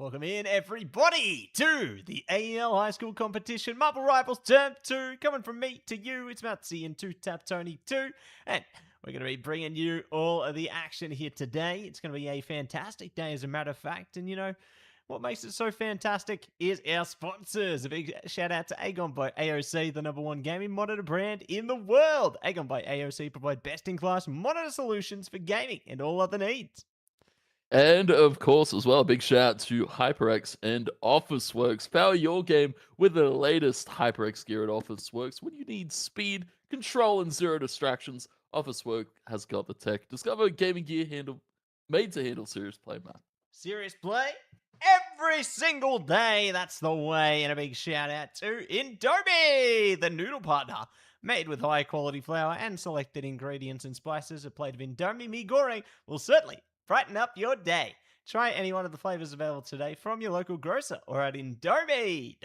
Welcome in, everybody, to the AEL High School Competition Marble Rivals Term 2. Coming from me to you, it's Mattse and TwoTapTony 2. And we're going to be bringing you all of the action here today. It's going to be a fantastic day, as a matter of fact. And, you know, what makes it so fantastic is our sponsors. A big shout out to AGON by AOC, the #1 gaming monitor brand in the world. AGON by AOC provide best-in-class monitor solutions for gaming and all other needs. And of course, as well, a big shout out to HyperX and Officeworks. Power your game with the latest HyperX gear at Officeworks. When you need speed, control, and zero distractions, Officeworks has got the tech. Discover gaming gear made to handle serious play, man. Serious play every single day. That's the way. And a big shout out to Indomie, the noodle partner. Made with high quality flour and selected ingredients and spices, a plate of Indomie mee goreng will certainly brighten up your day. Try any one of the flavors available today from your local grocer or at indomie.com.au.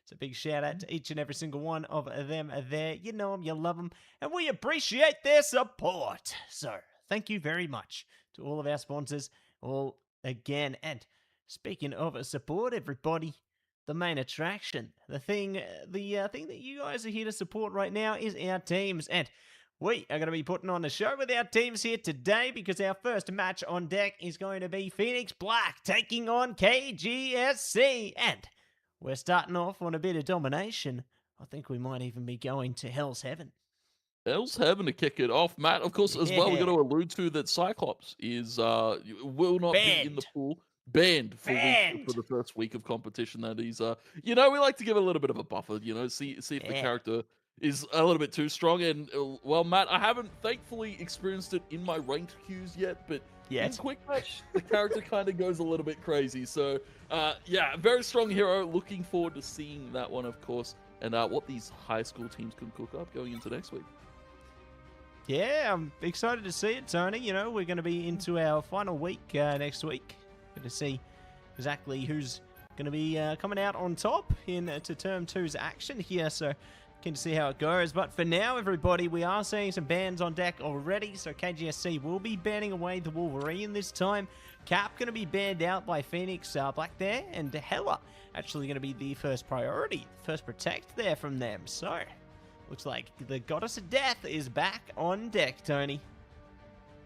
So big shout out to each and every single one of them there. You know them, you love them, and we appreciate their support. So thank you very much to all of our sponsors all again. And speaking of support, everybody, the main attraction, the thing that you guys are here to support right now is our teams. And we are going to be putting on a show with our teams here today because our first match on deck is going to be Phoenix Black taking on KGSC. And we're starting off on a bit of domination. I think we might even be going to Hell's Heaven. Hell's Heaven to kick it off, Matt. Of course, as well, we've got to allude to that Cyclops will not be in the pool. Banned for the first week of competition. That is, we like to give a little bit of a buffer. See if the character is a little bit too strong. And well, Matt, I haven't thankfully experienced it in my ranked queues yet, but in quick match, the character kind of goes a little bit crazy. So, very strong hero. Looking forward to seeing that one, of course, and what these high school teams can cook up going into next week. Yeah, I'm excited to see it, Tony. You know, we're going to be into our final week next week. Going to see exactly who's going to be coming out on top into Term 2's action here. So, keen to see how it goes. But for now, everybody, we are seeing some bans on deck already. So, KGSC will be banning away the Wolverine this time. Cap going to be banned out by Phoenix Black there. And Hella actually going to be the first priority, first protect there from them. So, looks like the Goddess of Death is back on deck, Tony.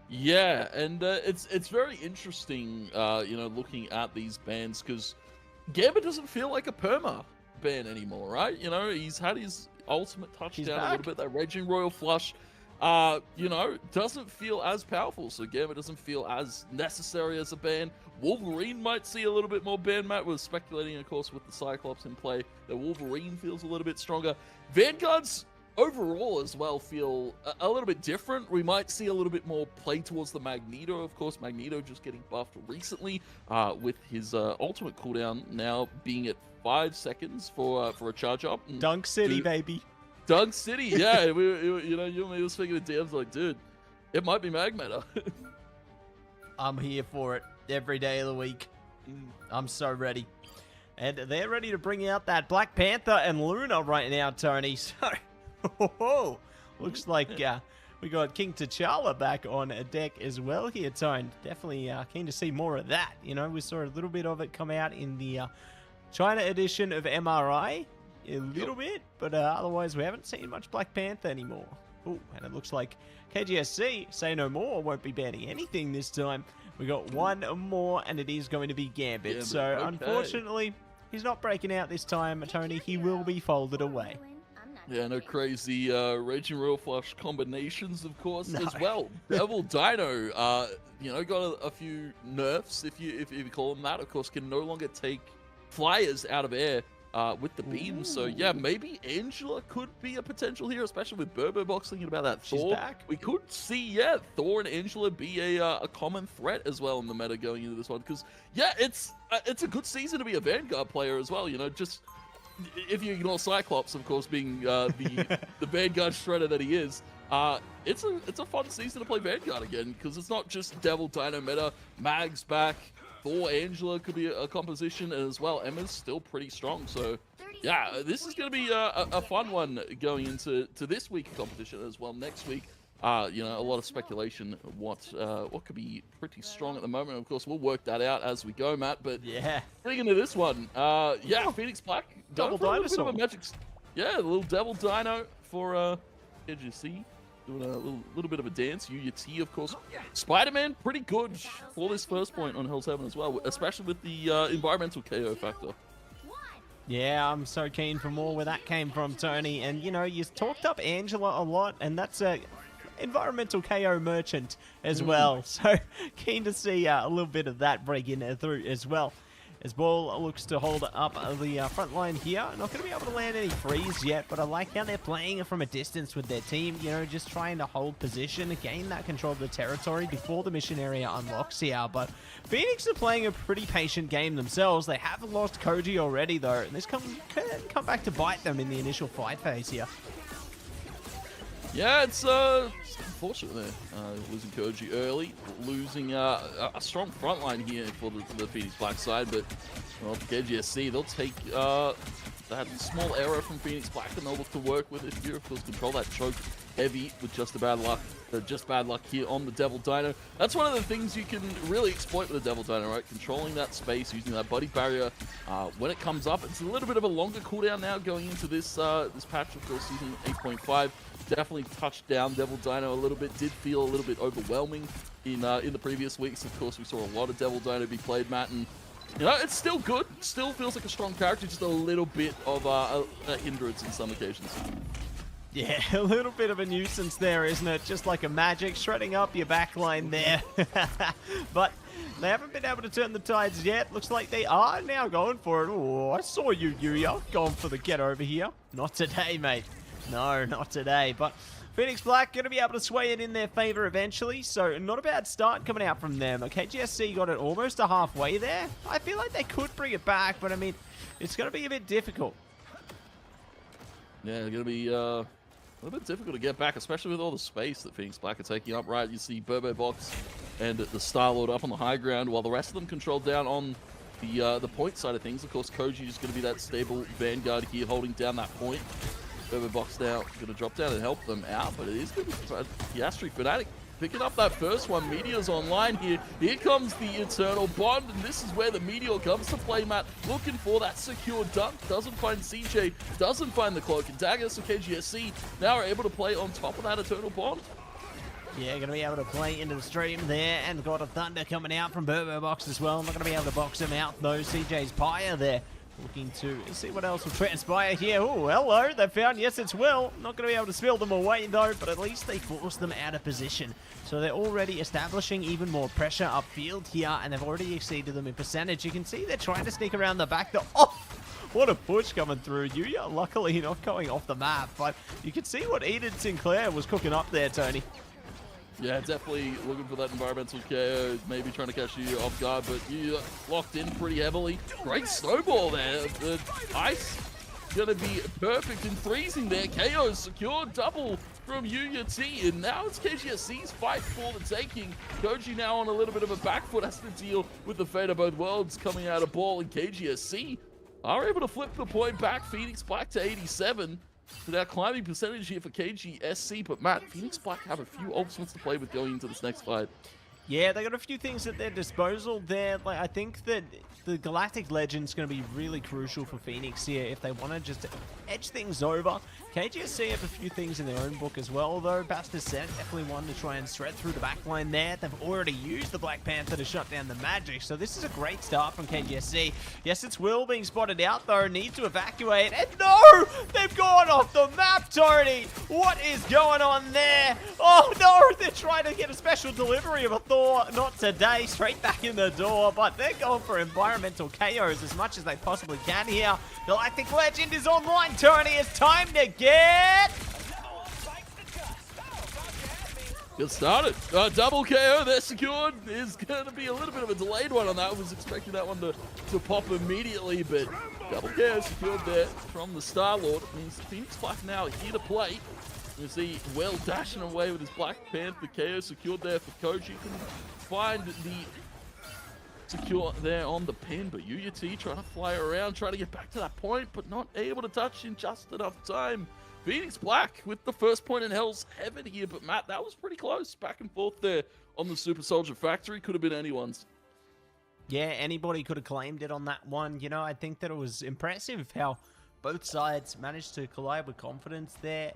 Yeah, and it's very interesting, looking at these bans, because Gambit doesn't feel like a perma ban anymore, right? You know, he's had his ultimate touchdown a little bit. That Raging Royal Flush, doesn't feel as powerful, so Gambit doesn't feel as necessary as a ban. Wolverine might see a little bit more ban, Matt. We're speculating, of course, with the Cyclops in play, that Wolverine feels a little bit stronger. Vanguards overall as well feel a little bit different. We might see a little bit more play towards the Magneto. Of course, Magneto just getting buffed recently with his ultimate cooldown now being at 5 seconds for a charge up. Dunk City, baby. Dunk City, yeah. you and me were speaking to DMs like, dude, it might be Magmeta. I'm here for it every day of the week. I'm so ready. And they're ready to bring out that Black Panther and Luna right now, Tony. So, looks like we got King T'Challa back on deck as well here, Tone. Definitely keen to see more of that. You know, we saw a little bit of it come out in the China edition of MRI. A little bit, but otherwise we haven't seen much Black Panther anymore. Oh, and it looks like KGSC, say no more, won't be banning anything this time. We got one more, and it is going to be Gambit. So, unfortunately, he's not breaking out this time, Tony. He will be folded away. Yeah, no crazy Raging Royal Flush combinations, of course, as well. Devil Dino, got a few nerfs, if you call them that. Of course, can no longer take flyers out of air with the beams. So, yeah, maybe Angela could be a potential here, especially with Burbobox thinking about that Thor. She's back. We could see, Thor and Angela be a common threat as well in the meta going into this one. Because, it's a good season to be a Vanguard player as well, just if you ignore Cyclops, of course, being the Vanguard shredder that he is, it's a fun season to play Vanguard again, because it's not just Devil Dino meta. Mag's back, Thor, Angela could be a composition, and as well, Emma's still pretty strong. So, yeah, this is going to be a fun one going into this week of competition as well. Next week, you know, a lot of speculation what could be pretty strong at the moment. Of course, we'll work that out as we go, Matt. But yeah, getting into this one, yeah, Phoenix Black double going for a little bit dinosaur. of a magic. Yeah, a little devil dino for AGC. Doing a little bit of a dance. UUT, of course. Spider-Man, pretty good for this first point on Hell's Heaven as well, especially with the environmental KO factor. Yeah, I'm so keen for more where that came from, Tony. And, you know, you talked up Angela a lot, and that's a environmental KO merchant as well. So keen to see a little bit of that breaking through as well. As Ball looks to hold up the front line here. Not going to be able to land any frees yet, but I like how they're playing from a distance with their team. You know, just trying to hold position, gain that control of the territory before the mission area unlocks here. But Phoenix are playing a pretty patient game themselves. They have lost Koji already, though, and this can come back to bite them in the initial fight phase here. Yeah, it's unfortunate there. Losing Koji early, losing a strong front line here for the Phoenix Black side, but well, KGSC, they'll take that small error from Phoenix Black and they'll look to work with it here. Of course, control that choke heavy with just bad luck here on the Devil Dino. That's one of the things you can really exploit with the Devil Dino, right? Controlling that space, using that body barrier. When it comes up, it's a little bit of a longer cooldown now going into this patch, of course, season 8.5. Definitely touched down Devil Dino a little bit. Did feel a little bit overwhelming in the previous weeks. Of course, we saw a lot of Devil Dino be played, Matt, and you know, it's still good. Still feels like a strong character, just a little bit of a hindrance in some occasions. Yeah, a little bit of a nuisance there, isn't it? Just like a magic, shredding up your backline there. But they haven't been able to turn the tides yet. Looks like they are now going for it. Oh, I saw you, Yuya, going for the get over here. Not today, mate. No, not today. But Phoenix Black going to be able to sway it in their favor eventually. So not a bad start coming out from them. Okay, GSC got it almost a halfway there. I feel like they could bring it back, but I mean, it's going to be a bit difficult. Yeah, it's going to be a little bit difficult to get back, especially with all the space that Phoenix Black are taking up, right? You see Burbo Box and the Star-Lord up on the high ground, while the rest of them control down on the point side of things. Of course, Koji is going to be that stable vanguard here, holding down that point. Burbo Box now going to drop down and help them out, but it is going to be Piastri Fnatic picking up that first one. Meteor's online here. Here comes the Eternal Bond, and this is where the Meteor comes to play, Matt. Looking for that secure dunk. Doesn't find CJ, doesn't find the Cloak and Dagger, so KGSC now are able to play on top of that Eternal Bond. Yeah, going to be able to play into the stream there, and got a Thunder coming out from Burbo Box as well. Not going to be able to box him out, though. CJ's Pyre there. Looking to see what else will transpire here. Oh, hello. They found, yes, it's Will. Not going to be able to spill them away, though, but at least they forced them out of position. So they're already establishing even more pressure upfield here, and they've already exceeded them in percentage. You can see they're trying to sneak around the back. Oh, what a push coming through. Yuya, luckily not going off the map, but you can see what Eden Sinclair was cooking up there, Tony. Yeah, definitely looking for that environmental KO, maybe trying to catch you off guard, but you locked in pretty heavily. Great snowball there. The ice going to be perfect in freezing there. KO secured, double from UUT, and now it's KGSC's fight for the taking. Koji now on a little bit of a back foot, has to deal with the fate of both worlds coming out of Ball, and KGSC are able to flip the point back. Phoenix Black to 87. So that climbing percentage here for KGSC, but Matt, Phoenix Black have a few ultimates to play with going into this next fight. Yeah, they got a few things at their disposal there. Like, I think that the Galactic Legend's going to be really crucial for Phoenix here if they want to just edge things over. KGSC have a few things in their own book as well, though. Basta said definitely one to try and shred through the backline there. They've already used the Black Panther to shut down the Magic, so this is a great start from KGSC. Yes, it's Will being spotted out, though. Needs to evacuate, and no! They've gone off the map, Tony! What is going on there? Oh, no! They're trying to get a special delivery of a Thor. Not today. Straight back in the door, but they're going for environmental KOs as much as they possibly can here. Galactic Legend is online, Tony. It's time to get... Get started. Double KO there secured. Is going to be a little bit of a delayed one on that. I was expecting that one to pop immediately, but double KO secured there from the Star-Lord. It means Phoenix Black now here to play. You see Will dashing away with his Black Panther. KO secured there for Koji. Can find the secure there on the pin, but UUT trying to fly around, trying to get back to that point, but not able to touch in just enough time. Phoenix Black with the first point in Hell's Heaven here, but Matt, that was pretty close. Back and forth there on the Super Soldier Factory. Could have been anyone's. Yeah, anybody could have claimed it on that one. You know, I think that it was impressive how both sides managed to collide with confidence there,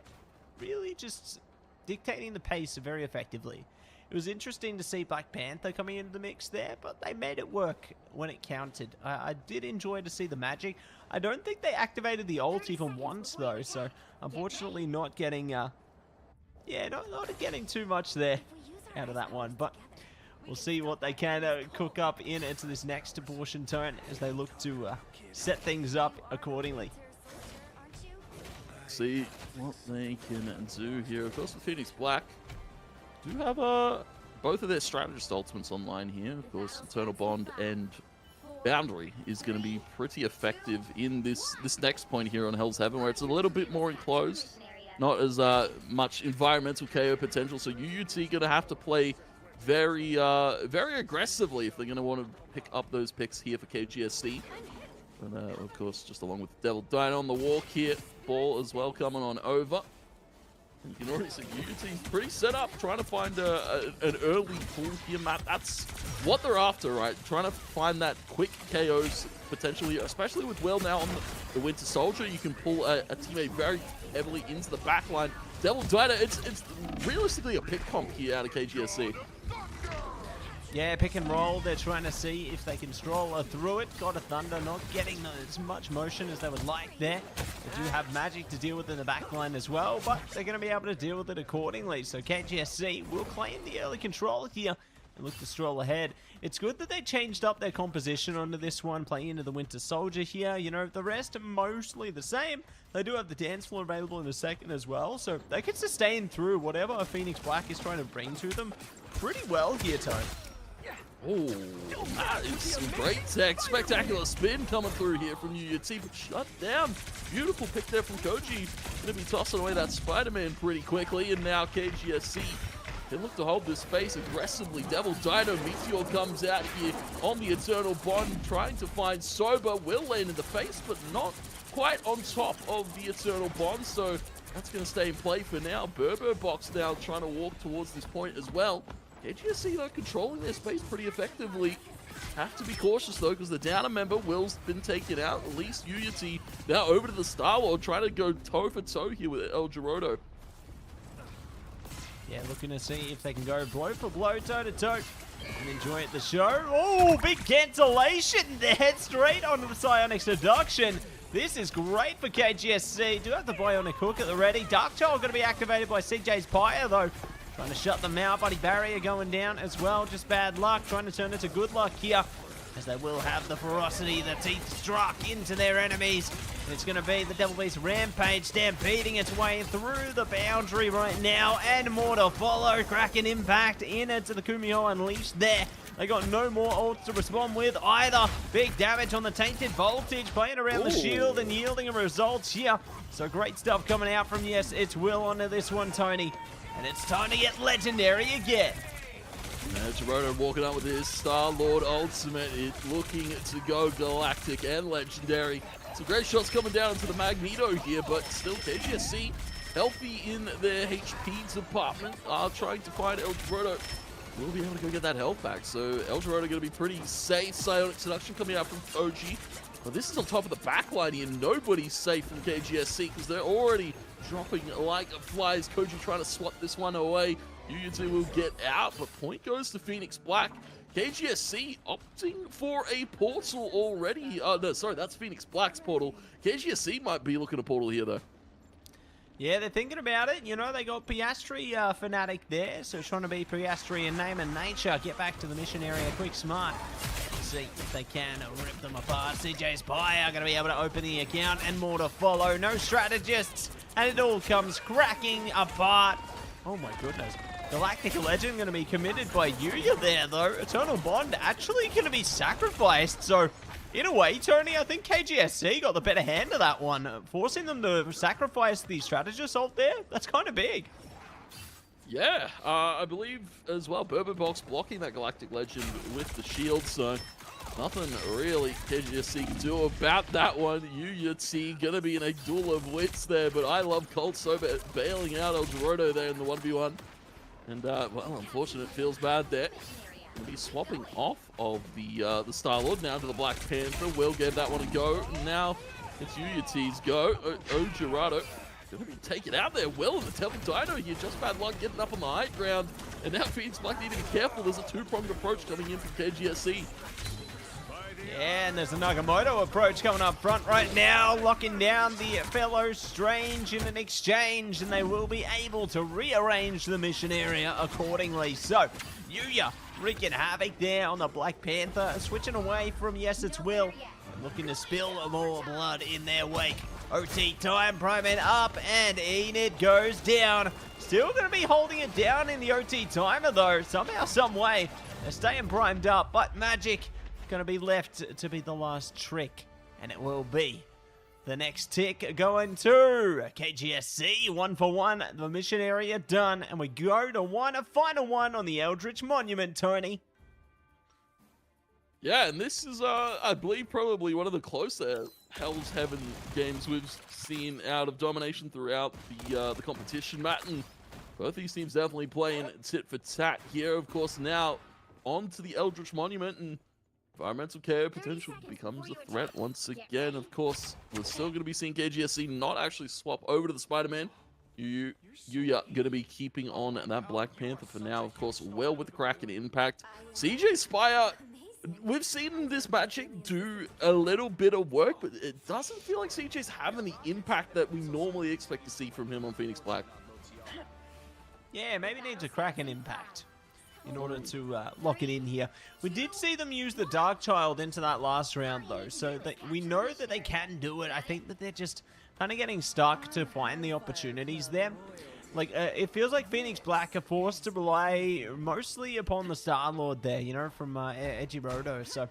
really just dictating the pace very effectively. It was interesting to see Black Panther coming into the mix there, but they made it work when it counted. I did enjoy to see the magic. I don't think they activated the ult even once though, so unfortunately not getting, not getting too much there out of that one. But we'll see what they can cook up into this next portion turn as they look to set things up accordingly. See what they can do here. Of course, the Phoenix Black do have both of their strategist ultimates online here. Of course, Eternal Bond and Boundary is going to be pretty effective in this next point here on Hell's Heaven, where it's a little bit more enclosed, not as much environmental KO potential. So UUT going to have to play very aggressively if they're going to want to pick up those picks here for KGSC. And of course, just along with Devil Dino on the walk here, ball as well coming on over. You can already see UUT's pretty set up, trying to find an early pull here, Matt. That's what they're after, right? Trying to find that quick KOs, potentially, especially with Will now on the Winter Soldier. You can pull a teammate very heavily into the backline. Devil Dino, it's realistically a pick comp here out of KGSC. Yeah, pick and roll. They're trying to see if they can stroll through it. God of Thunder not getting as much motion as they would like there. They do have magic to deal with in the backline as well, but they're going to be able to deal with it accordingly. So KGSC will claim the early control here and look to stroll ahead. It's good that they changed up their composition onto this one, playing into the Winter Soldier here. You know, the rest are mostly the same. They do have the dance floor available in a second as well, so they can sustain through whatever Phoenix Black is trying to bring to them pretty well here, Tone. Oh, that is some great tech. Spectacular spin coming through here from UUT, but shut down. Beautiful pick there from Koji. Going to be tossing away that Spider-Man pretty quickly, and now KGSC can look to hold this space aggressively. Devil Dino Meteor comes out here on the Eternal Bond, trying to find Sober. Will land in the face, but not quite on top of the Eternal Bond, so that's going to stay in play for now. Burbo Box now trying to walk towards this point as well. KGSC, though, controlling their space pretty effectively. Have to be cautious, though, because the downer member, Will's been taken out. At least UUT now over to the Star-Lord, trying to go toe-for-toe here with El Girodo. Yeah, looking to see if they can go blow for blow, toe-to-toe, and enjoy the show. Oh, big cancellation there, straight onto the Psionic Seduction. This is great for KGSC. Do have the Bionic Hook at the ready. Dark Child going to be activated by CJ's Pyre, though. Trying to shut them out. Buddy Barrier going down as well. Just bad luck. Trying to turn it to good luck here, as they will have the ferocity, the teeth struck into their enemies. And it's going to be the Devil Beast Rampage stampeding its way through the boundary right now, and more to follow. Kraken Impact into the Kumiho Unleashed there. They got no more ults to respond with either. Big damage on the Tainted Voltage, playing around the shield and yielding a result here. So great stuff coming out from, yes, it's Will onto this one, Tony. And it's time to get legendary again. Girodo walking up with his Star-Lord ultimate. It's looking to go galactic and legendary. Some great shots coming down into the Magneto here, but still KGSC healthy in their HP department. Trying to find El Girodo. Will be able to go get that health back. So El Girodo going to be pretty safe. Psionic Seduction coming out from OG. But this is on top of the backline here. Nobody's safe from KGSC because they're already dropping like flies. Koji trying to swat this one away. UUT will get out, but point goes to Phoenix Black. KGSC opting for a portal already. No, sorry, that's Phoenix Black's portal. KGSC might be looking at a portal here, though. Yeah, they're thinking about it. You know, they got Piastri Fanatic there, so trying to be Piastri in name and nature. Get back to the mission area quick, smart. See if they can rip them apart. CJ's Pyre are going to be able to open the account, and more to follow. No strategists, and it all comes cracking apart. Oh my goodness. Galactic Legend going to be committed by Yuya there, though. Eternal Bond actually going to be sacrificed. So, in a way, Tony, I think KGSC got the better hand of that one. Forcing them to sacrifice the strategist ult there, that's kind of big. Yeah, I believe as well, Burbo Box blocking that Galactic Legend with the shield, so Nothing really KGSC can do about that one. T gonna be in a duel of wits there, but I love Colt so bailing out El Dorado there in the 1v1. And, well, unfortunate, feels bad there. Gonna be swapping off of the Star-Lord now to the Black Panther. Will gave that one a go. Now it's T's go. Gerardo gonna be taken out there. Will and the Temple Dino here. Just bad luck getting up on the high ground. And now Phoenix Black need to be careful. There's a two-pronged approach coming in from KGSC. Yeah, and there's a Nagamoto approach coming up front right now, locking down the fellow Strange in an exchange, and they will be able to rearrange the mission area accordingly. So, Yuya wreaking havoc there on the Black Panther, switching away from Yes It's Will, looking to spill more blood in their wake. OT time, priming up, and Enid goes down. Still going to be holding it down in the OT timer, though, somehow, some way. They're staying primed up, but Magic going to be left to be the last trick, and it will be the next tick going to KGSC. 1 for 1, the mission area done, and we go to a final one on the Eldritch Monument, Tony. Yeah, and this is, I believe, probably one of the closer Hell's Heaven games we've seen out of Domination throughout the competition, Matt, and both these teams definitely playing tit for tat here. Of course, now on to the Eldritch Monument, and environmental care potential becomes a threat once again. Of course, we're still going to be seeing KGSC not actually swap over to the Spider-Man. You're going to be keeping on that Black Panther for now. Of course, well with the Kraken impact. CJ Spire, we've seen this Magic do a little bit of work, but it doesn't feel like CJ's having the impact that we normally expect to see from him on Phoenix Black. Yeah, maybe needs a Kraken impact in order to lock it in here. We did see them use the Dark Child into that last round, though, so we know that they can do it. I think that they're just kind of getting stuck to find the opportunities there. Like, it feels like Phoenix Black are forced to rely mostly upon the Star-Lord there, you know, from Ejirodo, so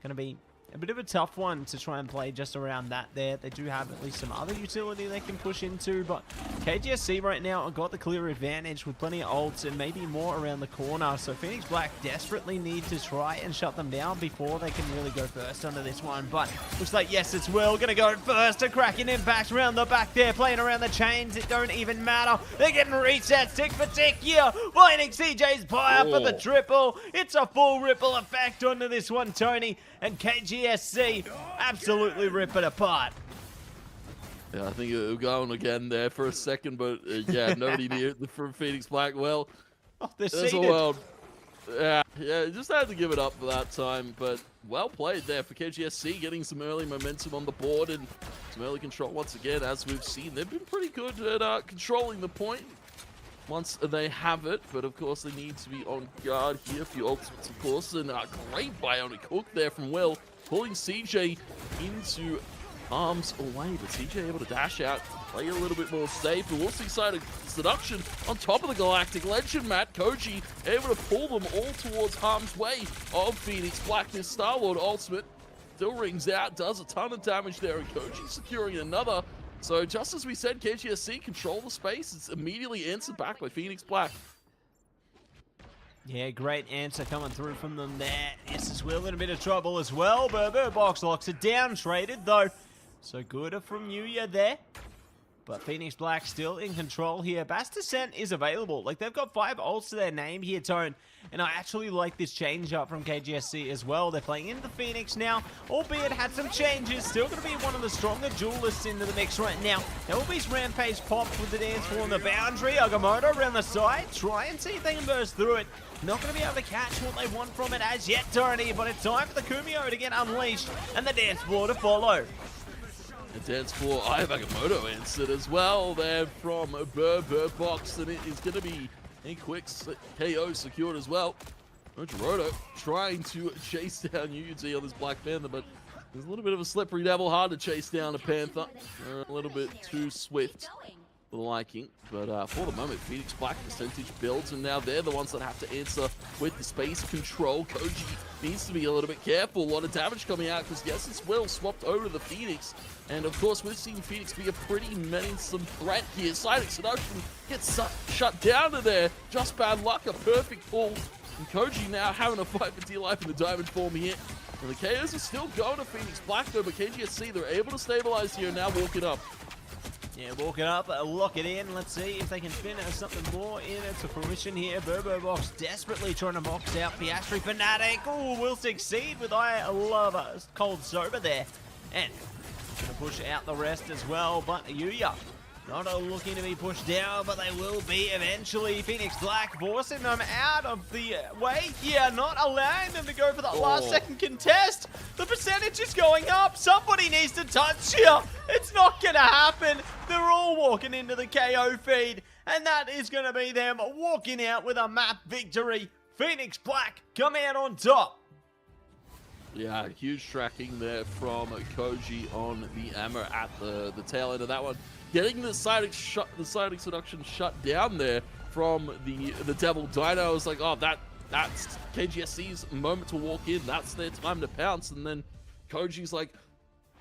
going to be a bit of a tough one to try and play just around that there. They do have at least some other utility they can push into, but KGSC right now have got the clear advantage with plenty of ults and maybe more around the corner. So Phoenix Black desperately need to try and shut them down before they can really go first onto this one. But looks like Yes It's Will gonna go first. A cracking impact around the back there, playing around the chains. It don't even matter. They're getting resets tick for tick here. Finding CJ's fire for the triple. It's a full ripple effect onto this one, Tony. And KGSC absolutely rip it apart. Yeah, I think it was going again there for a second, but yeah, nobody near from Phoenix Black. Well, they're there's a world. Yeah, just had to give it up for that time, but well played there for KGSC, getting some early momentum on the board and some early control once again, as we've seen. They've been pretty good at controlling the point once they have it, but of course they need to be on guard here for the ultimates, of course, and great bionic hook there from Will, pulling CJ into arms away, but CJ able to dash out, play a little bit more safe, but we'll see side of seduction on top of the Galactic Legend, Matt. Koji able to pull them all towards harm's way of Phoenix Black. This Star-Lord ultimate still rings out, does a ton of damage there, and Koji securing another. So just as we said, KGSC control the space. It's immediately answered back by Phoenix Black. Yeah, great answer coming through from them there. Yes, it's Will in a bit of trouble as well. Burbo Box locks it down, traded though. So good from Yuya there. But Phoenix Black still in control here. Bass Descent is available. Like, they've got 5 ults to their name here, Tone. And I actually like this change up from KGSC as well. They're playing into Phoenix now, albeit had some changes. Still going to be one of the stronger duelists into the mix right now. There will be Rampage pop with the dance floor on the boundary. Agamotto around the side. Try and see if they can burst through it. Not going to be able to catch what they want from it as yet, Tony. But it's time for the Kumio to get unleashed and the dance floor to follow. The dance floor, I have Agamotto answered as well there from Burr Box, and it is going to be a quick KO secured as well. Gerodo trying to chase down UUT on this Black Panther, but there's a little bit of a slippery devil, hard to chase down a Panther. A little bit too swift for the liking, but for the moment, Phoenix Black percentage builds, and now they're the ones that have to answer with the space control. Koji needs to be a little bit careful. A lot of damage coming out because Yes It's Will swapped over to the Phoenix. And of course, we've seen Phoenix be a pretty menacing threat here. Siding Seduction gets shut down to there. Just bad luck, a perfect pull. And Koji now having a fight for dear life in the diamond form here. And the KOs are still going to Phoenix Black though, but KGSC, they're able to stabilize here and now walk it up. Yeah, walk it up, lock it in. Let's see if they can spin something more into fruition here. Box desperately trying to box out Piastri Fnatic. Oh, will succeed with I love a cold sober there. And gonna push out the rest as well, but Yuya not looking to be pushed down, but they will be eventually. Phoenix Black forcing them out of the way here, not allowing them to go for that last second contest. The percentage is going up. Somebody needs to touch here. It's not going to happen. They're all walking into the KO feed, and that is going to be them walking out with a map victory. Phoenix Black come out on top. Yeah, huge tracking there from Koji on the Amber at the tail end of that one. Getting the side seduction shut down there from the Devil Dino. I was like, oh, that's KGSC's moment to walk in. That's their time to pounce. And then Koji's like,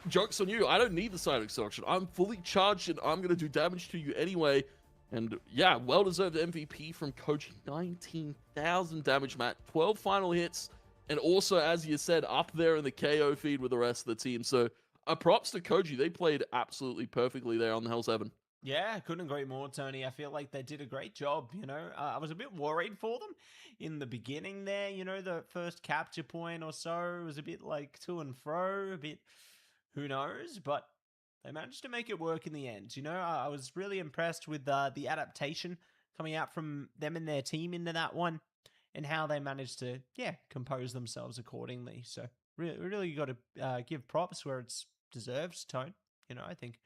joke's on you. I don't need the side seduction. I'm fully charged and I'm going to do damage to you anyway. And yeah, well-deserved MVP from Koji. 19,000 damage, Matt. 12 final hits. And also, as you said, up there in the KO feed with the rest of the team. So props to Koji. They played absolutely perfectly there on the Hell 7. Yeah, couldn't agree more, Tony. I feel like they did a great job, you know. I was a bit worried for them in the beginning there, you know, the first capture point or so was a bit like to and fro, a bit who knows, but they managed to make it work in the end. You know, I was really impressed with the adaptation coming out from them and their team into that one and how they managed to, yeah, compose themselves accordingly. So really got to give props where it's deserved, Tone. You know, I think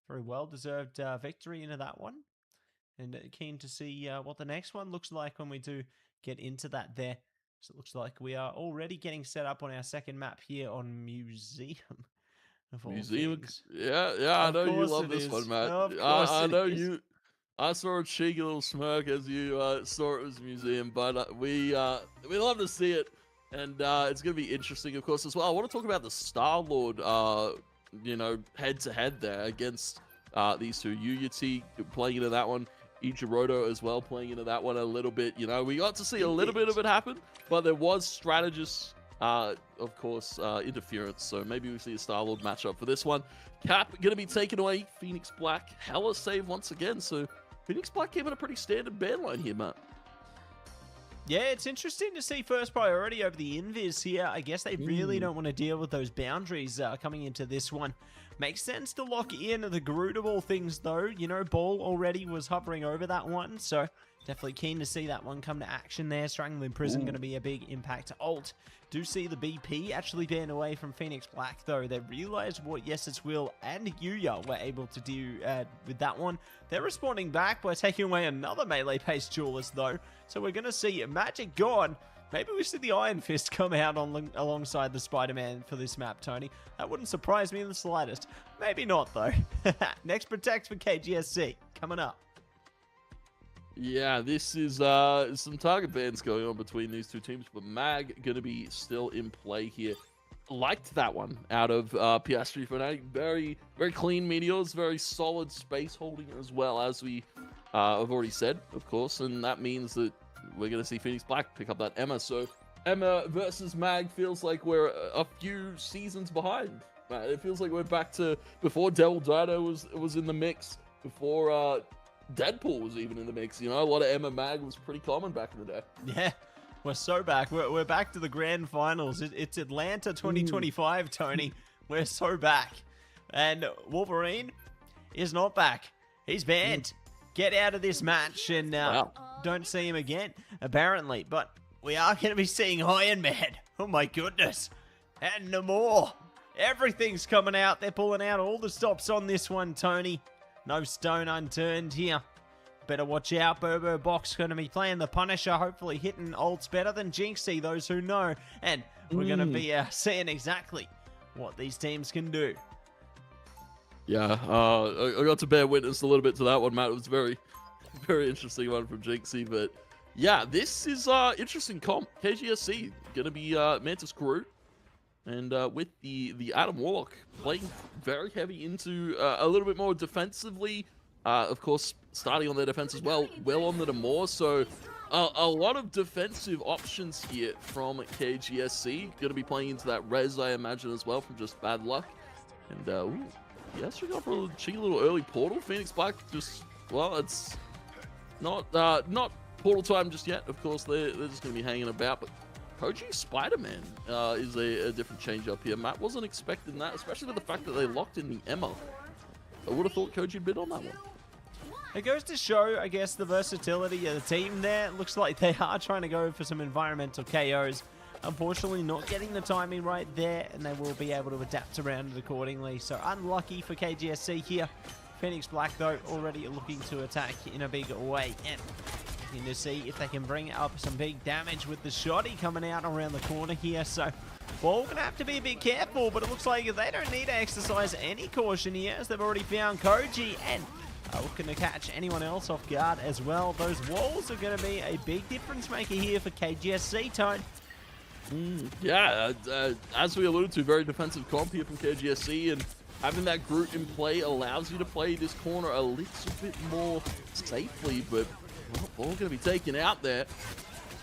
very well-deserved victory into that one. And keen to see what the next one looks like when we do get into that there. So it looks like we are already getting set up on our second map here on Museum. Museum? Yeah, I know you love this one, Matt. I know you. I saw a cheeky little smirk as you saw it was Museum, but we love to see it. And it's going to be interesting, of course, as well. I want to talk about the Star-Lord, you know, head-to-head there against these two. Yuya playing into that one. Ichiroto as well playing into that one a little bit. You know, we got to see a little bit of it happen, but there was strategist, of course, interference. So maybe we see a Star-Lord matchup for this one. Cap going to be taken away. Phoenix Black, hella save once again. So Phoenix Black came in a pretty standard ban line here, Matt. Yeah, it's interesting to see first priority over the invis here. I guess they really don't want to deal with those boundaries coming into this one. Makes sense to lock in the Garudable things, though. You know, Ball already was hovering over that one, so definitely keen to see that one come to action there. Strangling Prison going to be a big impact to ult. Do see the BP actually banned away from Phoenix Black, though. They realized what Yes It's Will and Yuya were able to do with that one. They're responding back by taking away another melee-based duelist, though. So we're going to see Magic gone. Maybe we see the Iron Fist come out alongside the Spider-Man for this map, Tony. That wouldn't surprise me in the slightest. Maybe not, though. Next Protect for KGSC coming up. Yeah, this is some target bans going on between these two teams, but Mag going to be still in play here. Liked that one out of Piastri Fnatic. Very, very clean meteors, very solid space holding as well, as we have already said, of course, and that means that we're going to see Phoenix Black pick up that Emma. So Emma versus Mag feels like we're a few seasons behind. It feels like we're back to before Devil Dino was in the mix, before Deadpool was even in the mix. You know, a lot of Emma Mag was pretty common back in the day. Yeah, we're so back. We're back to the grand finals. It's Atlanta 2025, Tony. We're so back. And Wolverine is not back. He's banned. Get out of this match and don't see him again, apparently. But we are going to be seeing Iron Man. Oh my goodness. And no more. Everything's coming out. They're pulling out all the stops on this one, Tony. No stone unturned here. Better watch out. Box going to be playing the Punisher, hopefully hitting ults better than Jinxie, those who know. And we're going to be seeing exactly what these teams can do. Yeah, I got to bear witness a little bit to that one, Matt. It was very, very interesting one from Jinxie. But yeah, this is interesting comp. KGSC going to be Mantis Crew. And with the Adam Warlock playing very heavy into a little bit more defensively. Of course, starting on their defense as well. Well on the Demore. So a lot of defensive options here from KGSC. Going to be playing into that res, I imagine, as well, from just bad luck. And, ooh, yes, we got a cheeky little early portal. Phoenix Black just, well, it's not portal time just yet. Of course, they're just going to be hanging about, but Koji Spider-Man is a different change up here. Matt wasn't expecting that, especially with the fact that they locked in the Emma. I would have thought Koji would bid on that one. It goes to show, I guess, the versatility of the team there. It looks like they are trying to go for some environmental KOs. Unfortunately, not getting the timing right there, and they will be able to adapt around it accordingly. So unlucky for KGSC here. Phoenix Black, though, already looking to attack in a big way. And looking to see if they can bring up some big damage with the shotty coming out around the corner here. So, well, we're going to have to be a bit careful, but it looks like they don't need to exercise any caution here, as they've already found Koji, and looking to catch anyone else off guard as well. Those walls are going to be a big difference maker here for KGSC, Tone. Yeah, as we alluded to, very defensive comp here from KGSC, and having that group in play allows you to play this corner a little bit more safely, but well, ball going to be taken out there.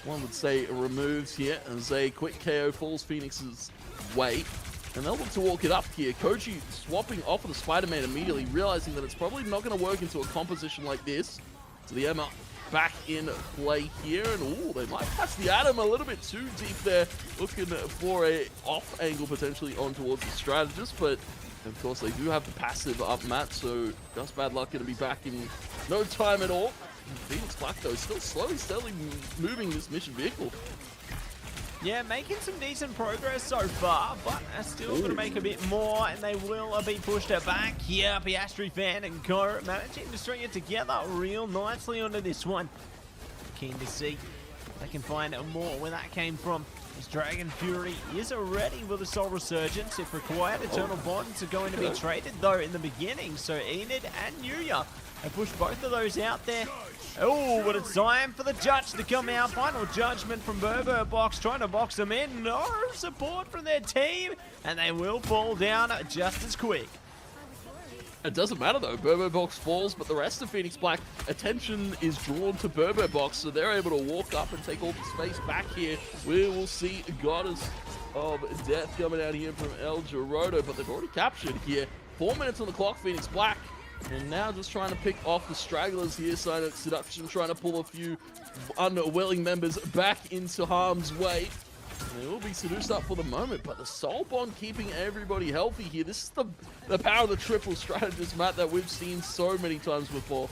One would say removes here as a quick KO falls Phoenix's way. And they'll look to walk it up here. Koji swapping off of the Spider-Man immediately, realizing that it's probably not going to work into a composition like this. So the Emma back in play here, and ooh, they might catch the Atom a little bit too deep there, looking for a off angle potentially on towards the strategist, but of course they do have the passive up, Matt, so just bad luck going to be back in no time at all. Phoenix Black, though, still slowly, steadily moving this mission vehicle. Yeah, making some decent progress so far, but they're still going to make a bit more, and they will be pushed back here. Piastri Fan and Co managing to string it together real nicely onto this one. Keen to see if they can find more where that came from. As Dragon Fury is already with a Soul Resurgence if required. Eternal Bonds are going to be traded, though, in the beginning, so Enid and Yuya have pushed both of those out there. Oh, but it's time for the judge to come out. Final judgment from Box, trying to box them in. No support from their team, and they will fall down just as quick. It doesn't matter though, Box falls, but the rest of Phoenix Black, attention is drawn to Box, so they're able to walk up and take all the space back here. We will see Goddess of Death coming out here from El Gerodo, but they've already captured here. 4 minutes on the clock, Phoenix Black. And now just trying to pick off the stragglers here, Silent Seduction, trying to pull a few unwilling members back into harm's way. And they will be seduced up for the moment, but the Soul Bond keeping everybody healthy here. This is the power of the triple strategist, Matt, that we've seen so many times before.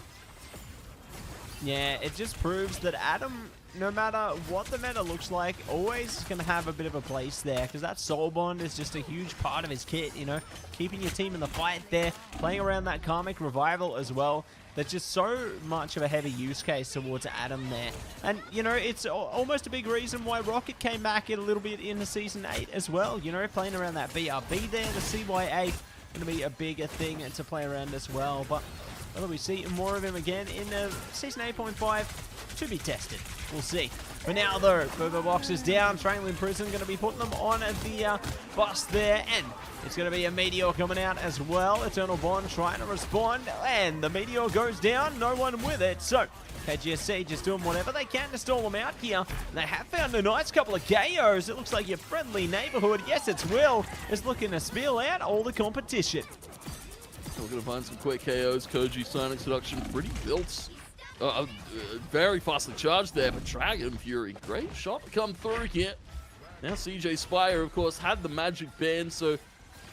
Yeah, it just proves that Adam, no matter what the meta looks like, always going to have a bit of a place there, because that Soul Bond is just a huge part of his kit, you know, keeping your team in the fight there, playing around that Karmic Revival as well. There's just so much of a heavy use case towards Adam there. And, you know, it's almost a big reason why Rocket came back a little bit into Season 8 as well, you know, playing around that BRB there, the CYA, going to be a bigger thing to play around as well. But whether we see more of him again in Season 8.5, to be tested. We'll see. For now, though, Box is down. Strangling Prison going to be putting them on the bus there. And it's going to be a Meteor coming out as well. Eternal Bond trying to respond. And the Meteor goes down. No one with it. So, KGSC just doing whatever they can to stall them out here. They have found a nice couple of KOs. It looks like your friendly neighborhood, yes, it's Will, is looking to spill out all the competition. We're going to find some quick KOs. Koji, Sonic Seduction, pretty built. Very fastly charged there, but Dragon Fury, great shot to come through here. Now CJ Spire, of course, had the magic band, so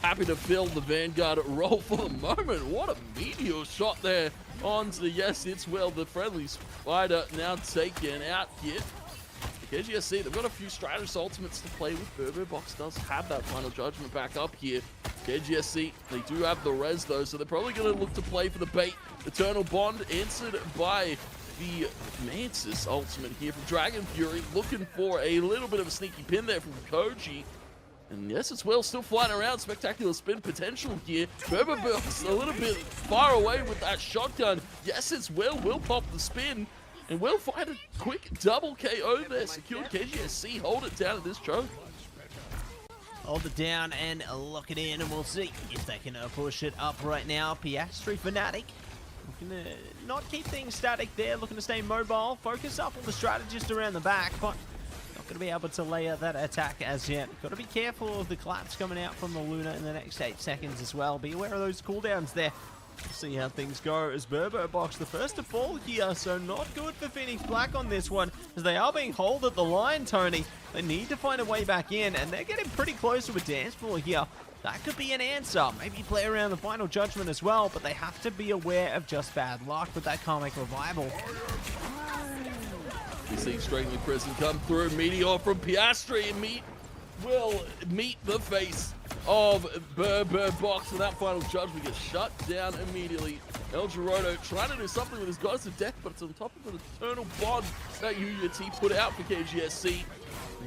happy to fill the Vanguard role for the moment. What a meteor shot there onto the yes, it's Will, the friendly Spider now taken out here. KGSC, they've got a few strategist ultimates to play with. Box does have that final judgment back up here. KGSC, they do have the res though, so they're probably going to look to play for the bait. Eternal Bond answered by the Mantis ultimate here from Dragon Fury, looking for a little bit of a sneaky pin there from Koji. And yes, it's Will still flying around. Spectacular spin potential here. Box a little bit far away with that shotgun. Yes, it's Will. Will pop the spin. And we'll find a quick double KO there. Secured KGSC. Hold it down at this choke. Hold it down and lock it in, and we'll see if they can push it up right now. Piastri Fnatic Looking to not keep things static there, looking to stay mobile, focus up on the strategist around the back, but not going to be able to lay out that attack as yet. Got to be careful of the collapse coming out from the Luna in the next 8 seconds as well. Be aware of those cooldowns there. See how things go as Burbo Box the first to fall here, so not good for Phoenix Black on this one, as they are being hauled at the line, Tony. They need to find a way back in, and they're getting pretty close to a dance floor here. That could be an answer. Maybe play around the final judgment as well, but they have to be aware of just bad luck with that Karmic Revival. We see Strangling Prison come through. Meteor from Piastri and will meet the face of Bird Box, and that final judgment gets shut down immediately. El Girodo trying to do something with his Goddess of Death, but it's on top of an eternal bond that UUT put out for KGSC.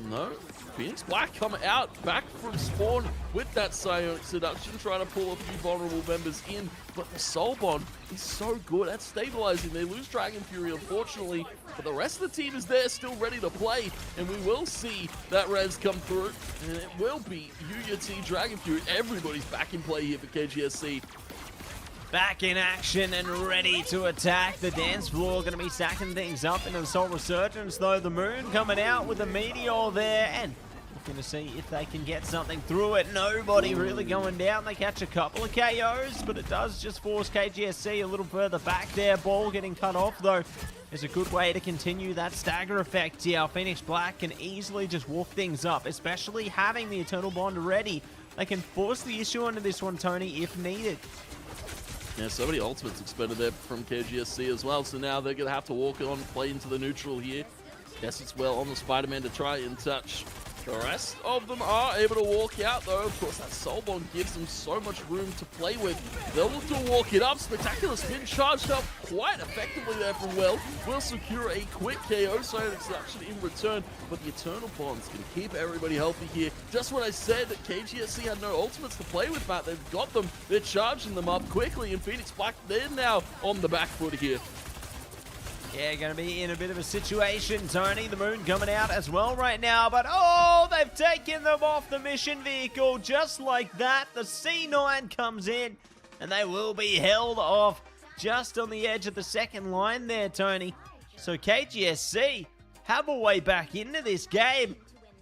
No, Phoenix Black come out back from spawn with that Psionic Seduction, trying to pull a few vulnerable members in, but the Soul Bond is so good at stabilizing. They lose Dragon Fury, unfortunately, but the rest of the team is there, still ready to play, and we will see that res come through, and it will be UUT Dragon Fury. Everybody's back in play here for KGSC. Back in action and ready to attack the dance floor. Going to be stacking things up into the Soul Resurgence, though. The Moon coming out with a Meteor there, and looking to see if they can get something through it. Nobody really going down. They catch a couple of KOs, but it does just force KGSC a little further back there. Ball getting cut off, though, is a good way to continue that stagger effect here. Phoenix Black can easily just walk things up, especially having the Eternal Bond ready. They can force the issue onto this one, Tony, if needed. Yeah, so many ultimates expended there from KGSC as well, so now they're going to have to walk on, play into the neutral here. Yes, it's well on the Spider-Man to try and touch. The rest of them are able to walk out, though. Of course, that Soul Bond gives them so much room to play with. They'll look to walk it up. Spectacular Spin charged up quite effectively there from Will. Will secure a quick KO, Psionic Seduction in return, but the Eternal Bonds can keep everybody healthy here. Just what I said, that KGSC had no ultimates to play with, Matt. They've got them. They're charging them up quickly, and Phoenix Black, they're now on the back foot here. Yeah, going to be in a bit of a situation, Tony. The Moon coming out as well right now, but oh, they've taken them off the mission vehicle just like that. The C9 comes in, and they will be held off just on the edge of the second line there, Tony. So KGSC have a way back into this game.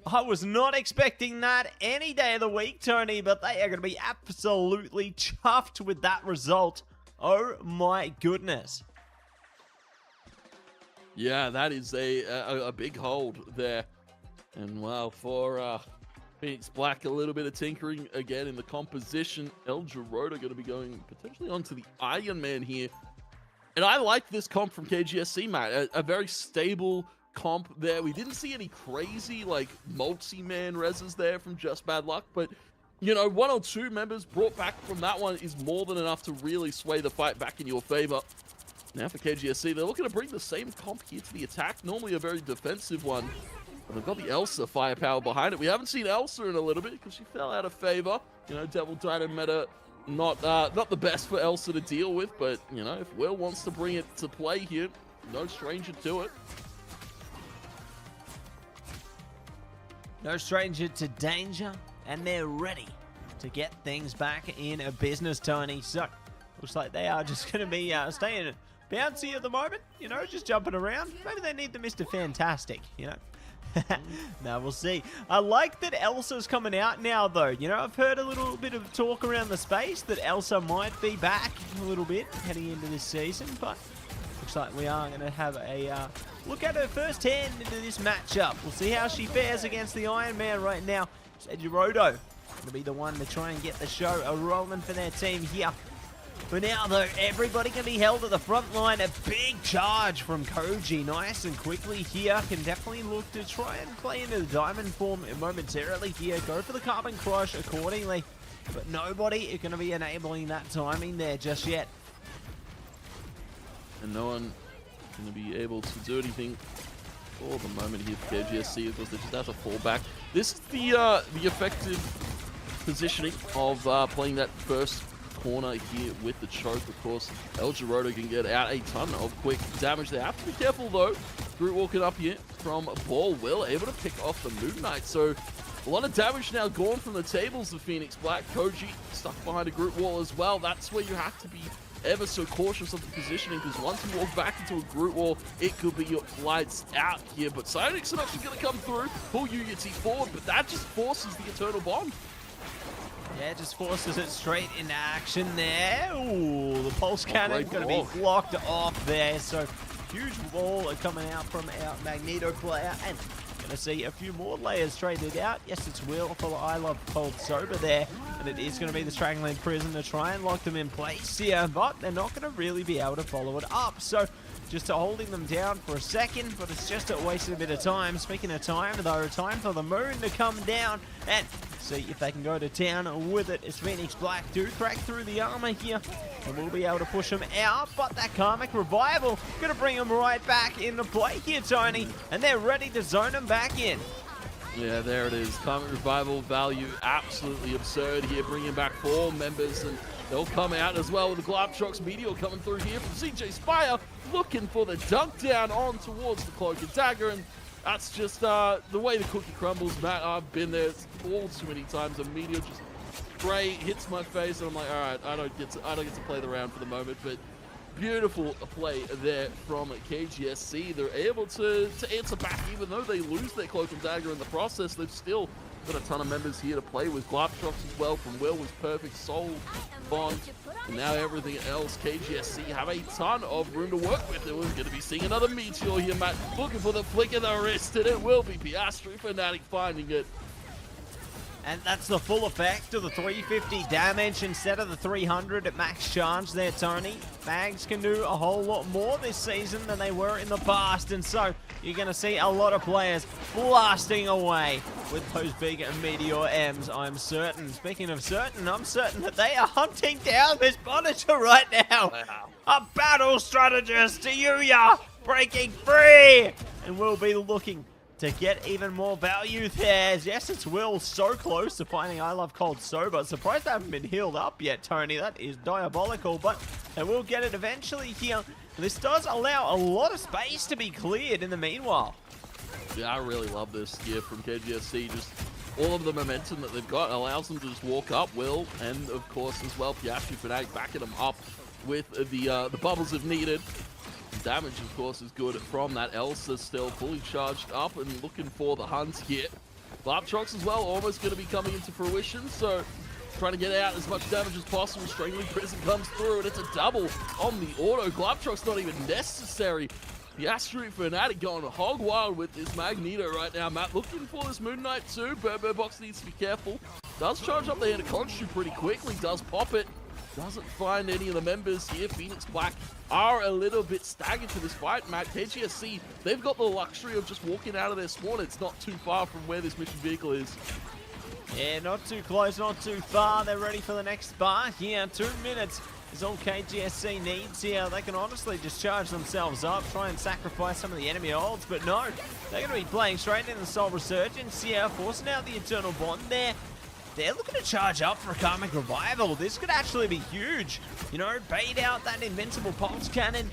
I was not expecting that any day of the week, Tony, but they are going to be absolutely chuffed with that result. Oh my goodness. Yeah, that is a big hold there. And well, for Phoenix Black, a little bit of tinkering again in the composition. El Girodo going to be going potentially onto the Iron Man here. And I like this comp from KGSC, Matt. A very stable comp there. We didn't see any crazy, like, multi-man reses there from Just Bad Luck, but, you know, 1 or 2 members brought back from that one is more than enough to really sway the fight back in your favor. Now for KGSC, they're looking to bring the same comp here to the attack. Normally a very defensive one. But they've got the Elsa firepower behind it. We haven't seen Elsa in a little bit because she fell out of favor. You know, Devil Dino meta, not the best for Elsa to deal with. But, you know, if Will wants to bring it to play here, no stranger to it. No stranger to danger. And they're ready to get things back in a business, Tony. So, looks like they are just going to be staying bouncy at the moment, you know, just jumping around. Maybe they need the Mr. Fantastic, you know. Now we'll see. I like that Elsa's coming out now, though. You know, I've heard a little bit of talk around the space that Elsa might be back a little bit heading into this season, but looks like we are going to have a look at her firsthand into this matchup. We'll see how she fares against the Iron Man right now. Girodo going to be the one to try and get the show rolling for their team here. For now, though, everybody can be held at the front line. A big charge from Koji. Nice and quickly here. Can definitely look to try and play into the diamond form momentarily here. Go for the carbon crush accordingly. But nobody is going to be enabling that timing there just yet. And no one going to be able to do anything for the moment here for KGSC because they just have to fall back. This is the effective positioning of playing that first corner here with the choke. Of course, El Girodo can get out a ton of quick damage. They have to be careful, though. Groot walking up here from Ball. Will able to pick off the Moon Knight. So a lot of damage now gone from the tables of Phoenix Black. Koji stuck behind a Groot wall as well. That's where you have to be ever so cautious of the positioning, because once you walk back into a group wall, it could be your lights out here. But Psyonix are actually going to come through, pull UUT forward, but that just forces the Eternal Bond. Yeah, just forces it straight into action there. Ooh, the pulse cannon going to be blocked off there. So huge wall coming out from our Magneto player, and going to see a few more layers traded out. Yes, it's Will for the I Love Cold Sober there, and it is going to be the Strangling Prison to try and lock them in place here, but they're not going to really be able to follow it up. So just holding them down for a second, but it's just a waste of a bit of time. Speaking of time, though, time for the moon to come down and see if they can go to town with it. As Phoenix Black do crack through the armor here, and we'll be able to push them out, but that Karmic Revival going to bring them right back into play here, Tony, and they're ready to zone them back in. Yeah, there it is. Karmic Revival value absolutely absurd here, bringing back 4 members, and they'll come out as well with the Globtrox Meteor coming through here from CJ Spire, looking for the dunk down on towards the Cloak and Dagger, and that's just the way the cookie crumbles, Matt. I've been there all too many times. A Meteor just spray hits my face, and I'm like, all right, I don't get to play the round for the moment, but beautiful play there from KGSC. They're able to answer back, even though they lose their Cloak and Dagger in the process. They've still got a ton of members here to play with. Globtrox as well from Will was perfect. Soul, Bond, and now everything else. KGSC have a ton of room to work with. We're going to be seeing another Meteor here, Matt. Looking for the flick of the wrist, and it will be Piastri Fnatic finding it. And that's the full effect of the 350 damage instead of the 300 at max charge there, Tony. Mags can do a whole lot more this season than they were in the past, and so you're going to see a lot of players blasting away with those big Meteor M's, I'm certain. Speaking of certain, I'm certain that they are hunting down this Monitor right now. Wow. A battle strategist, Yuya, breaking free, and we'll be looking to get even more value there. Yes, it's Will so close to finding I Love Cold Sober. Surprised they haven't been healed up yet, Tony. That is diabolical, but they will get it eventually here. This does allow a lot of space to be cleared in the meanwhile. Yeah, I really love this here from KGSC. Just all of the momentum that they've got allows them to just walk up. Will, and of course as well, Piastri Fnatic backing them up with the bubbles if needed. Damage, of course, is good from that. Elsa still fully charged up and looking for the hunt here. Globtrox as well, almost going to be coming into fruition, so trying to get out as much damage as possible. Strangling Prison comes through, and it's a double on the auto. Globtrox not even necessary. Piastri Fnatic going hog wild with this Magneto right now. Matt looking for this Moon Knight too. Burbo Box needs to be careful. Does charge up the hand of Khonshu pretty quickly, does pop it. Doesn't find any of the members here. Phoenix Black are a little bit staggered to this fight, Matt. KGSC, they've got the luxury of just walking out of their spawn. It's not too far from where this mission vehicle is. Yeah, not too close, not too far. They're ready for the next bar here. 2 minutes is all KGSC needs here. They can honestly just charge themselves up, try and sacrifice some of the enemy ults, but no. They're going to be playing straight in the Soul Resurgence here, forcing out the Eternal Bond there. They're looking to charge up for a Karmic Revival. This could actually be huge. You know, bait out that Invincible Pulse Cannon.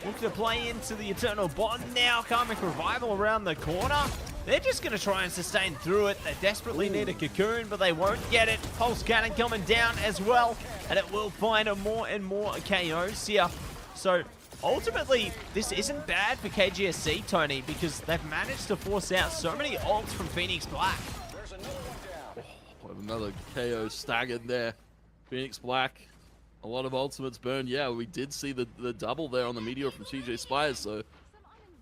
Looking to play into the Eternal Bond now. Karmic Revival around the corner. They're just going to try and sustain through it. They desperately need a Cocoon, but they won't get it. Pulse Cannon coming down as well. And it will find more and more KOs here. So, ultimately, this isn't bad for KGSC, Tony, because they've managed to force out so many ults from Phoenix Black. Another KO staggered there. Phoenix Black, a lot of ultimates burned. Yeah, we did see the double there on the Meteor from CJ Spires, so,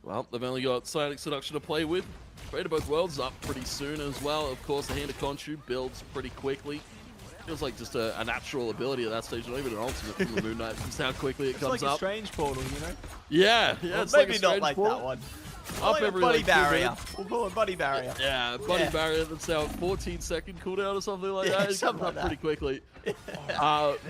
well, they've only got Psyonix Seduction to play with. Trade of Both Worlds up pretty soon as well. Of course, the Hand of Khonshu builds pretty quickly. Feels like just a natural ability at that stage, not even an ultimate from the Moon Knight. Just how quickly it comes like up. It's like a strange portal, you know? Yeah, well, it's maybe like a not strange like portal. that one. Up every buddy like, barrier. We'll call it buddy barrier. Yeah, buddy barrier. That's our 14-second cooldown or something like that. It comes up pretty quickly. But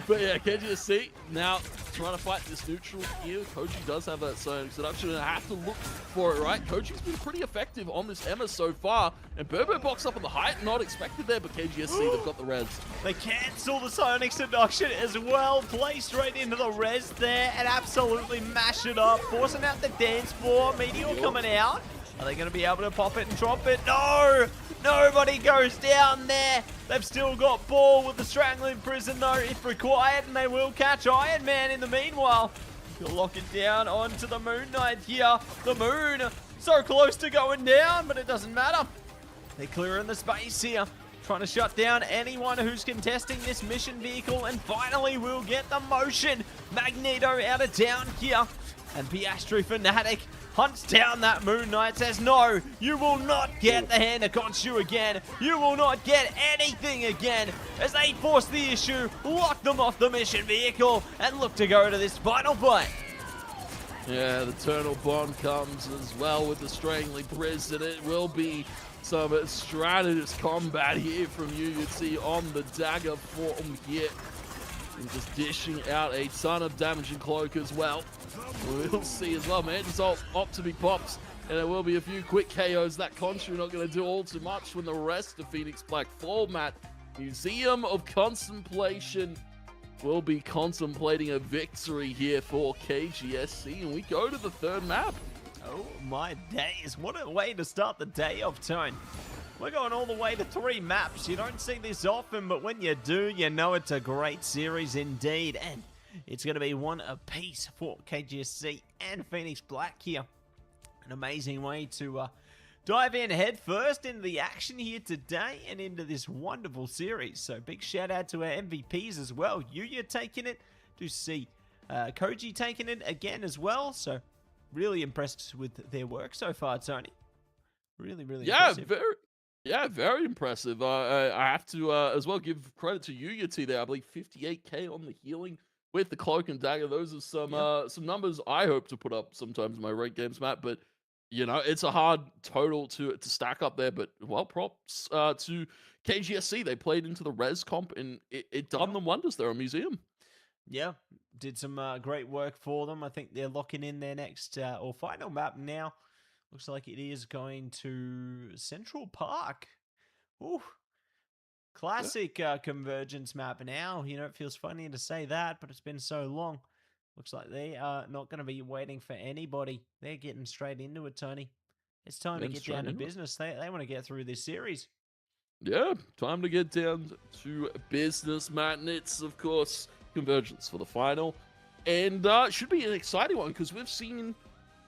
yeah, KGSC now trying to fight this neutral here. Koji does have that Psyonix Seduction, and I have to look for it, right? Koji's been pretty effective on this Emma so far, and Burbo Box up on the height, not expected there, but KGSC, they've got the res. They cancel the Psyonix Seduction as well, play straight into the res there, and absolutely mash it up, forcing out the dance floor. Meteor coming out. Are they going to be able to pop it and drop it? No! Nobody goes down there. They've still got ball with the strangling prison though if required, and they will catch Iron Man in the meanwhile. He'll lock it down onto the Moon Knight here. The Moon so close to going down, but it doesn't matter. They're clearing the space here, trying to shut down anyone who's contesting this mission vehicle, and finally we'll get the motion. Magneto out of town here, and Piastri Fanatic hunts down that Moon Knight, says, no, you will not get the hand of Khonshu again. You will not get anything again, as they force the issue, lock them off the mission vehicle, and look to go to this final fight. Yeah, the Eternal Bond comes as well with the Strangling Prison. It will be some strategist combat here from UUT on the dagger form here. And just dishing out a ton of damage and cloak as well. We'll see as well, man. Just opt to be pops. And there will be a few quick KOs. That Khonshu not going to do all too much when the rest of Phoenix Black fall, Matt. Museum of Contemplation will be contemplating a victory here for KGSC. And we go to the third map. Oh my days, what a way to start the day off, Tone. We're going all the way to 3 maps. You don't see this often, but when you do, you know it's a great series indeed. And it's going to be one apiece for KGSC and Phoenix Black here. An amazing way to dive in head first into the action here today and into this wonderful series. So big shout out to our MVPs as well. Yuya taking it, to see Koji taking it again as well. So really impressed with their work so far, Tony. Really impressive. Very impressive. I have to as well give credit to UUT there. I believe 58k on the healing with the cloak and dagger. Those are some numbers I hope to put up sometimes in my ranked games, Matt. But you know, it's a hard total to stack up there. But well, props to KGSC. They played into the res comp and it done them wonders there on Museum. Yeah, did some great work for them. I think they're locking in their next or final map now. Looks like it is going to Central Park. Ooh, classic convergence map now. You know, it feels funny to say that, but it's been so long. Looks like they are not going to be waiting for anybody. They're getting straight into it, Tony. It's time to get down to business. They want to get through this series. Yeah, time to get down to business, Matt. And it's, of course, convergence for the final. And should be an exciting one because we've seen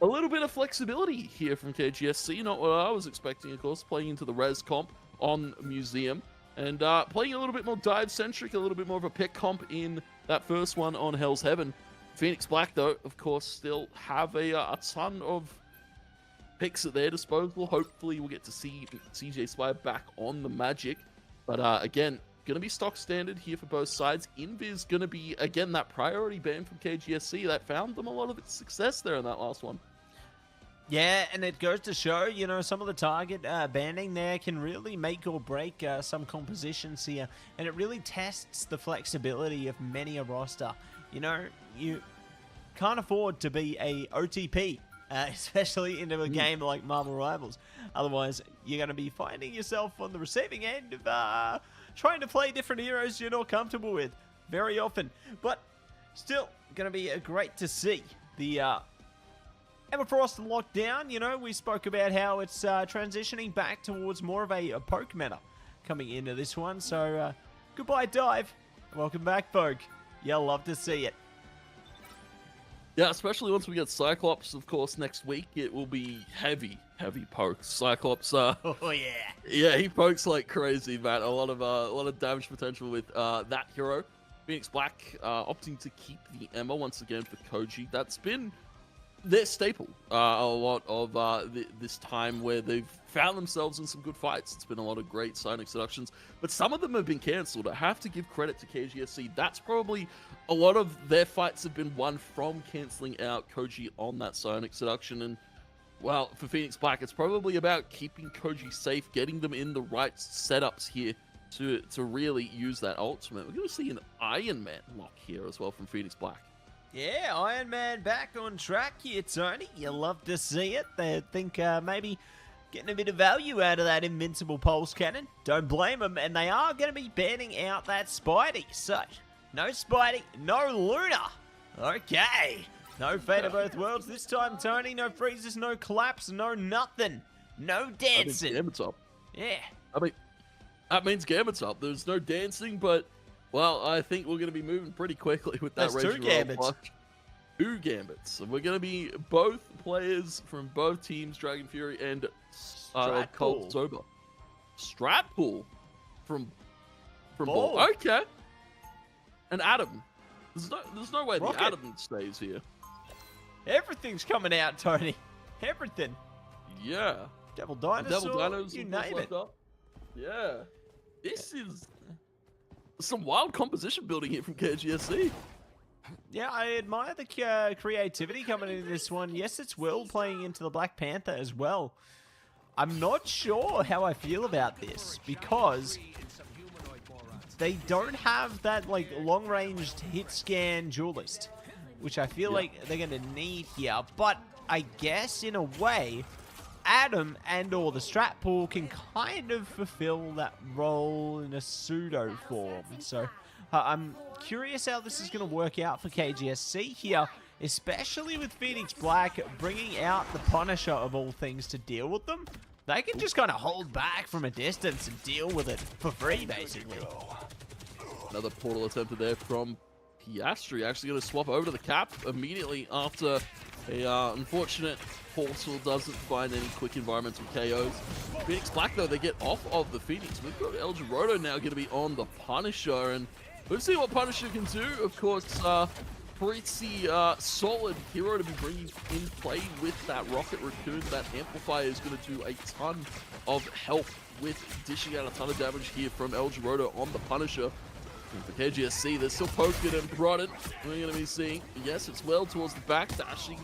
a little bit of flexibility here from KGSC. Not what I was expecting, of course, playing into the res comp on Museum. And playing a little bit more dive-centric, a little bit more of a pick comp in that first one on Hell's Heaven. Phoenix Black, though, of course, still have a ton of picks at their disposal. Hopefully, we'll get to see CJ Spire back on the Magic. But again, going to be stock standard here for both sides. Invis going to be, again, that priority ban from KGSC that found them a lot of its success there in that last one. Yeah, and it goes to show, you know, some of the target banning there can really make or break some compositions here. And it really tests the flexibility of many a roster. You know, you can't afford to be a OTP, especially into a game like Marvel Rivals. Otherwise, you're going to be finding yourself on the receiving end of trying to play different heroes you're not comfortable with very often. But still, going to be great to see the Everfrost lockdown. You know, we spoke about how it's transitioning back towards more of a poke meta coming into this one. So, goodbye, Dive. Welcome back, folk. You'll love to see it. Yeah, especially once we get Cyclops, of course, next week. It will be heavy pokes. Cyclops, oh yeah. Yeah, he pokes like crazy, man. A lot of damage potential with that hero. Phoenix Black opting to keep the Emma once again for Koji. That's been their staple a lot of this time where they've found themselves in some good fights. It's been a lot of great Psionic Seductions, but some of them have been cancelled. I have to give credit to KGSC. That's probably a lot of their fights have been won from cancelling out Koji on that Psionic Seduction. And, well, for Phoenix Black, it's probably about keeping Koji safe, getting them in the right setups here to really use that ultimate. We're going to see an Iron Man lock here as well from Phoenix Black. Yeah, Iron Man back on track here, Tony. You love to see it. They think maybe getting a bit of value out of that invincible pulse cannon. Don't blame them. And they are going to be banning out that Spidey. So, no Spidey, no Luna. Okay. No fate of both worlds this time, Tony. No freezes, no collapse, no nothing. No dancing. Gambit's up. Yeah. I mean, that means Gambit's up. There's no dancing, but, well, I think we're going to be moving pretty quickly with that. That's two Gambits. 2 Gambits. And we're going to be both players from both teams, Dragon Fury and Cold Sober. Stratpool from Ball. Okay. And Adam. There's no way Rocket. the Adam stays here. Everything's coming out, Tony. Everything. Yeah. Devil Dinosaur, Devil Dinos, you name it. Up. Yeah. This is some wild composition building here from KGSC. Yeah, I admire the creativity coming into this one. Yes, it's Will playing into the Black Panther as well. I'm not sure how I feel about this because they don't have that like long-ranged hit scan duelist, which I feel like they're going to need here. But I guess in a way, Adam and or the Strat Pool can kind of fulfill that role in a pseudo form. So I'm curious how this is going to work out for KGSC here, especially with Phoenix Black bringing out the Punisher of all things to deal with them. They can just kind of hold back from a distance and deal with it for free, basically. Another portal attempted there from Piastri. Actually going to swap over to the cap immediately after a unfortunate portal doesn't find any quick environmental KOs. Phoenix Black, though, they get off of the Phoenix. We've got El Dorado now going to be on the Punisher, and we'll see what Punisher can do. Of course, pretty solid hero to be bringing in play with that Rocket Raccoon. That Amplifier is going to do a ton of help with dishing out a ton of damage here from El Dorado on the Punisher. And for KGSC, they're still poking and prodding. We're going to be seeing, yes, it's well towards the back, dashing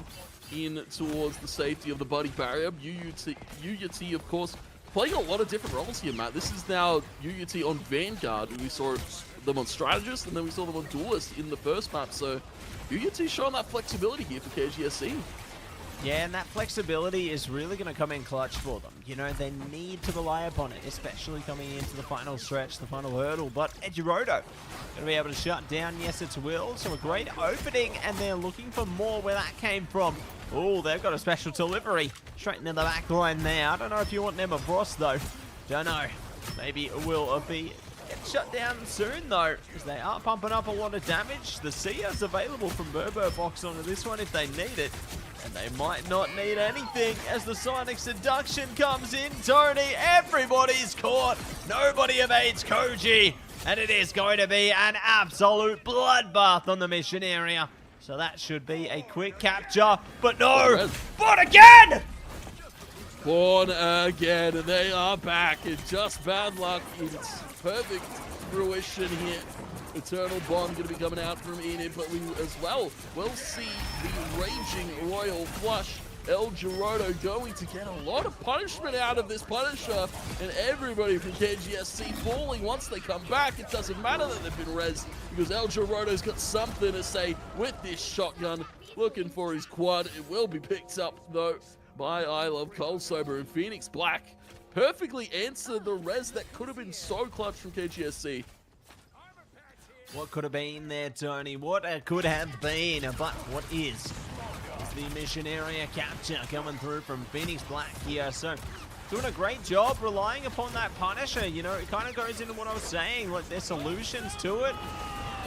in towards the safety of the buddy barrier. UUT, of course, playing a lot of different roles here, Matt. This is now UUT on Vanguard. We saw them on Strategist, and then we saw them on Duelist in the first map. So UUT showing that flexibility here for KGSC. Yeah, and that flexibility is really going to come in clutch for them. You know, they need to rely upon it, especially coming into the final stretch, the final hurdle. But Edgerodo going to be able to shut down. Yes, it's Will. So a great opening, and they're looking for more where that came from. Oh, they've got a special delivery straight into the back line there. I don't know if you want Emma Frost, though. Don't know. Maybe it will be shut down soon, though, as they are pumping up a lot of damage. The Sea's available from Burbo Box onto this one if they need it. And they might not need anything as the Sonic Seduction comes in. Tony, everybody's caught. Nobody evades Koji. And it is going to be an absolute bloodbath on the mission area. So that should be a quick capture. But no, but again! Born again, and they are back. And just bad luck. It's perfect fruition here. Eternal Bond going to be coming out from Enid, but we as well will see the Raging Royal Flush. El Dorado going to get a lot of punishment out of this Punisher, and everybody from KGSC falling once they come back. It doesn't matter that they've been rezzed, because El Dorado's got something to say with this shotgun. Looking for his quad. It will be picked up, though, by I Love Cold Sober, and Phoenix Black perfectly answered the res that could have been so clutch from KGSC. What could have been there, Tony? What could have been, but what is the mission area capture coming through from Phoenix Black here. So doing a great job relying upon that Punisher. You know, it kind of goes into what I was saying, like their solutions to it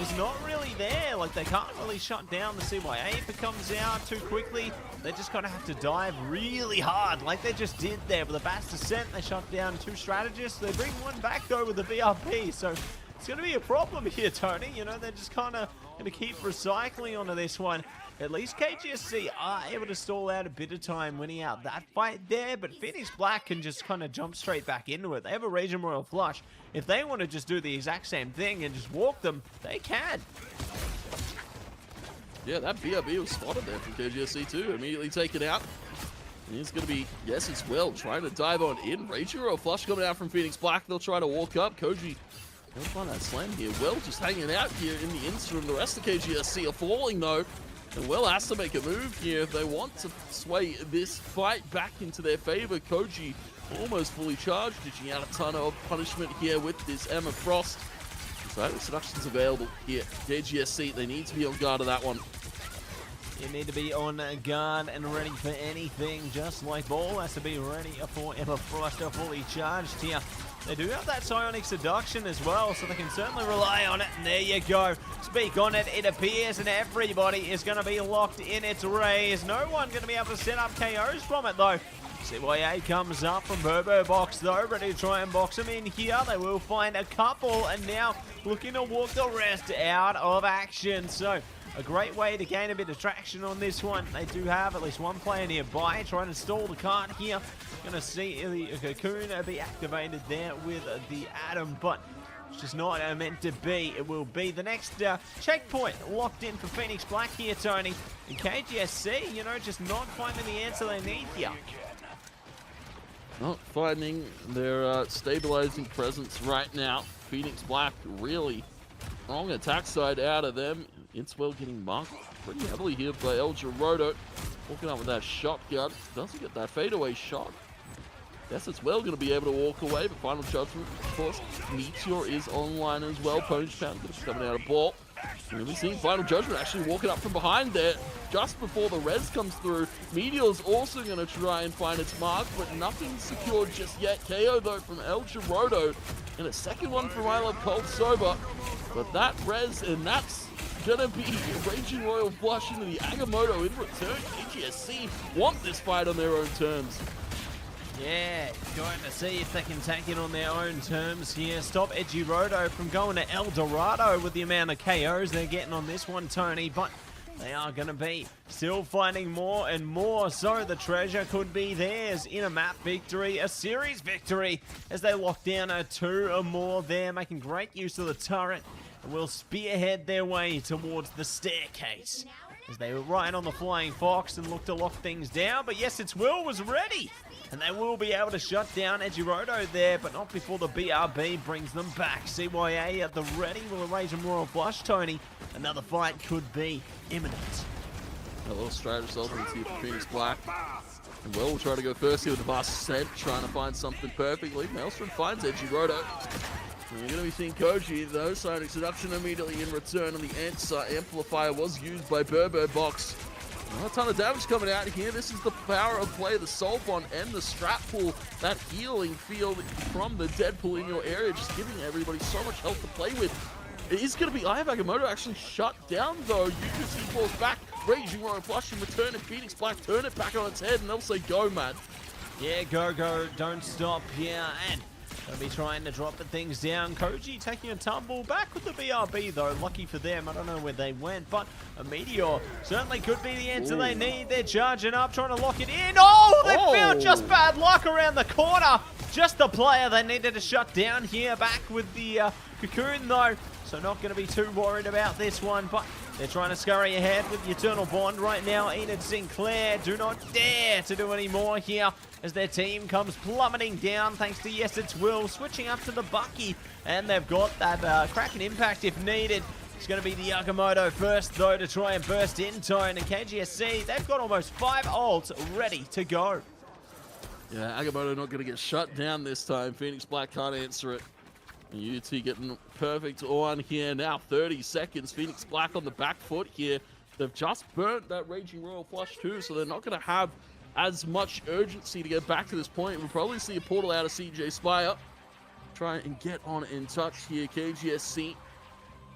is not really there. Like they can't really shut down the CYA if it comes out too quickly. They just kind of have to dive really hard like they just did there with the Bass Descent. They shut down 2 strategists. They bring one back though with the VRP. So it's going to be a problem here, Tony. You know, they're just kind of going to keep recycling onto this one. At least KGSC are able to stall out a bit of time winning out that fight there, but Phoenix Black can just kind of jump straight back into it. They have a Raging Royal Flush. If they want to just do the exact same thing and just walk them, they can. Yeah, that BRB was spotted there from KGSC too. Immediately taken out. And he's going to be, yes, as well, trying to dive on in. Raging Royal Flush coming out from Phoenix Black. They'll try to walk up. Koji they'll find that slam here. Well, just hanging out here in the interim. The rest of KGSC are falling though. And Will has to make a move here if they want to sway this fight back into their favor. Koji almost fully charged, dishing out a ton of punishment here with this Emma Frost. So seduction's available here. KGSC, they need to be on guard of that one. You need to be on guard and ready for anything, just like Ball has to be ready for Everfrost fully charged here. They do have that Psionic Seduction as well, so they can certainly rely on it. And there you go. Speak on it, it appears, and everybody is going to be locked in its rays. No one going to be able to set up KOs from it, though. CYA comes up from Burbo Box, though, ready to try and box him in here. They will find a couple, and now looking to walk the rest out of action. So, a great way to gain a bit of traction on this one. They do have at least one player nearby trying to stall the cart here. Going to see the Cocoon be activated there with the Atom, but it's just not meant to be. It will be the next checkpoint locked in for Phoenix Black here, Tony. And KGSC, you know, just not finding the answer they need here. Not finding their stabilizing presence right now. Phoenix Black really strong attack side out of them. Inswell getting marked pretty heavily here by El Girodo. Walking up with that shotgun. Doesn't get that fadeaway shot. Guess it's well going to be able to walk away, but Final Judgment, of course, Meteor is online as well. Ponish Pound coming out of ball. And we've seen Final Judgment actually walking up from behind there just before the res comes through. Meteor's also going to try and find its mark, but nothing secured just yet. KO though from El Girodo, and a second one from I Love Cold Sober. But that res, and that's gonna be Raging Royal Flush into the Agamotto in return. KGSC want this fight on their own terms. Yeah, going to see if they can take it on their own terms here. Stop Edgirodo from going to El Dorado with the amount of KOs they're getting on this one, Tony. But they are going to be still finding more and more. So the treasure could be theirs in a map victory, a series victory, as they lock down a 2 or more there, making great use of the turret. And will spearhead their way towards the staircase, as they were right on the Flying Fox and look to lock things down. But yes, its Will was ready, and they will be able to shut down Edgirodo there, but not before the BRB brings them back. CYA at the ready will erase a Royal Flush, Tony. Another fight could be imminent. A little straight result here for Phoenix Black. And Will try to go first here with the Vast Ascent, trying to find something perfectly. Maelstrom finds Edgirodo. And we're going to be seeing Koji, though. Psionic Seduction immediately in return on the answer. Amplifier was used by Burbo Box. Not a ton of damage coming out here. This is the power of play, the Soul Bond and the Strap Pool. That healing field from the Deadpool in your area, just giving everybody so much health to play with. It is going to be Eye of Agamotto actually shut down, though. UC falls back. Raging Royal Flush in return, and Phoenix Black turn it back on its head, and they'll say go, man. Yeah, go, don't stop here. And they'll be trying to drop the things down. Koji taking a tumble back with the BRB, though. Lucky for them. I don't know where they went, but a Meteor certainly could be the answer they need. They're charging up, trying to lock it in. Oh, they found just bad luck around the corner. Just the player they needed to shut down here. Back with the Cocoon, though. So not going to be too worried about this one, but they're trying to scurry ahead with the Eternal Bond right now. Enid Sinclair do not dare to do any more here as their team comes plummeting down thanks to Yes It's Will, switching up to the Bucky, and they've got that Kraken Impact if needed. It's going to be the Agamotto first, though, to try and burst in Tone, and KGSC, they've got almost 5 ults ready to go. Yeah, Agamotto not going to get shut down this time. Phoenix Black can't answer it. And UT getting perfect on here now. 30 seconds. Phoenix Black on the back foot here. They've just burnt that Raging Royal Flush too, so they're not going to have as much urgency to get back to this point. We'll probably see a portal out of CJ Spire. Try and get on in touch here. KGSC.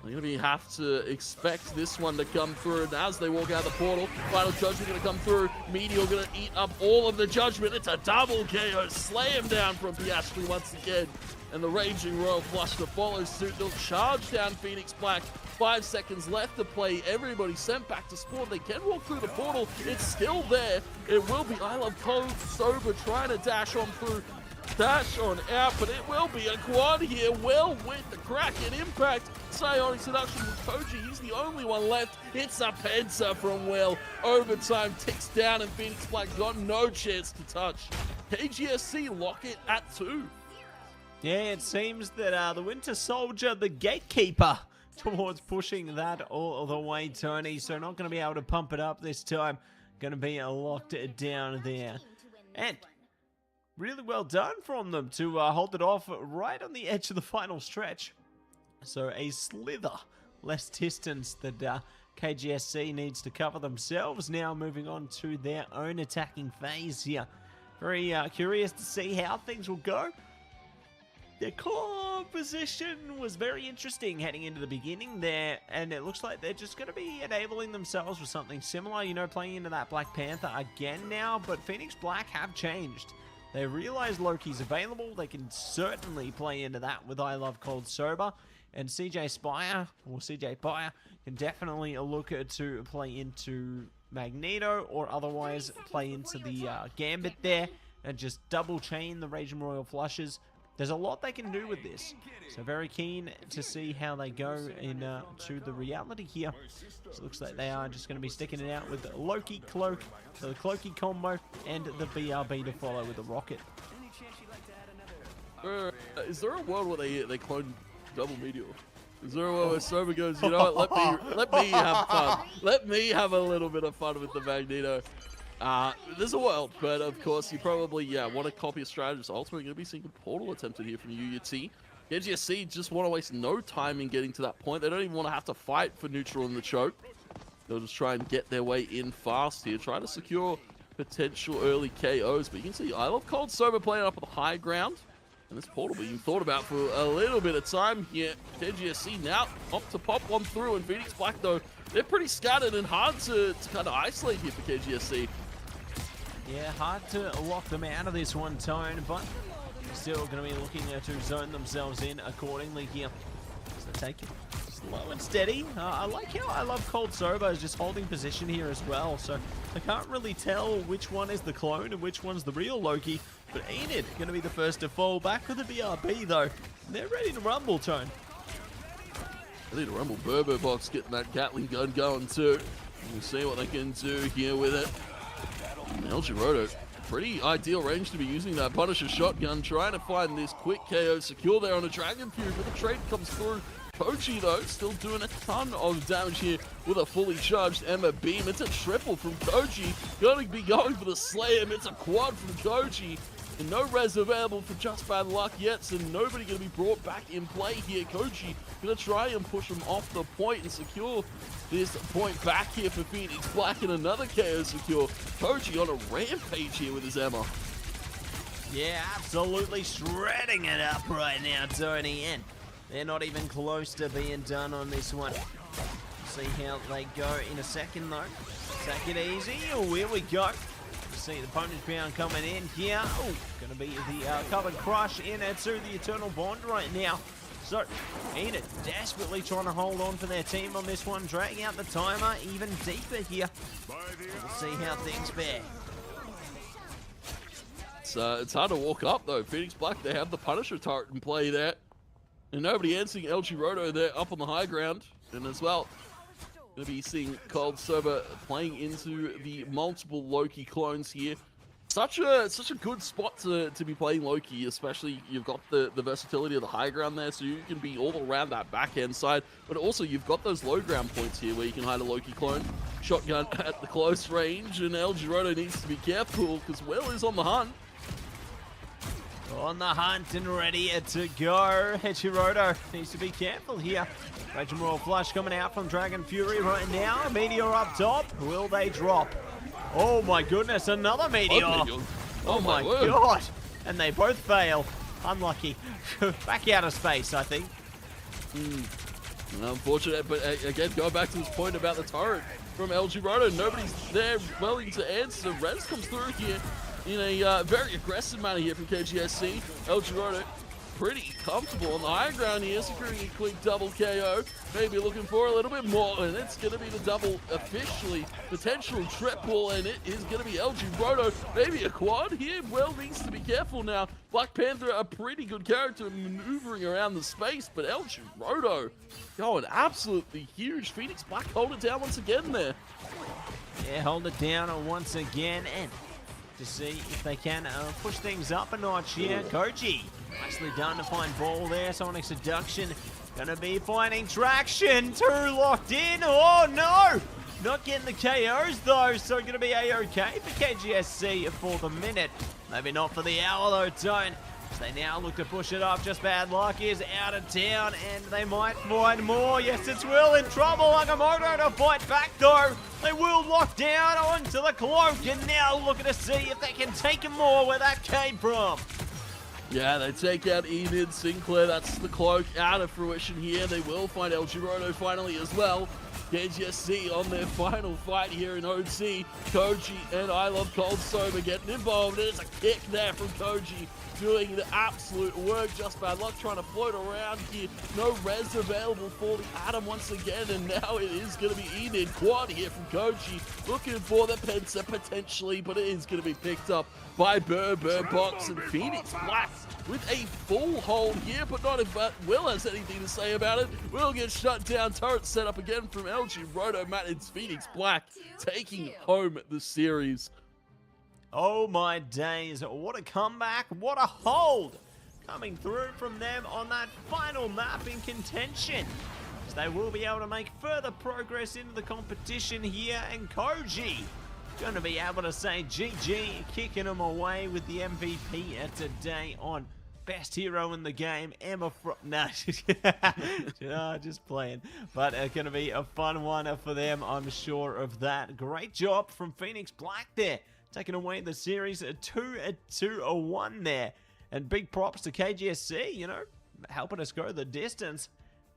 They're going to have to expect this one to come through. And as they walk out the portal, Final Judgment going to come through. Meteor going to eat up all of the Judgment. It's a double KO. Slam down from Piastri once again. And the Raging Royal Flush to follow suit. They'll charge down Phoenix Black. 5 seconds left to play. Everybody sent back to spawn. They can walk through the portal. It's still there. It will be I Love Cold Sober trying to dash on through. Dash on out, but it will be a quad here. Well with the Kraken Impact. Psionic Seduction with Koji. He's the only one left. It's a Penta from Will. Overtime ticks down, and Phoenix Black got no chance to touch. KGSC lock it at 2. Yeah, it seems that the Winter Soldier, the gatekeeper, towards pushing that all the way, Tony. So not going to be able to pump it up this time. Going to be locked down there. And really well done from them to hold it off right on the edge of the final stretch. So a slither less distance that KGSC needs to cover themselves now, moving on to their own attacking phase here. Very curious to see how things will go. Their composition was very interesting heading into the beginning there, and it looks like they're just going to be enabling themselves with something similar, you know, playing into that Black Panther again now, but Phoenix Black have changed. They realize Loki's available. They can certainly play into that with I Love Cold Sober, and CJ Spire can definitely look to play into Magneto, or otherwise play into the Gambit there and just double chain the Raging Royal flushes. There's a lot they can do with this, so very keen to see how they go to the reality here. So it looks like they are just going to be sticking it out with the Loki Cloak, the Cloaky combo, and the BRB to follow with the Rocket. Is there a world where they clone Double Meteor? Is there a world where Sober goes, you know what, let me have fun. Let me have a little bit of fun with the Magneto. There's a world, but of course you probably want to copy a strategy. So ultimately going to be seeing a portal attempted here from UUT. AGSC just want to waste no time in getting to that point. They don't even want to have to fight for neutral in the choke. They'll just try and get their way in fast here, try to secure potential early KOs. But you can see I Love Cold Sober playing up at the high ground, and this portal being thought about for a little bit of time here. KGSC now opt to pop one through, and Phoenix Black though, they're pretty scattered and hard to kind of isolate here for KGSC. Yeah, hard to lock them out of this one, Tone, but still going to be looking to zone themselves in accordingly here. So take it slow and steady. I like how I Love Cold Sober is just holding position here as well, so I can't really tell which one is the clone and which one's the real Loki, but Enid going to be the first to fall back with the BRB though. They're ready to rumble, Tone. Ready to rumble. Burbo Box getting that Gatling gun going too. We'll see what they can do here with it. LG Roto, pretty ideal range to be using that Punisher shotgun, trying to find this quick KO secure there on a Dragon Fury, but the trade comes through. Koji though, still doing a ton of damage here with a fully charged Emma Beam. It's a triple from Koji, going to be going for the Slam. It's a quad from Koji, and no res available for Just Bad Luck yet, so nobody going to be brought back in play here. Koji going to try and push him off the point and secure this point back here for Phoenix Black, and another KO secure. Koji on a rampage here with his Emma. Yeah, absolutely shredding it up right now, Tony, and they're not even close to being done on this one. See how they go in a second though. Take it easy. Oh, here we go. See the Punish Pound coming in here. Oh, going to be the covered crush in to the Eternal Bond right now. So, Enid desperately trying to hold on for their team on this one, dragging out the timer even deeper here. We'll see how things fare. It's hard to walk up though. Phoenix Black, they have the Punisher turret in play there, and nobody answering LG Roto there up on the high ground. And as well, going to be seeing Cold Sober playing into the multiple Loki clones here. Such a good spot to be playing Loki, especially you've got the versatility of the high ground there, so you can be all around that backhand side, but also you've got those low ground points here where you can hide a Loki clone. Shotgun at the close range, and LG Roto needs to be careful because Will is on the hunt. On the hunt and ready to go. Hichiroto needs to be careful here. Raging Royal Flush coming out from Dragon Fury right now. Meteor up top. Will they drop? Oh my goodness, another Meteor. Oh my god. And they both fail. Unlucky. Back out of space, I think. Unfortunate, but again, going back to this point about the turret from LG Roto, nobody's there willing to answer. Res comes through here in a very aggressive manner here from KGSC. LG Roto pretty comfortable on the high ground here, securing a quick double KO. Maybe looking for a little bit more, and it's going to be the double officially. Potential triple, and it is going to be LG Roto. Maybe a quad here. Well, needs to be careful now. Black Panther, a pretty good character maneuvering around the space, but LG Roto going absolutely huge. Phoenix Black hold it down once again there. Yeah, hold it down once again, and to see if they can push things up a notch here. Koji, nicely done to find ball there. Sonic Seduction gonna be finding traction. Two locked in. Oh no! Not getting the KOs though, so gonna be A-OK for KGSC for the minute. Maybe not for the hour though, Tone. As they now look to push it up, just bad luck is out of town, and they might find more. Yes, it's Will in trouble. Agamotto to fight back, though. They will lock down onto the cloak, and now looking to see if they can take him more where that came from. Yeah, they take out Enid, Sinclair, that's the cloak out of fruition here. They will find El Giroto finally as well. KGSC on their final fight here in OC. Koji and I Love Cold Sober getting involved, and it's a kick there from Koji, doing the absolute work. Just bad luck trying to float around here. No res available for the Atom once again, and now it is going to be Enid. Quad here from Koji, looking for the Pensa potentially, but it is going to be picked up by Box, and Phoenix Black with a full hold here, but not if Will has anything to say about it. Will get shut down. Turret set up again from LG Roto. Matt, it's Phoenix Black taking home the series. Oh my days, what a comeback, what a hold coming through from them on that final map in contention. So they will be able to make further progress into the competition here, and Koji going to be able to say GG, kicking them away with the MVP today on Best Hero in the Game, Emma no, just playing. But it's going to be a fun one for them, I'm sure of that. Great job from Phoenix Black there, taking away the series 2-1 there. And big props to KGSC, you know, helping us go the distance.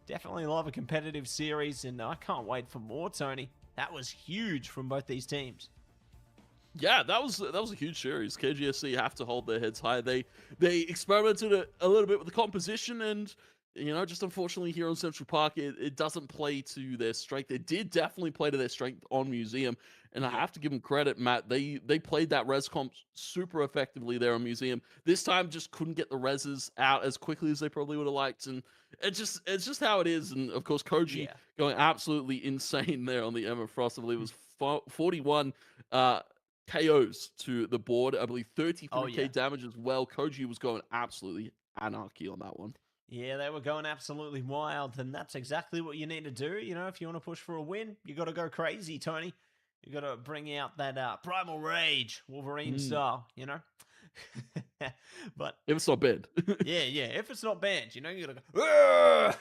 Definitely love a competitive series, and I can't wait for more, Tony. That was huge from both these teams. Yeah, that was a huge series. KGSC have to hold their heads high. They experimented a little bit with the composition, and you know, just unfortunately here on Central Park, it doesn't play to their strength. It did definitely play to their strength on Museum, and I have to give them credit, Matt. They played that res comp super effectively there on Museum. This time, just couldn't get the reses out as quickly as they probably would have liked, and it's just how it is. And of course, Koji going absolutely insane there on the Emma Frost. I believe it was 41. KOs to the board. I believe 33k damage as well. Koji was going absolutely anarchy on that one. Yeah, they were going absolutely wild, and that's exactly what you need to do. You know, if you want to push for a win, you got to go crazy, Tony. You got to bring out that primal rage, Wolverine style, you know. But if it's not banned, yeah, if it's not banned, you know, you gotta go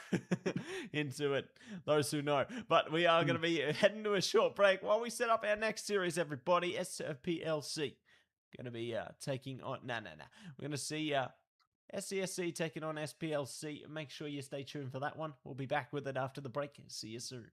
into it. Those who know. But we are going to be heading to a short break while we set up our next series. Everybody, SPLC going to be taking on. We're going to see SCSC taking on SPLC. Make sure you stay tuned for that one. We'll be back with it after the break. See you soon.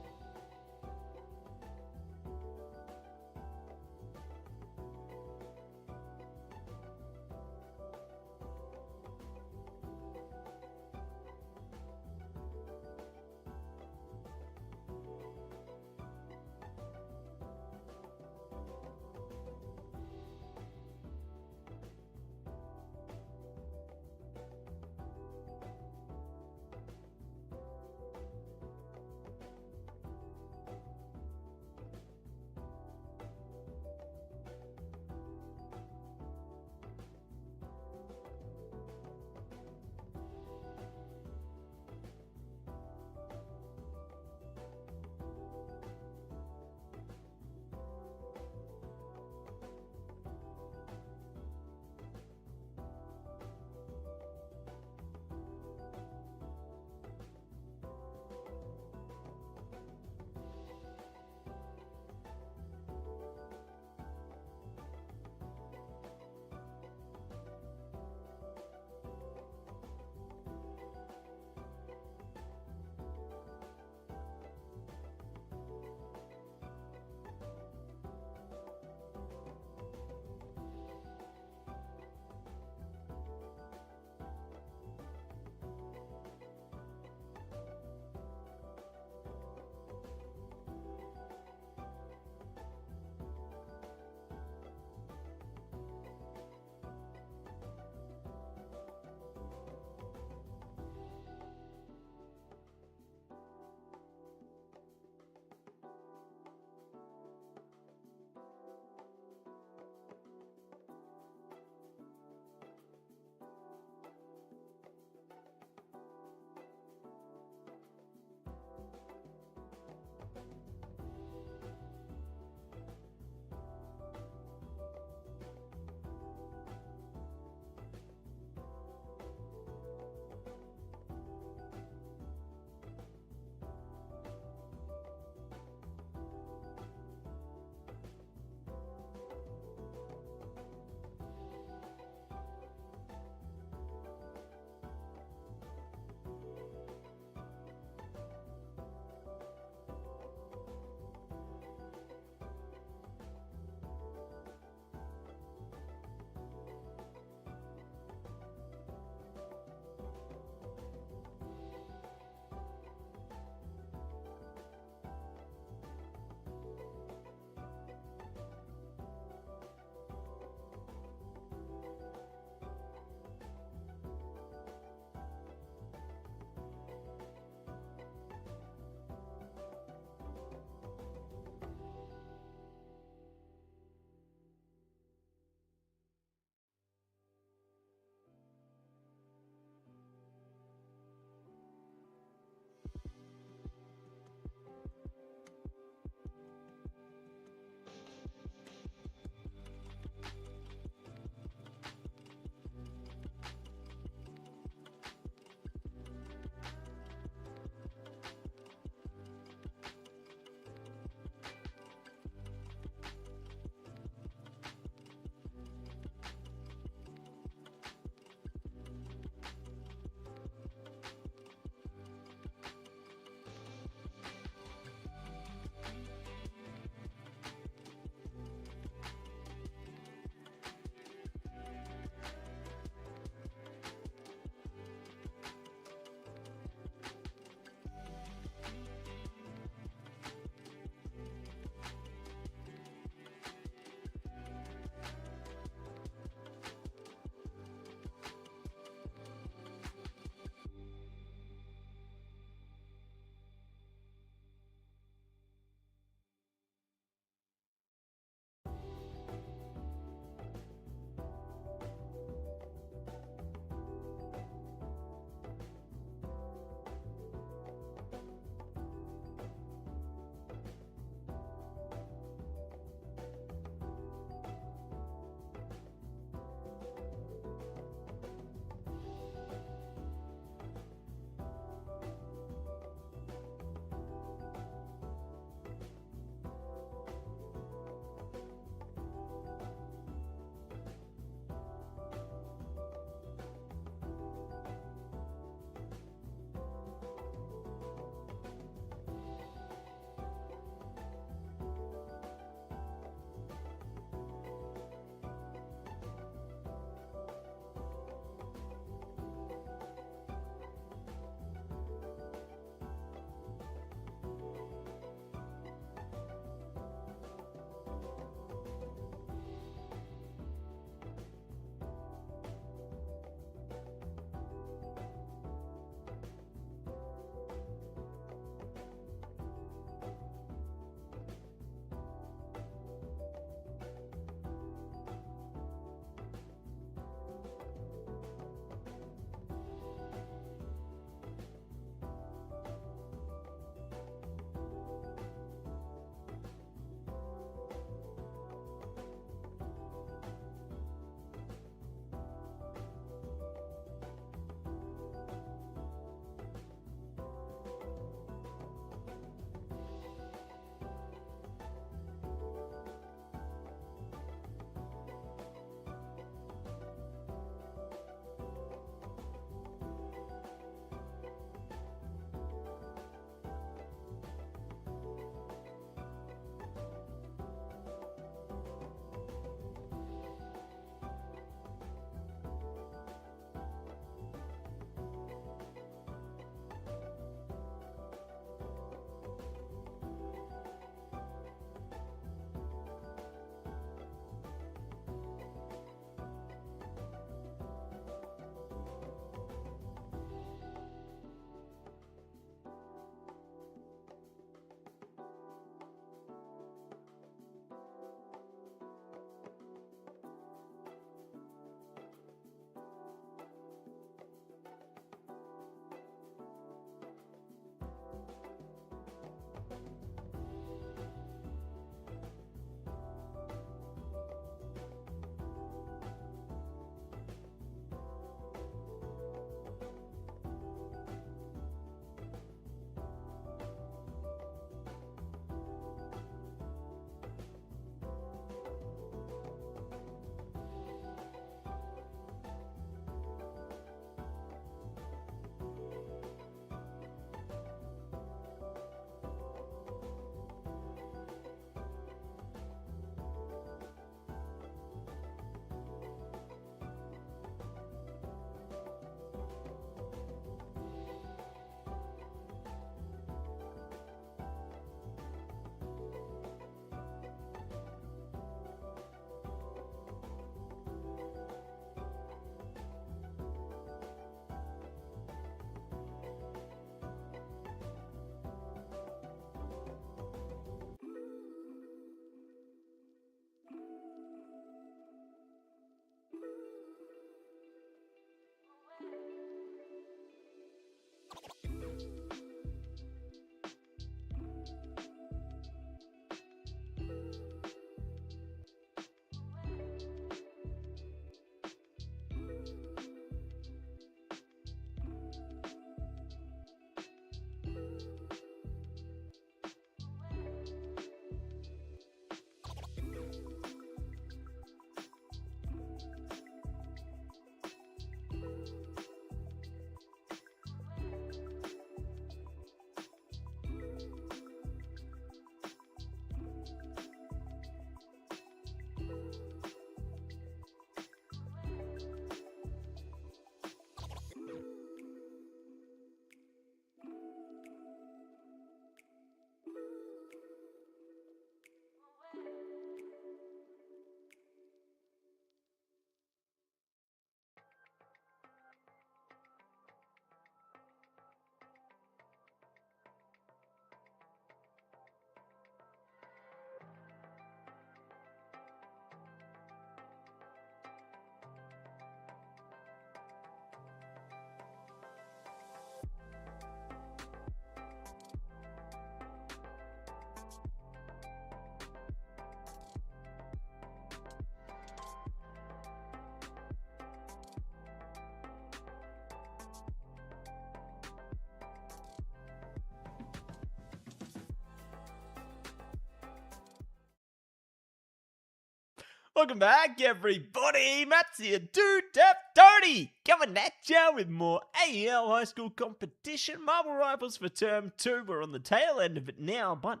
Welcome back, everybody. Mattse and TwoTapTony coming at you with more AEL High School Competition. Marble Rivals for Term 2. We're on the tail end of it now, but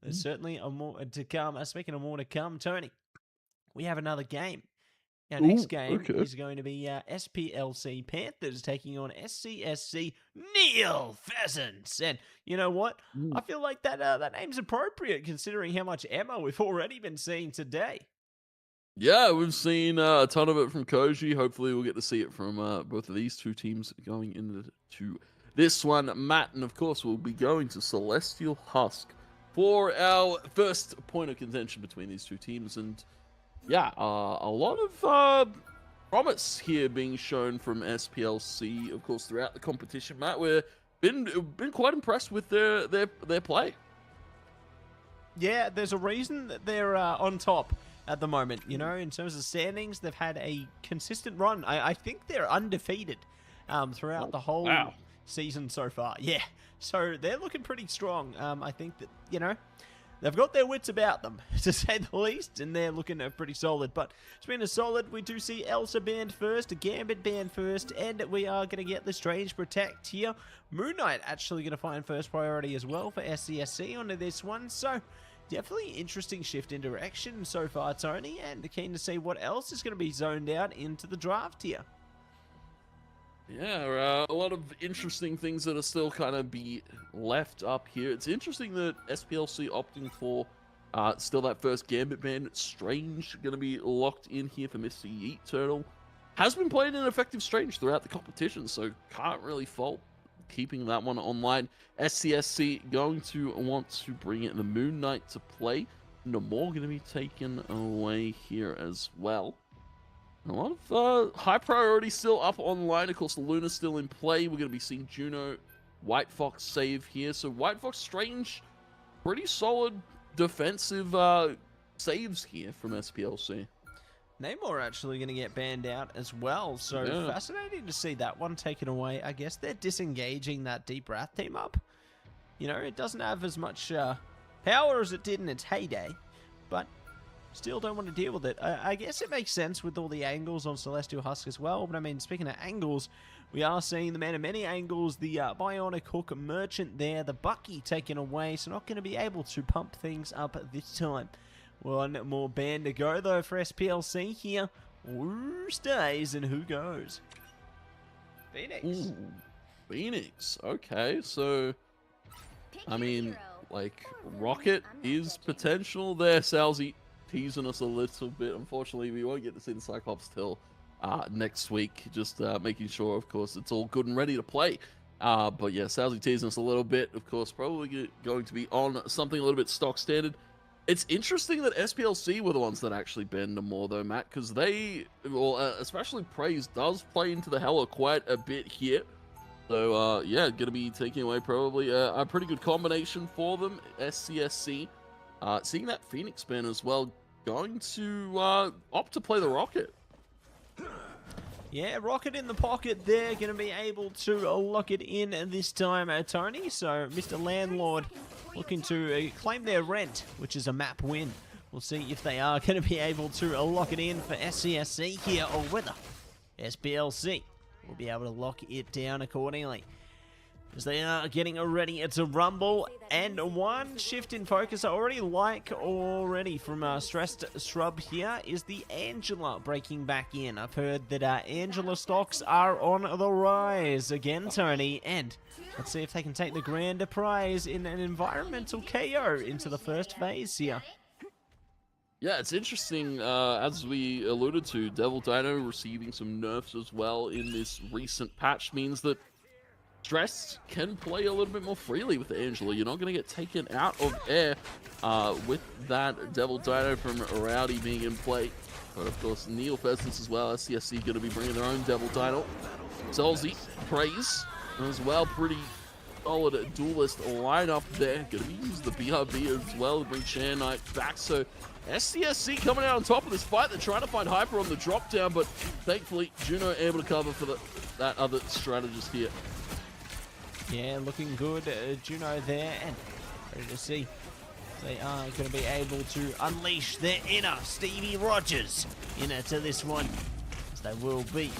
there's certainly more to come. Speaking of more to come, Tony, we have another game. Our next game is going to be SPLC Panthers taking on SCSC Neil Pheasants. And you know what? I feel like that name's appropriate considering how much ammo we've already been seeing today. Yeah, we've seen a ton of it from Koji. Hopefully we'll get to see it from both of these two teams going into this one. Matt, and of course, we'll be going to Celestial Husk for our first point of contention between these two teams. And yeah, a lot of promise here being shown from SPLC, of course, throughout the competition. Matt, we've been quite impressed with their play. Yeah, there's a reason that they're on top at the moment. You know, in terms of standings, they've had a consistent run. I think they're undefeated throughout the whole season so far. Yeah, so they're looking pretty strong. I think that, you know, they've got their wits about them, to say the least, and they're looking pretty solid. But speaking of solid, we do see Elsa banned first, Gambit banned first, and we are going to get the Strange Protect here. Moon Knight actually going to find first priority as well for SCSC onto this one, so definitely interesting shift in direction so far, Tony, and keen to see what else is going to be zoned out into the draft here. Yeah, a lot of interesting things that are still kind of be left up here. It's interesting that SPLC opting for still that first Gambit ban. Strange going to be locked in here for Mr. Yeet Turtle. Has been playing an effective Strange throughout the competition, so can't really fault keeping that one online. SCSC going to want to bring in the Moon Knight to play. No more going to be taken away here as well. A lot of high priority still up online. Of course, the Luna's still in play. We're going to be seeing Juno, White Fox save here. So White Fox, Strange, pretty solid defensive saves here from SPLC. Namor actually going to get banned out as well. So fascinating to see that one taken away. I guess they're disengaging that Deep Wrath team up. You know, it doesn't have as much power as it did in its heyday, but still don't want to deal with it. I guess it makes sense with all the angles on Celestial Husk as well. But I mean, speaking of angles, we are seeing the man of many angles, the Bionic Hook Merchant there, the Bucky taken away, so not going to be able to pump things up this time. One more ban to go though for SPLC here. Who stays and who goes? Phoenix. Ooh, Phoenix. Okay, so I mean, like, Rocket is potential there. Salzy teasing us a little bit. Unfortunately, we won't get to see the Cyclops till next week. Just making sure, of course, it's all good and ready to play. But yeah, Salzy teasing us a little bit. Of course, probably going to be on something a little bit stock standard. It's interesting that SPLC were the ones that actually banned them more, though, Matt, because they, well, especially Praise, does play into the Hella quite a bit here. So, yeah, going to be taking away probably a pretty good combination for them. SCSC, seeing that Phoenix ban as well, going to opt to play the Rocket. Yeah, Rocket in the pocket there, going to be able to lock it in this time, Tony. So, Mr. Landlord looking to claim their rent, which is a map win. We'll see if they are going to be able to lock it in for SCSC here, or whether SPLC will be able to lock it down accordingly. As they are getting ready to rumble, and one shift in focus I already like from Stressed Shrub here is the Angela breaking back in. I've heard that Angela stocks are on the rise again, Tony, and let's see if they can take the grand prize in an environmental KO into the first phase here. Yeah, it's interesting, as we alluded to, Devil Dino receiving some nerfs as well in this recent patch means that Stress can play a little bit more freely with Angela. You're not going to get taken out of air with that Devil Dino from Rowdy being in play. But of course, Neil Pheasants as well. SCSC going to be bringing their own Devil Dino. Zelzy, Praise as well. Pretty solid duelist lineup there. Going to be using the BRB as well to bring Chan Knight back. So SCSC coming out on top of this fight. They're trying to find Hyper on the drop down, but thankfully Juno able to cover for that other strategist here. Yeah, looking good, Juno there, and ready to see They are going to be able to unleash their inner Stevie Rogers into this one. As they will be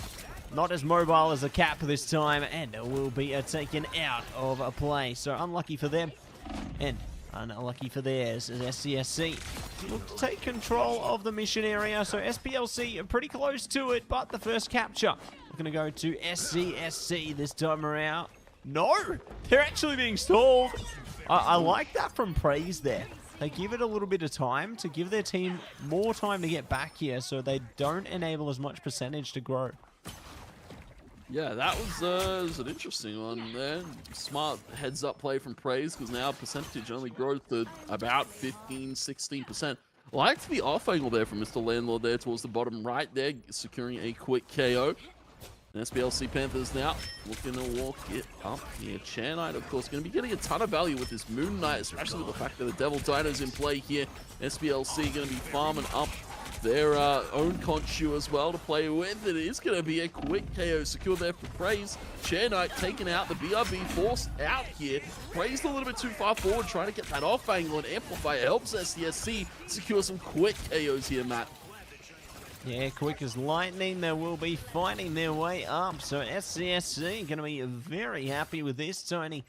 not as mobile as a Cap this time, and will be taken out of a play. So unlucky for them, and unlucky for theirs, as SCSC look to take control of the mission area. So SPLC are pretty close to it, but the first capture we're going to go to SCSC this time around. No, they're actually being stalled. I like that from Praise there. They give it a little bit of time to give their team more time to get back here, so they don't enable as much percentage to grow. Yeah, that was an interesting one there. Smart heads-up play from Praise, because now percentage only grows to about 15-16%. Liked the off angle there from Mr. Landlord there towards the bottom right there, securing a quick KO. And SPLC Panthers now looking to walk it up here. Chair Knight, of course, going to be getting a ton of value with this Moon Knight, especially with the fact that the Devil Dino's in play here. SPLC going to be farming up their own Conchu as well to play with. It is going to be a quick KO secured there for Praise. Chair Knight taking out the BRB, forced out here. Praise a little bit too far forward, trying to get that off angle, and Amplifier helps SCSC secure some quick KOs here, Matt. Yeah, quick as lightning. They will be fighting their way up. So SCSC going to be very happy with this, Tony.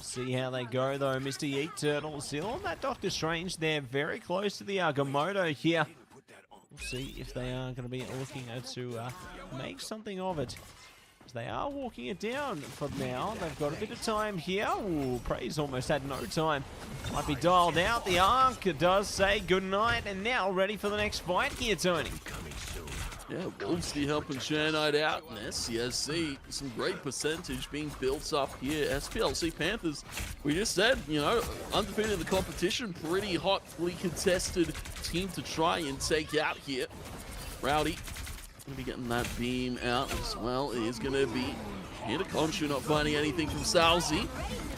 See how they go, though. Mr. Yeet Turtle still on that Doctor Strange there. Very close to the Agamotto here. We'll see if they are going to be looking to make something of it. They are walking it down for now. They've got a bit of time here. Ooh, Praise almost had no time. Might be dialed out. The Arc does say goodnight, and now ready for the next fight here, Tony. Yeah, Wolfsty helping Chair Knight out, and SCSC, some great percentage being built up here. SPLC Panthers, we just said, you know, undefeated in the competition, pretty hotly contested team to try and take out here. Rowdy going to be getting that beam out as well. It is going to be here to Conchu, not finding anything from Salzy.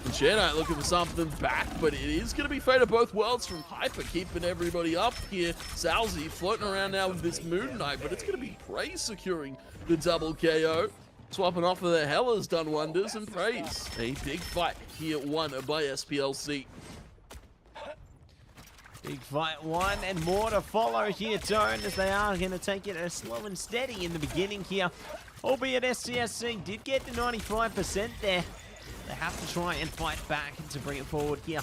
And Chair Knight looking for something back, but it is going to be Fate of Both Worlds from Hyper, keeping everybody up here. Salzy floating around now with this Moon Knight, but it's going to be Praise securing the double KO. Swapping off of their Hell has done wonders, and Praise, a big fight here won by SPLC. Big fight one, and more to follow here, Tone, as they are going to take it slow and steady in the beginning here. Albeit SCSC did get to 95% there. They have to try and fight back to bring it forward here.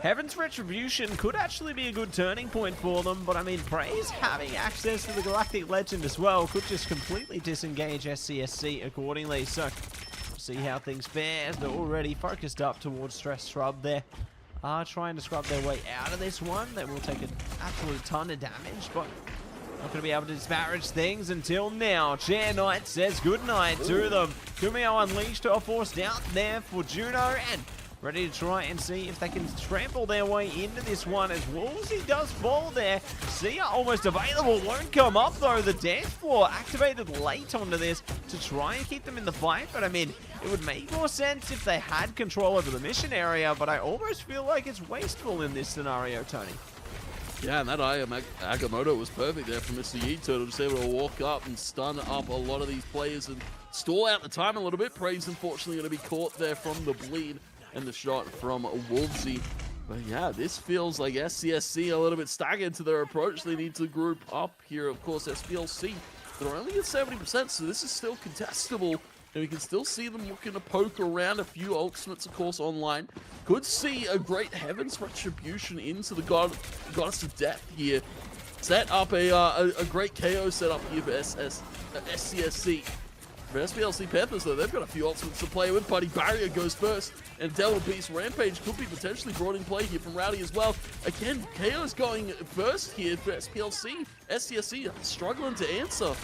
Heaven's Retribution could actually be a good turning point for them, but I mean, Praise having access to the Galactic Legend as well could just completely disengage SCSC accordingly. So, we'll see how things fare as they're already focused up towards Stress Shrub there. Are trying to scrub their way out of this one. They will take an absolute ton of damage, but not going to be able to disparage things until now. Chair Knight says goodnight to them. Kumio Unleashed are forced out there for Juno, and ready to try and see if they can trample their way into this one, as Woolsey does fall there. Sia almost available, won't come up though. The dance floor activated late onto this to try and keep them in the fight, but I mean, it would make more sense if they had control over the mission area, but I almost feel like it's wasteful in this scenario, Tony. Yeah, and that Agamotto was perfect there for Mr. Yeet Turtle, just able to walk up and stun up a lot of these players and stall out the time a little bit. Praise, unfortunately, going to be caught there from the bleed and the shot from Wolfsy. But yeah, this feels like SCSC a little bit staggered to their approach. They need to group up here. Of course, SPLC, they're only at 70%, so this is still contestable. And we can still see them looking to poke around a few ultimates, of course, online. Could see a great Heaven's Retribution into the Goddess of Death here. Set up a great KO setup here for SCSC. For SPLC Panthers, though, they've got a few ultimates to play with. Buddy Barrier goes first, and Devil Beast Rampage could be potentially brought in play here from Rowdy as well. Again, KO's going first here for SPLC. SCSC struggling to answer.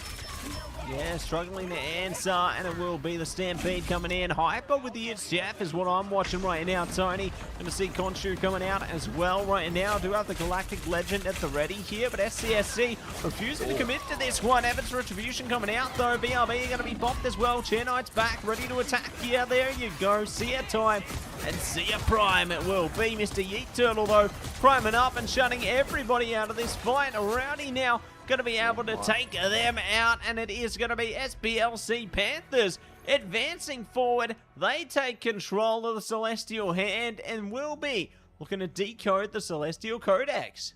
Yeah, struggling to answer, and it will be the Stampede coming in. Hyper with the It's Jeff is what I'm watching right now, Tony. Going to see Conchu coming out as well right now. Do have the Galactic Legend at the ready here, but SCSC refusing to commit to this one. Heaven's Retribution coming out, though. BRB are going to be bopped as well. Chair Knight's back, ready to attack here. There you go. Sia time and Sia Prime. It will be Mr. Yeet Turtle, though, priming up and shutting everybody out of this fight. Rowdy now going to be able to take them out, and it is going to be SPLC Panthers advancing forward. They take control of the Celestial Hand and will be looking to decode the Celestial Codex.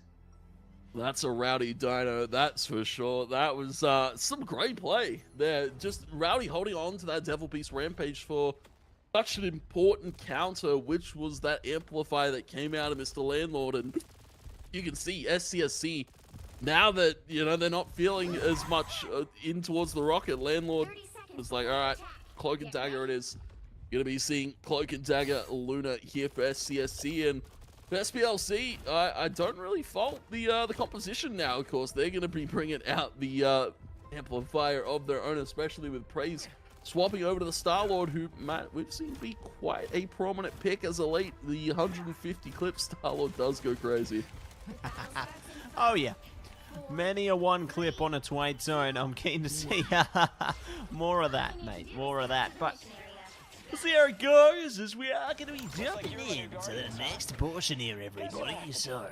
That's a rowdy dino, that's for sure. That was some great play there. Just Rowdy holding on to that Devil Beast Rampage for such an important counter, which was that amplifier that came out of Mr. Landlord. And you can see SCSC, now that, you know, they're not feeling as much in towards the rocket, Landlord was like, all right, Cloak and Dagger it is. You're going to be seeing Cloak and Dagger Luna here for SCSC. And for SPLC, I don't really fault the composition now. Of course, they're going to be bringing out the amplifier of their own, especially with Praise swapping over to the Star-Lord, who, Matt, we've seen be quite a prominent pick as of late. The 150 clip Star-Lord does go crazy. Oh, yeah. Many a one clip on its weight zone. I'm keen to see more of that, mate. More of that. But we'll see how it goes, as we are going to be jumping into the next portion here, everybody. So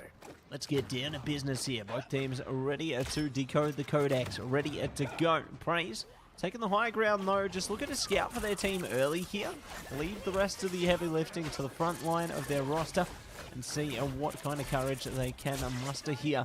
let's get down to business here. Both teams are ready to decode the codex, ready to go. Praise taking the high ground, though, just looking to scout for their team early here. Leave the rest of the heavy lifting to the front line of their roster and see what kind of courage they can muster here.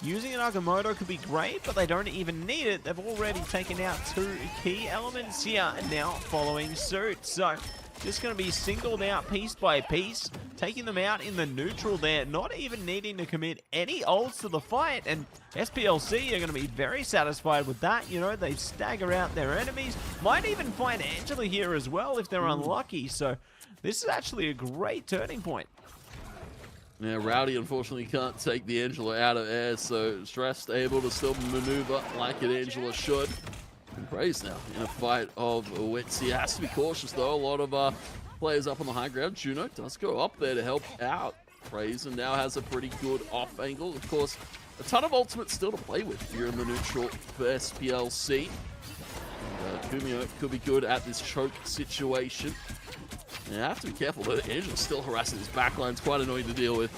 Using an Agamotto could be great, but they don't even need it. They've already taken out 2 key elements here, and now following suit. So just going to be singled out piece by piece, taking them out in the neutral there, not even needing to commit any ults to the fight. And SPLC are going to be very satisfied with that. You know, they stagger out their enemies. Might even find Angela here as well if they're unlucky. So this is actually a great turning point. Yeah, Rowdy unfortunately can't take the Angela out of air, so Stressed able to still maneuver like an Angela should. And Praise now in a fight of wits. He has to be cautious though. A lot of players up on the high ground. Juno does go up there to help out Praise and now has a pretty good off angle. Of course, a ton of ultimates still to play with here in the neutral for SPLC. And, Kumio could be good at this choke situation. Yeah, I have to be careful though. Angela's still harassing his backline. It's quite annoying to deal with.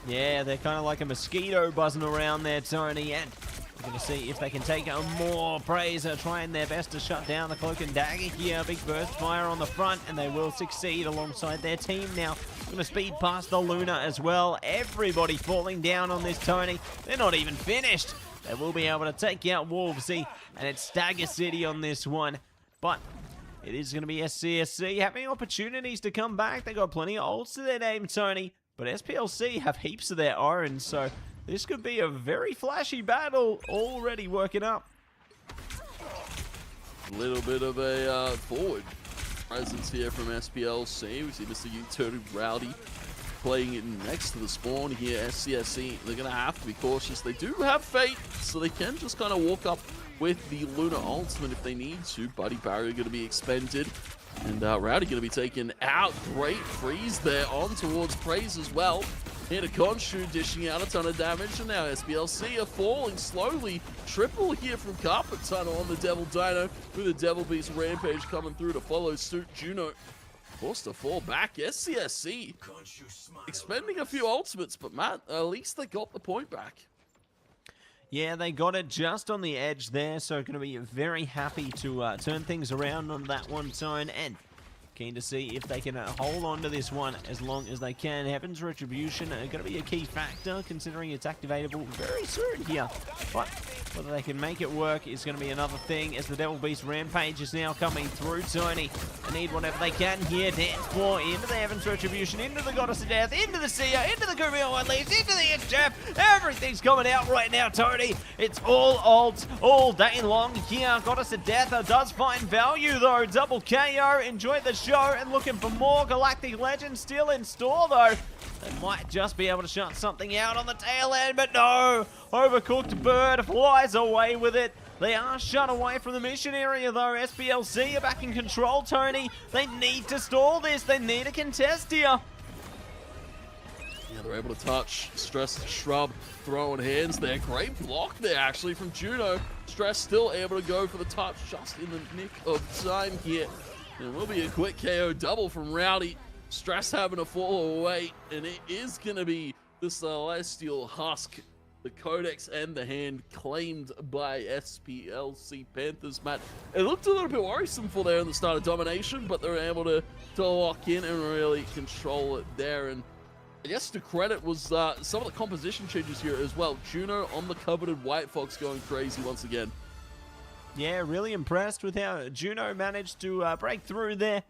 Yeah, they're kind of like a mosquito buzzing around there, Tony. And we're going to see if they can take more Praise. They're trying their best to shut down the Cloak and Dagger here. Big burst fire on the front, and they will succeed alongside their team now. Going to speed past the Luna as well. Everybody falling down on this, Tony. They're not even finished. They will be able to take out Wolvesy, and it's Stagger City on this one. But it is going to be SCSC having opportunities to come back. They got plenty of ults to their name, Tony. But SPLC have heaps of their own, so this could be a very flashy battle already working up. A little bit of a forward presence here from SPLC. We see Mr. U-Turtle Rowdy playing it next to the spawn here. SCSC, they're going to have to be cautious. They do have Fate, so they can just kind of walk up with the Luna ultimate if they need to. Buddy Barrier going to be expended. And Rowdy going to be taken out. Great freeze there on towards Praise as well. Here to Khonshu dishing out a ton of damage. And now SPLC are falling slowly. Triple here from Carpet Tunnel on the Devil Dino with the Devil Beast Rampage coming through to follow suit. Juno forced to fall back. SCSC expending a few ultimates, but Matt, at least they got the point back. Yeah, they got it just on the edge there, so going to be very happy to turn things around on that one, Tone, and keen to see if they can hold on to this one as long as they can. Heaven's Retribution are going to be a key factor, considering it's activatable very soon here. But whether they can make it work is going to be another thing, as the Devil Beast Rampage is now coming through, Tony. They need whatever they can here. Dance Floor into the Heaven's Retribution, into the Goddess of Death, into the Seer, into the Kumio Unleashed, into the Chef. Everything's coming out right now, Tony. It's all ults all day long here. Goddess of Death does find value, though. Double KO. Enjoy the show, and looking for more Galactic Legends still in store, though. They might just be able to shut something out on the tail end, but no! Overcooked Bird flies away with it. They are shut away from the mission area, though. SPLC are back in control, Tony. They need to stall this. They need a contest here. Yeah, they're able to touch. Stressed Shrub throwing hands there. Great block there, actually, from Juno. Stress still able to go for the touch just in the nick of time here. And it will be a quick KO double from Rowdy. Stress having to fall away, and it is going to be the Celestial Husk, the Codex, and the hand claimed by SPLC Panthers. Matt, it looked a little bit worrisome for there in the start of domination, but they're able to lock in and really control it there. And I guess to credit was some of the composition changes here as well. Juno on the coveted White Fox going crazy once again. Yeah, really impressed with how Juno managed to break through there.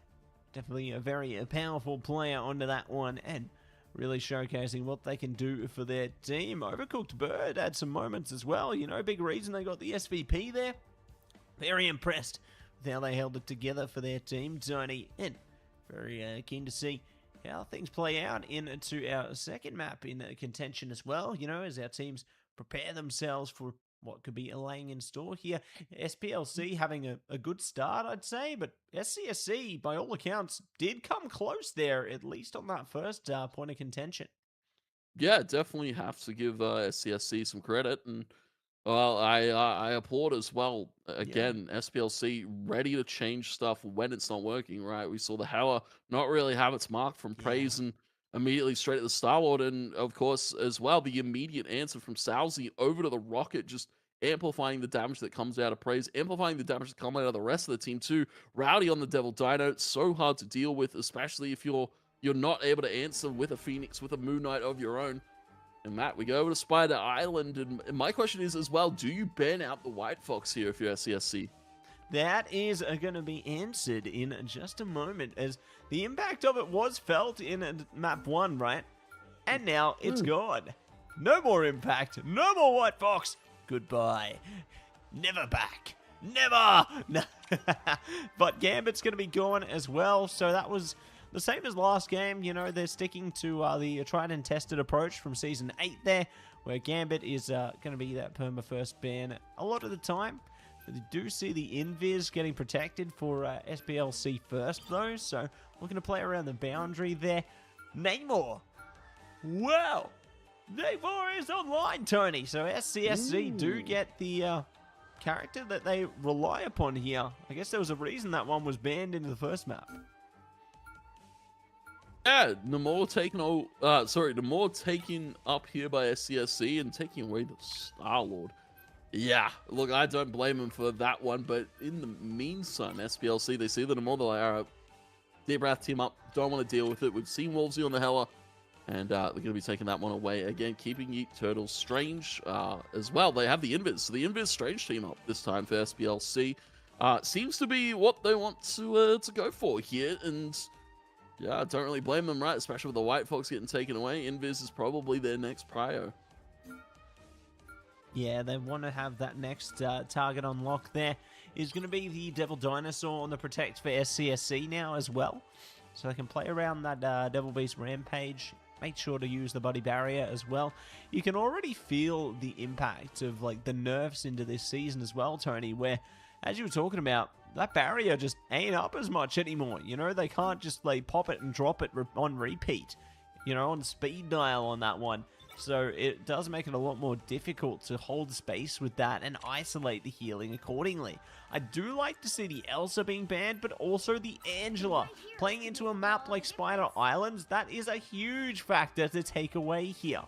Definitely a very powerful player onto that one, and really showcasing what they can do for their team. Overcooked Bird had some moments as well. You know, big reason they got the SVP there. Very impressed with how they held it together for their team, Tony, and very keen to see how things play out into our second map in contention as well, you know, as our teams prepare themselves for what could be laying in store here. SPLC having a good start, I'd say, but SCSC, by all accounts, did come close there, at least on that first point of contention. Yeah, definitely have to give SCSC some credit, and well, I applaud as well. Yeah, Again, SPLC ready to change stuff when it's not working. Right, we saw the Hella not really have its mark from yeah. Praise and immediately straight to the Star-Lord, and of course as well the immediate answer from Salzy over to the Rocket, just amplifying the damage that comes out of Praise, amplifying the damage that comes out of the rest of the team too. Rowdy on the Devil Dino, it's so hard to deal with, especially if you're not able to answer with a Phoenix, with a Moon Knight of your own. And Matt, we go over to Spider Island, and my question is as well, do you ban out the White Fox here if you're SCSC? That is going to be answered in just a moment, as the impact of it was felt in map 1, right? And now it's gone. No more impact, no more White Fox. Goodbye. Never back. Never! No. But Gambit's going to be gone as well, so that was the same as last game. You know, they're sticking to the tried and tested approach from Season 8 there, where Gambit is going to be that perma-first ban a lot of the time. You do see the Invis getting protected for SPLC first, though, so we're going to play around the boundary there. Namor! Wow! Namor is online, Tony! So SCSC do get the character that they rely upon here. I guess there was a reason that one was banned into the first map. Yeah, Namor taken up here by SCSC and taking away the Star-Lord. Yeah, look, I don't blame him for that one, but in the meantime, SPLC, they see the Namor, they're like, all right, deep breath, team up, don't want to deal with it. We've seen Wolvesy on the Hella, and they're going to be taking that one away. Again, keeping Yeet Turtles Strange as well. They have the Invis, so the Invis Strange team up this time for SPLC. Seems to be what they want to go for here, and yeah, I don't really blame them, right? Especially with the White Fox getting taken away. Invis is probably their next prio. Yeah, they want to have that next target on lock there. Is going to be the Devil Dinosaur on the Protect for SCSC now as well. So they can play around that Devil Beast Rampage. Make sure to use the Buddy Barrier as well. You can already feel the impact of like the nerfs into this season as well, Tony, where, as you were talking about, that barrier just ain't up as much anymore. You know, they can't just like pop it and drop it on repeat, you know, on speed dial on that one. So it does make it a lot more difficult to hold space with that and isolate the healing accordingly. I do like to see the Elsa being banned, but also the Angela. Playing into a map like Spider Islands, that is a huge factor to take away here.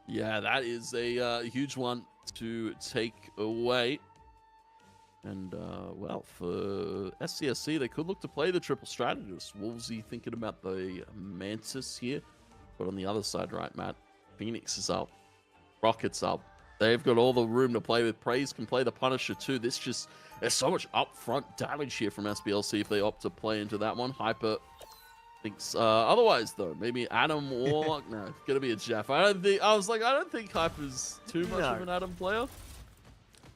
Yeah, that is a huge one to take away. And, well, for SCSC, they could look to play the triple strategist. Wolvesy thinking about the Mantis here. But on the other side, right, Matt, Phoenix is up. Rocket's up. They've got all the room to play with. Praise can play the Punisher too. There's so much upfront damage here from SPLC if they opt to play into that one. Hyper thinks otherwise, though. Maybe Adam Warlock. No, it's going to be a Jeff. I don't think Hyper's too much of an Adam player.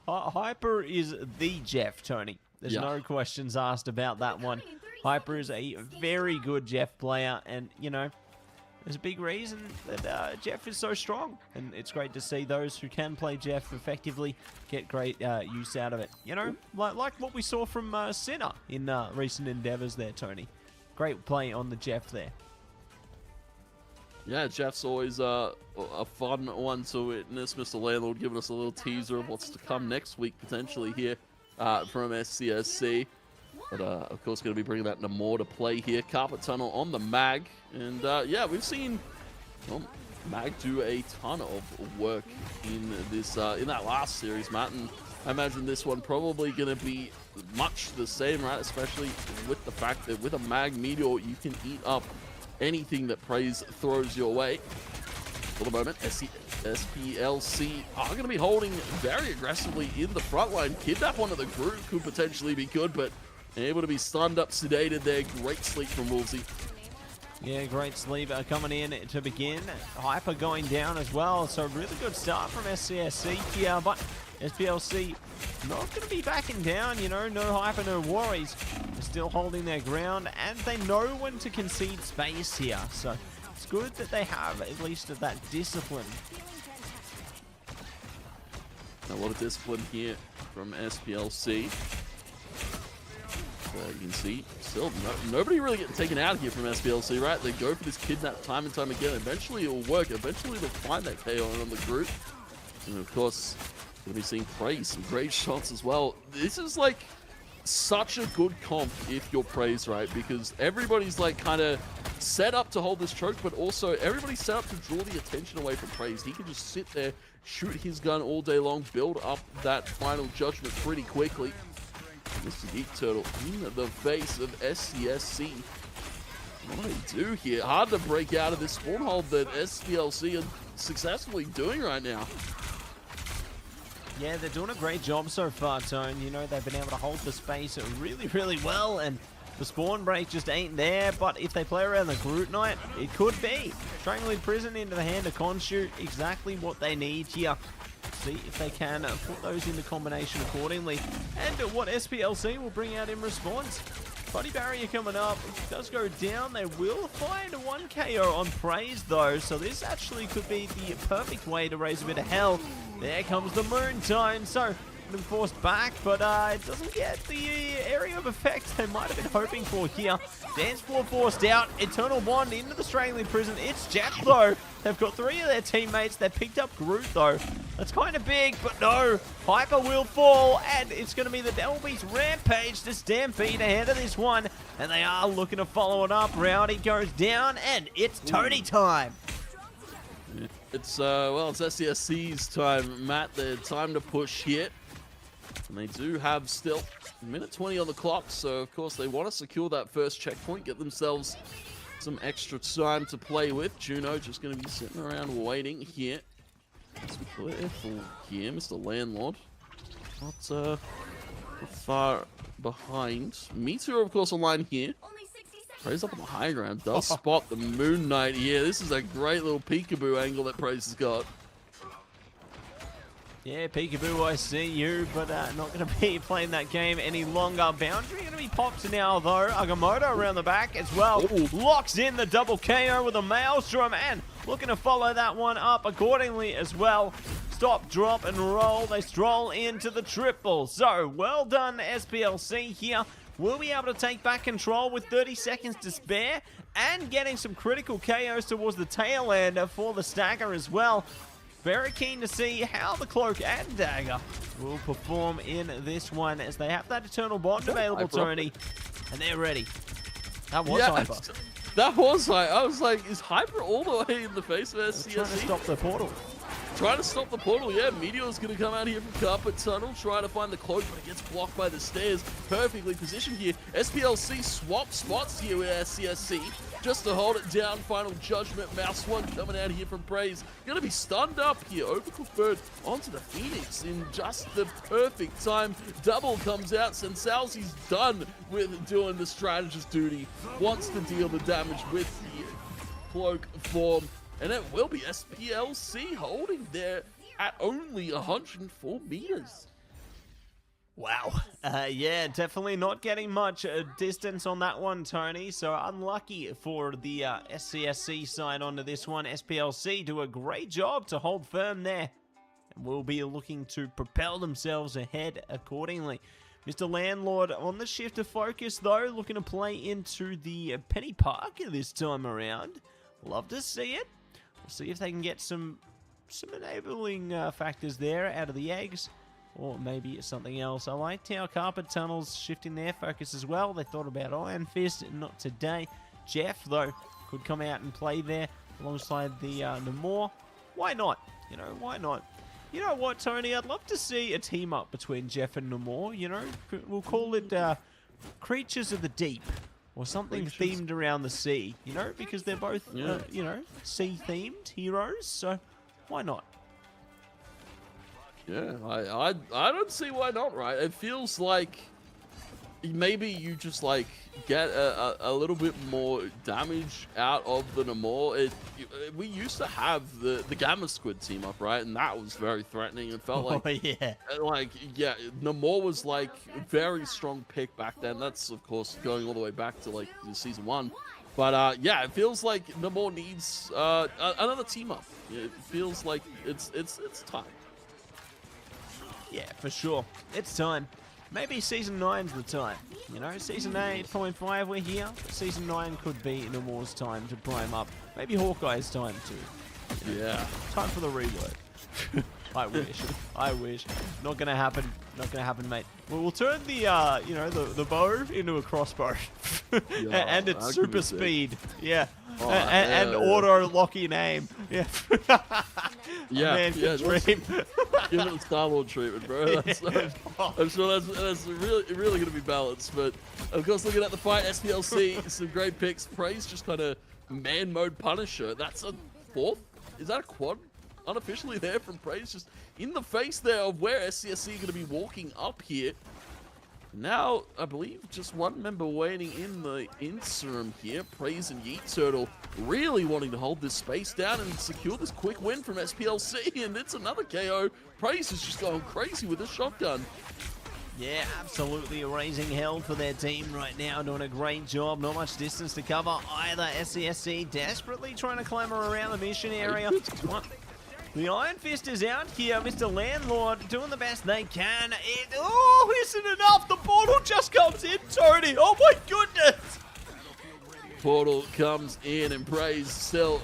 Hyper is the Jeff, Tony. There's no questions asked about that one. Hyper is a very good Jeff player, and, you know, there's a big reason that Jeff is so strong, and it's great to see those who can play Jeff effectively get great use out of it. You know, like what we saw from Sinner in recent endeavors there, Tony. Great play on the Jeff there. Yeah, Jeff's always a fun one to witness. Mr. Landlord giving us a little teaser of what's to come next week, potentially, here from SCSC. But, of course, going to be bringing that Namor to play here. Carpet Tunnel on the Mag. And, yeah, we've seen Mag do a ton of work in this in that last series, Matt. And I imagine this one probably going to be much the same, right? Especially with the fact that with a Mag Meteor, you can eat up anything that Praise throws your way. For the moment, SPLC are going to be holding very aggressively in the front line. Kidnap one of the group could potentially be good, but able to be stunned up, sedated there. Great sleep from Wolvesy. Yeah, great sleep coming in to begin. Hyper going down as well, so really good start from SCSC here, but SPLC not going to be backing down, you know, no Hyper, no worries. They're still holding their ground, and they know when to concede space here, so it's good that they have at least that discipline. A lot of discipline here from SPLC. You can see, still nobody really getting taken out here from SPLC, right? They go for this kidnap time and time again. Eventually it will work. Eventually they'll find that KO on the group. And of course, we'll be seeing Praise, some great shots as well. This is like such a good comp if you're Praise, right? Because everybody's like kind of set up to hold this choke, but also everybody's set up to draw the attention away from Praise. He can just sit there, shoot his gun all day long, build up that final judgment pretty quickly. Mr. Geek Turtle in the face of SCSC. What do they do here? Hard to break out of this spawn hold that SPLC are successfully doing right now. Yeah, they're doing a great job so far, Tone. You know, they've been able to hold the space really, really well, and the spawn break just ain't there, but if they play around the Groot Knight, it could be. Strangling Prison into the hand of Khonshu, exactly what they need here. See if they can put those into combination accordingly, and what SPLC will bring out in response. Body barrier coming up. If it does go down, they will find a 1 KO on Praise though, so this actually could be the perfect way to raise a bit of hell. There comes the Moon Time, so been forced back, but it doesn't get the area of effect they might have been hoping for here. Dance floor forced out. Eternal Bond into the Strangling Prison. It's Jeff though. They've got 3 of their teammates. They picked up Groot though. That's kind of big, but no. Hyper will fall, and it's going to be the Delby's Rampage to Stampede ahead of this one, and they are looking to follow it up. Rowdy goes down, and it's Tony time. It's well, it's SCSC's time, Matt. Their time to push here. And they do have still a minute 20 on the clock, so of course they want to secure that first checkpoint, get themselves some extra time to play with. Juno just going to be sitting around waiting here. Let's be careful here, Mr. Landlord. Not far behind. Meteor, of course, online here. Praise up on the high ground, does spot the Moon Knight here. This is a great little peekaboo angle that Praise has got. Yeah, Peekaboo, I see you, but not going to be playing that game any longer. Boundary going to be popped now, though. Agamotto around the back as well. Ooh. Locks in the double KO with a Maelstrom, and looking to follow that one up accordingly as well. Stop, drop, and roll. They stroll into the triple. So, well done, SPLC here. Will be able to take back control with 30 seconds to spare, and getting some critical KOs towards the tail end for the stagger as well. Very keen to see how the Cloak and Dagger will perform in this one, as they have that Eternal Bond available, Tony, and they're ready. That was Hyper. That was Hyper. I was like, is Hyper all the way in the face of SCSC? Trying to stop the portal. Trying to stop the portal, yeah. Meteor's going to come out here from Carpet Tunnel, try to find the Cloak, but it gets blocked by the stairs. Perfectly positioned here. SPLC swap spots here with SCSC just to hold it down. Final judgment. Mouse one coming out here from Praise. Going to be stunned up here. Overcooked Bird onto the Phoenix in just the perfect time. Double comes out. Sensalsi's done with doing the strategist duty. Wants to deal the damage with the Cloak form. And it will be SPLC holding there at only 104 meters. Wow. Yeah, definitely not getting much distance on that one, Tony. So unlucky for the SCSC side onto this one. SPLC do a great job to hold firm there. And will be looking to propel themselves ahead accordingly. Mr. Landlord on the shift of focus, though, looking to play into the Penny Park this time around. Love to see it. See if they can get some enabling factors there out of the eggs, or maybe something else. I liked how Carpet Tunnel's shifting their focus as well. They thought about Iron Fist, not today. Jeff, though, could come out and play there alongside the Namor. Why not? You know, why not? You know what, Tony? I'd love to see a team up between Jeff and Namor. You know, we'll call it Creatures of the Deep. or something Creatures. themed around the sea, you know, because they're both, Yeah. you know, sea-themed heroes, so why not? Yeah, I don't see why not, right? It feels like maybe you just like get a little bit more damage out of the Namor. We used to have the Gamma Squid team up, right? And that was very threatening. It felt like Oh, yeah. yeah, Namor was like a very strong pick back then. That's of course going all the way back to like season 1. But yeah, it feels like Namor needs another team up. It feels like it's time. Yeah, for sure. It's time. Maybe Season 9's the time. You know, Season 8.5, we're here. Season 9 could be Namor's time to prime up. Maybe Hawkeye's time too. Yeah. Time for the rework. I wish. I wish. Not gonna happen. Not gonna happen, mate. Well, we'll turn the, you know, the bow into a crossbow. And its super speed. Yeah. Oh, and auto-locking aim. Yeah. Yeah, Man, yeah, good dream. Give it a Star Lord treatment, bro. I'm sure that's really going to be balanced. But of course, looking at the fight, SPLC, some great picks. Praise just kind of man mode Punisher. That's a 4th. Is that a quad? Unofficially there from Praise, just in the face there of where SCSC are going to be walking up here. Now, I believe just one member waiting in the interim here. Praise and Yeet Turtle really wanting to hold this space down and secure this quick win from SPLC. And it's another KO. Praise is just going crazy with a shotgun. Yeah, absolutely raising hell for their team right now, doing a great job. Not much distance to cover either. SCSC desperately trying to clamber around the mission area. The Iron Fist is out here. Mr. Landlord doing the best they can. Oh, isn't enough. The portal just comes in, Tony. Oh, my goodness. Portal comes in and Praise still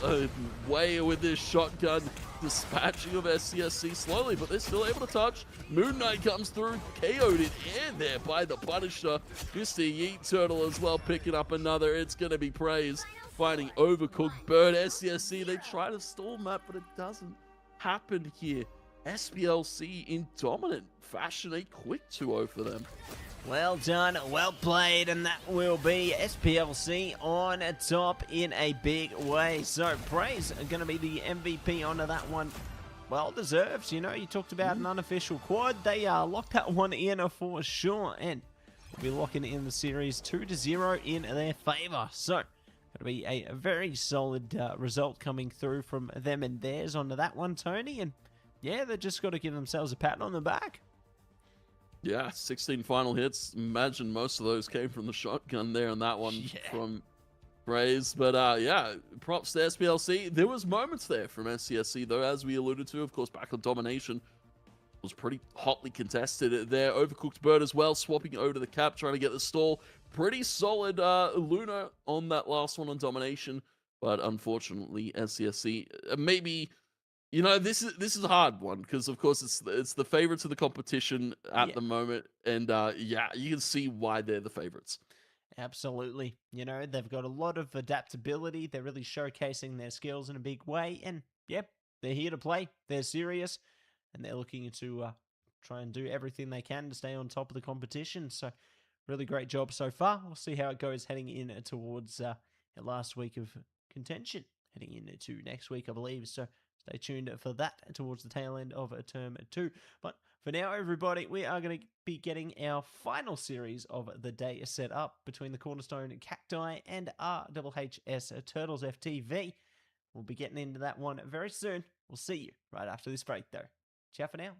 way with this shotgun. Dispatching of SCSC slowly, but they're still able to touch. Moon Knight comes through, KO'd in air there by the Punisher. Mr. Yeet Turtle as well, picking up another. It's going to be Praise finding Overcooked Bird. SCSC, they try to stall map, but it doesn't happen here. SPLC in dominant fashion, a quick 2-0 for them. Well done, well played, and that will be SPLC on top in a big way. So Praise are going to be the MVP onto that one. Well deserved, you know, you talked about an unofficial quad. They locked that one in for sure, and we'll be locking in the series 2-0 in their favor. So it'll be a very solid result coming through from them and theirs onto that one, Tony. And yeah, they've just got to give themselves a pat on the back. Yeah, 16 final hits. Imagine most of those came from the shotgun there on that one from Praise. But yeah, props to SPLC. There was moments there from SCSC, though, as we alluded to. Of course, back on Domination was pretty hotly contested there. Overcooked Bird as well, swapping over to the cap, trying to get the stall. Pretty solid Luna on that last one on Domination. But unfortunately, SCSC maybe... You know, this is a hard one because, of course, it's the favorites of the competition at the moment, and yeah, you can see why they're the favorites. Absolutely. You know, they've got a lot of adaptability. They're really showcasing their skills in a big way, and yep, they're here to play. They're serious, and they're looking to try and do everything they can to stay on top of the competition. So, really great job so far. We'll see how it goes heading in towards the last week of contention, heading into next week, I believe. So. Stay tuned for that towards the tail end of Term 2. But for now, everybody, we are going to be getting our final series of the day set up between the Cornerstone Cacti and RHHS Turtles FTV. We'll be getting into that one very soon. We'll see you right after this break, though. Ciao for now.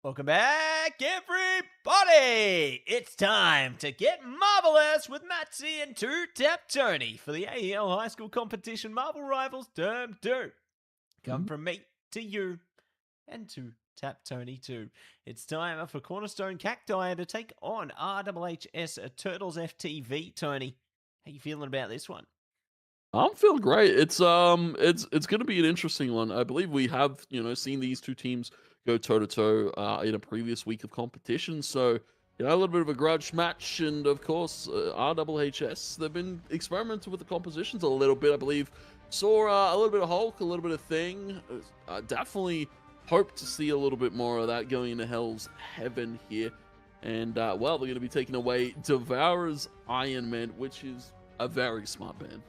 Welcome back, everybody! It's time to get marvelous with Mattse and TwoTapTony for the AEL High School Competition Marvel Rivals Term 2. Come from me to you and to TapTony too. It's time for Cornerstone Cacti to take on RHHS Turtles FTV. Tony, how you feeling about this one? I'm feeling great. It's going to be an interesting one. I believe we have seen these two teams go toe to toe in a previous week of competition. So a little bit of a grudge match, and of course RHHS, they've been experimenting with the compositions a little bit. I believe saw a little bit of Hulk, a little bit of Thing. Definitely hope to see a little bit more of that going into Hell's Heaven here. And well, they're going to be taking away Devourer's Iron Man, which is a very smart band.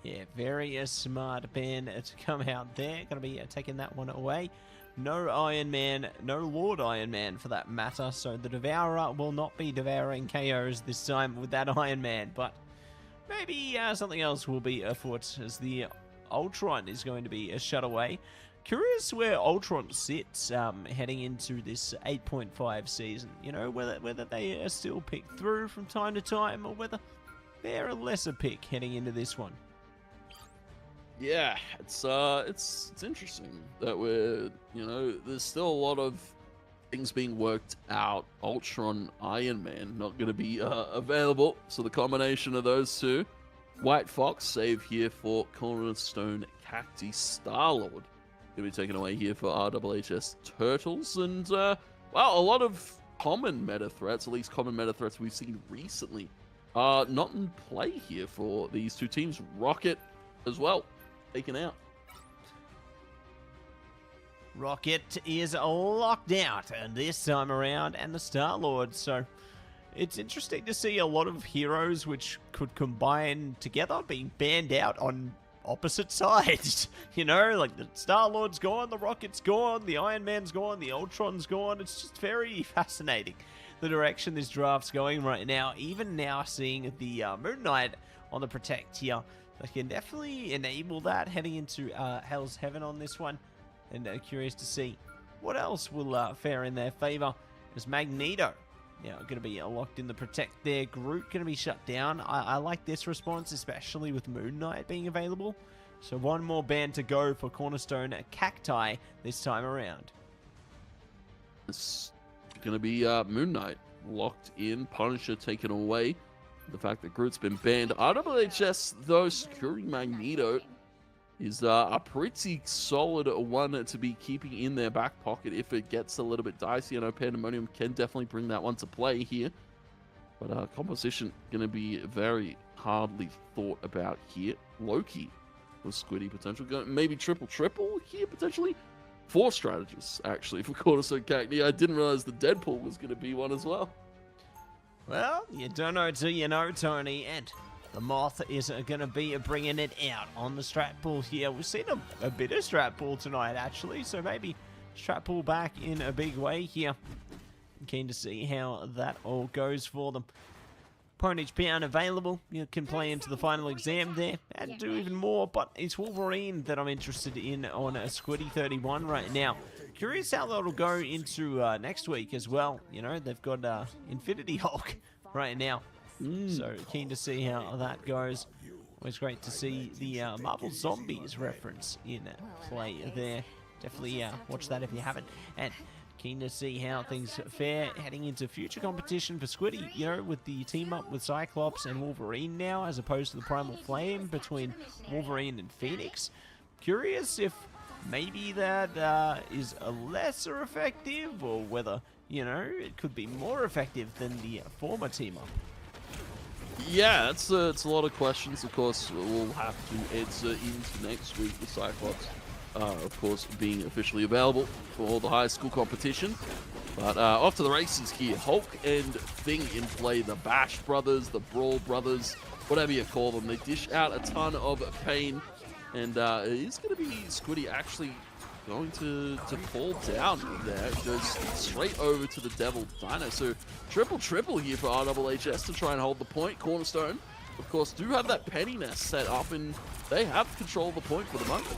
Yeah, very smart band to come out there. Going to be taking that one away. No Iron Man, no Lord Iron Man for that matter. So the Devourer will not be devouring KOs this time with that Iron Man. But maybe something else will be afoot as the Ultron is going to be shut away. Curious where Ultron sits heading into this 8.5 season. Whether they are still picked through from time to time or whether they're a lesser pick heading into this one. Yeah, it's interesting that there's still a lot of things being worked out. Ultron, Iron Man not going to be available, so the combination of those two, White Fox save here for Cornerstone Cacti. Star-Lord going to be taken away here for RHHS Turtles, and well, a lot of common meta threats, at least common meta threats we've seen recently, are not in play here for these two teams. Rocket as well taken out. Rocket is locked out and this time around, and the Star-Lord. So it's interesting to see a lot of heroes which could combine together being banned out on opposite sides. Like the Star-Lord's gone, the Rocket's gone, the Iron Man's gone, the Ultron's gone. It's just very fascinating the direction this draft's going right now. Even now seeing the Moon Knight on the Protect here, I can definitely enable that heading into Hell's Heaven on this one. And curious to see what else will fare in their favor. As Magneto, going to be locked in the Protect there. Groot going to be shut down. I like this response, especially with Moon Knight being available. So one more band to go for Cornerstone Cacti this time around. It's going to be Moon Knight locked in. Punisher taken away. The fact that Groot's been banned. RHHS, though, securing Magneto is a pretty solid one to be keeping in their back pocket if it gets a little bit dicey. I know Pandemonium can definitely bring that one to play here. But composition going to be very hardly thought about here. Loki with Squiddy potential. Maybe triple here potentially. 4 strategists, actually, for Cornerstone Cacti. I didn't realize the Deadpool was going to be one as well. Well, you don't know till you know, Tony, and the Moth is going to be bringing it out on the strat pool here. We've seen a bit of strat pool tonight, actually, so maybe strat pool back in a big way here. I'm keen to see how that all goes for them. Ponage Pound available. You can play into the final exam there and do even more, but it's Wolverine that I'm interested in on a Squiddy 31 right now. Curious how that'll go into next week as well. They've got Infinity Hulk right now. So keen to see how that goes. Always great to see the Marvel Zombies reference in play there. Definitely watch that if you haven't. And keen to see how things fare heading into future competition for Squiddy, with the team up with Cyclops and Wolverine now, as opposed to the Primal Flame between Wolverine and Phoenix. Curious if maybe that is a lesser effective, or whether, it could be more effective than the former team up. Yeah, it's a lot of questions. Of course, we'll have to answer into next week with Cyclops, of course, being officially available for the high school competition. But off to the races here. Hulk and Thing in play. The Bash brothers, the Brawl brothers, whatever you call them. They dish out a ton of pain. And it is going to be Squiddy actually going to fall down there. Goes straight over to the Devil Dino. So triple here for RHHS to try and hold the point. Cornerstone, of course, do have that Penny Nest set up, and they have control of the point for the moment.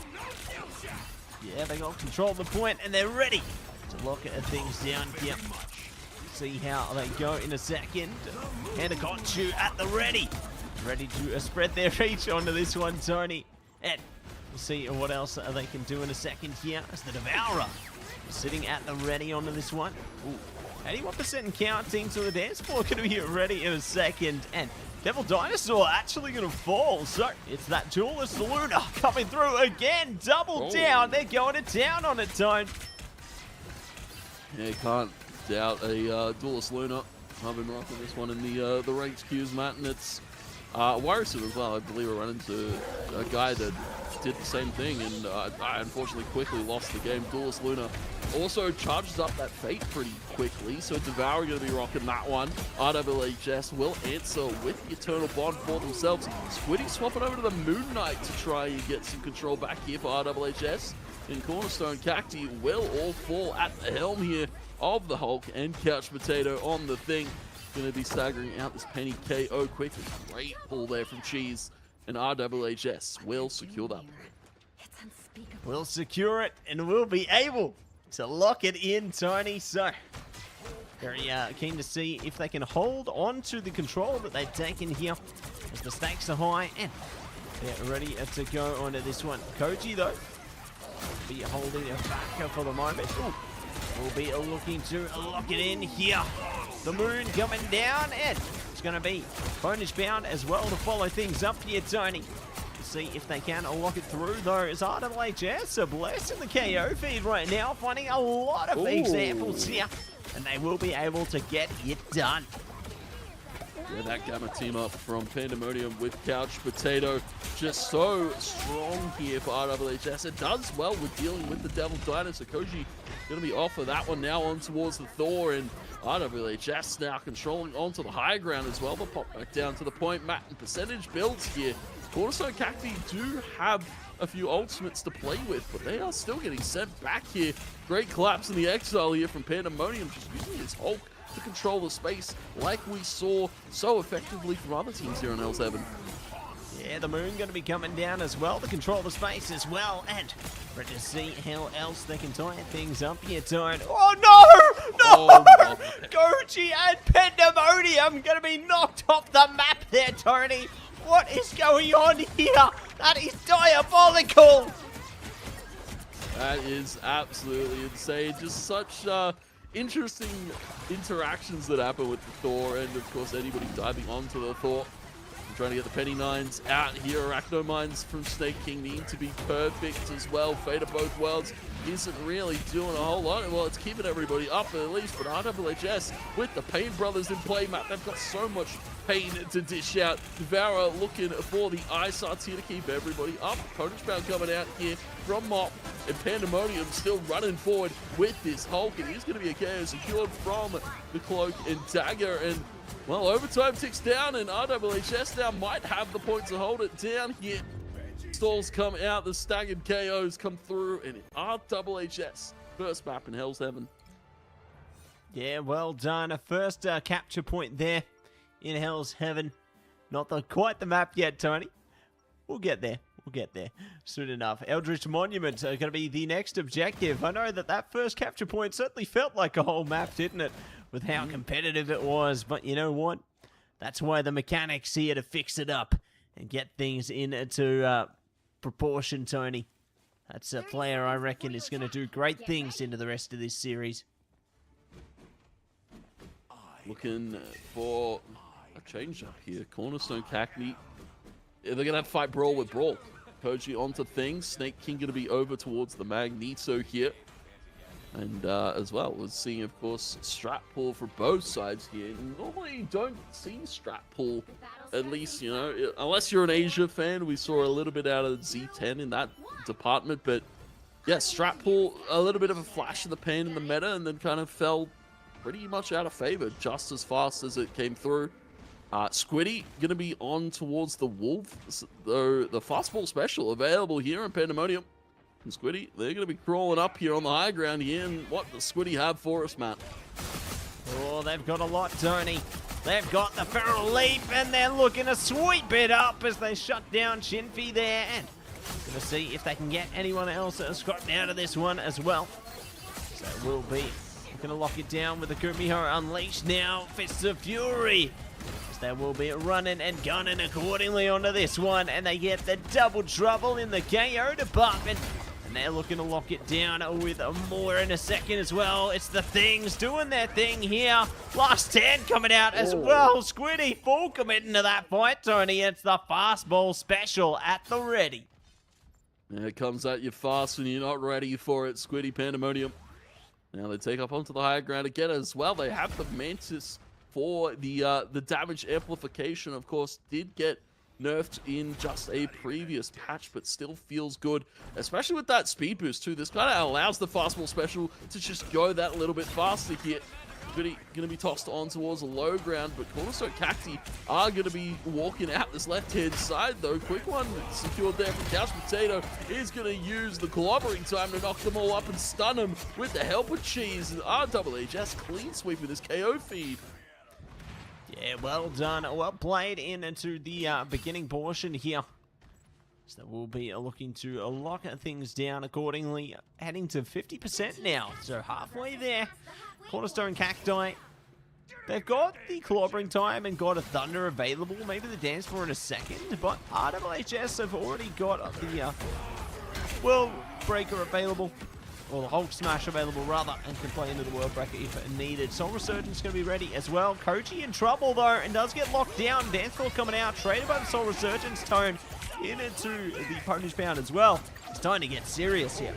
Yeah, they got control of the point, and they're ready to lock things down here. See how they go in a second. And a got you at the ready. Ready to spread their reach onto this one, Tony. And we'll see what else they can do in a second here as the Devourer sitting at the ready onto this one. Ooh, 81% counting, so the dance floor going to be ready in a second. And Devil Dinosaur actually going to fall. So it's that Duelist Luna coming through again. Double down. They're going to town on it, Tone. Yeah, you can't doubt a Duelist Luna. I've been rocking this one in the ranked queues, Matt, and it's worrisome as well. I believe I ran into a guy that did the same thing, and I unfortunately quickly lost the game. Duelist Luna also charges up that Fate pretty quickly, so Devourer going to be rocking that one. RWHS will answer with the Eternal Bond for themselves. Squiddy swapping over to the Moon Knight to try and get some control back here for RWHS. And Cornerstone Cacti will all fall at the helm here of the Hulk, and Couch Potato on the thing. Going to be staggering out this Penny KO quickly. Great pull there from Cheese, and RWHS will secure that. We'll secure it, and we'll be able to lock it in, Tony. So, very keen to see if they can hold on to the control that they've taken here, as the stakes are high, and they're ready to go onto this one. Koji, though, be holding it back for the moment. Ooh. We'll be looking to lock it in here. The moon coming down, and it's going to be bonus bound as well to follow things up here, Tony. See if they can lock it through, though. Is RWHS are blessing the KO feed right now, finding a lot of examples here, and they will be able to get it done. Yeah, that Gamma team up from Pandemonium with Couch Potato just so strong here for RWHS. It does well with dealing with the Devil Dinosaur. Koji going to be off of that one now on towards the Thor, and RWHS now controlling onto the high ground as well. But pop back down to the point. Matt and percentage builds here. Cornerstone Cacti do have a few ultimates to play with, but they are still getting sent back here. Great collapse in the exile here from Pandemonium, just using his Hulk to control the space like we saw so effectively from other teams here on L7. Yeah, the moon going to be coming down as well to control the space as well, and ready to see how else they can tie things up here, Tone. Oh no! No! Oh, Goji and Pandemonium going to be knocked off the map there, Tony. What is going on here? That is diabolical! That is absolutely insane. Just such interesting interactions that happen with the Thor, and of course anybody diving onto the Thor. I'm trying to get the Penny Nines out here. Arachno Mines from Snake King need to be perfect as well. Fate of both worlds isn't really doing a whole lot. Well, it's keeping everybody up at least, but RWHS with the Pain Brothers in play, Matt, they've got so much pain to dish out. Devourer looking for the ISARs here to keep everybody up. Potence Bound coming out here from Mop, and Pandemonium still running forward with this Hulk, and he's going to be a KO secured from the Cloak and Dagger, and well, overtime ticks down, and RWHS now might have the point to hold it down here. Stalls come out, the staggered KOs come through, and RWHS first map in Hell's Heaven. Yeah, well done. A first capture point there in Hell's Heaven. Not quite the map yet, Tony. We'll get there. We'll get there soon enough. Eldritch Monument are going to be the next objective. I know that first capture point certainly felt like a whole map, didn't it? With how competitive it was. But you know what? That's why the mechanics here to fix it up and get things into proportion, Tony. That's a player I reckon is going to do great things into the rest of this series. Looking for a change up here. Cornerstone Cacti. They're going to have fight Brawl with Brawl. Koji onto things. Snake King going to be over towards the Magneto here. And as well, we're seeing, of course, strat pull for both sides here. Normally, you don't see strat pull, at least, you know, unless you're an Asia fan. We saw a little bit out of Z10 in that department. But, yeah, strat pull, a little bit of a flash in the pan in the meta, and then kind of fell pretty much out of favor just as fast as it came through. Squiddy going to be on towards the Wolf, though the fastball special available here in Pandemonium. And Squiddy, they're going to be crawling up here on the high ground here. And what does Squiddy have for us, Matt? Oh, they've got a lot, Tony. They've got the Feral Leap, and they're looking to sweep it up as they shut down Shinfi there. And going to see if they can get anyone else scrapped out of this one as well. So it will be going to lock it down with the Kumiho unleashed now. Fists of Fury. As they will be running and gunning accordingly onto this one. And they get the double trouble in the KO department. And they're looking to lock it down with more in a second as well. It's the Things doing their thing here. Last 10 coming out as well. Squiddy full committing to that fight, Tony. It's the fastball special at the ready. And it comes at you fast when you're not ready for it, Squiddy Pandemonium. Now they take up onto the higher ground again as well. They have the Mantis for the damage amplification. Of course, did get nerfed in just a previous patch, but still feels good, especially with that speed boost too. This kind of allows the fastball special to just go that little bit faster here. Going to be tossed on towards the low ground, but Cornerstone Cacti are going to be walking out this left-hand side, though. Quick one secured there from Couch Potato is going to use the clobbering time to knock them all up and stun them with the help of Cheese. And RHHS clean sweep with his KO feed. Yeah, well done. Well played into the beginning portion here. So we'll be looking to lock things down accordingly, heading to 50% now. So halfway there. Cornerstone Cacti, they've got the clobbering time and got a Thunder available, maybe the dance floor in a second, but RHHS have already got the World Breaker available, or the Hulk Smash available rather, and can play into the World Breaker if needed. Soul Resurgence going to be ready as well. Koji in trouble though, and does get locked down. Dance floor coming out, traded by the Soul Resurgence Tone into the Punish Pound as well. It's time to get serious here.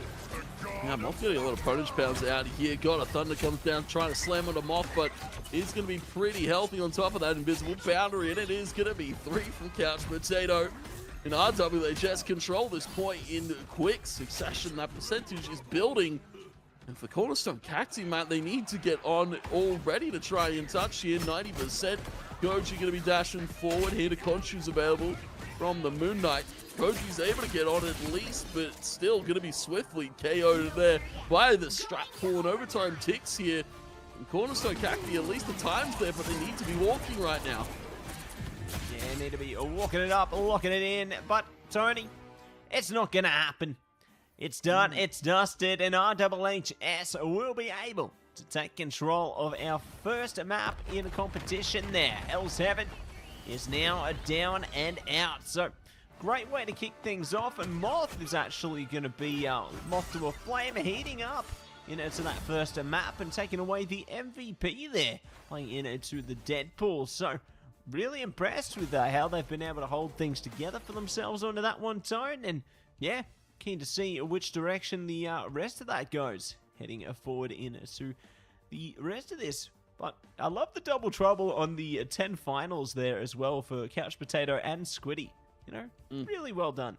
Yeah, Moth getting a lot of Punish Pounds out here. Got a Thunder comes down, trying to slam onto Moth, but it's going to be pretty healthy on top of that invisible boundary, and it is going to be 3 from Couch Potato. And RHHS control this point in quick succession. That percentage is building. And for Cornerstone Cacti, man, they need to get on already to try and touch here. 90%. Goji going to be dashing forward here to Khonshu's available from the Moon Knight. Koji's able to get on at least, but still going to be swiftly KO'd there by the strap pull, and overtime ticks here. And Cornerstone Cacti, at least the time's there, but they need to be walking right now. Yeah, need to be walking it up, locking it in, but Tony, it's not going to happen. It's done, it's dusted, and RHHS will be able to take control of our first map in the competition there. L7 is now down and out, so great way to kick things off, and Moth is actually going to be Moth to a Flame, heating up into that first map and taking away the MVP there, playing into the Deadpool. So really impressed with how they've been able to hold things together for themselves onto that one, Tone, and yeah, keen to see which direction the rest of that goes, heading forward into the rest of this. But I love the double trouble on the 10 finals there as well for Couch Potato and Squiddy. You know, really well done.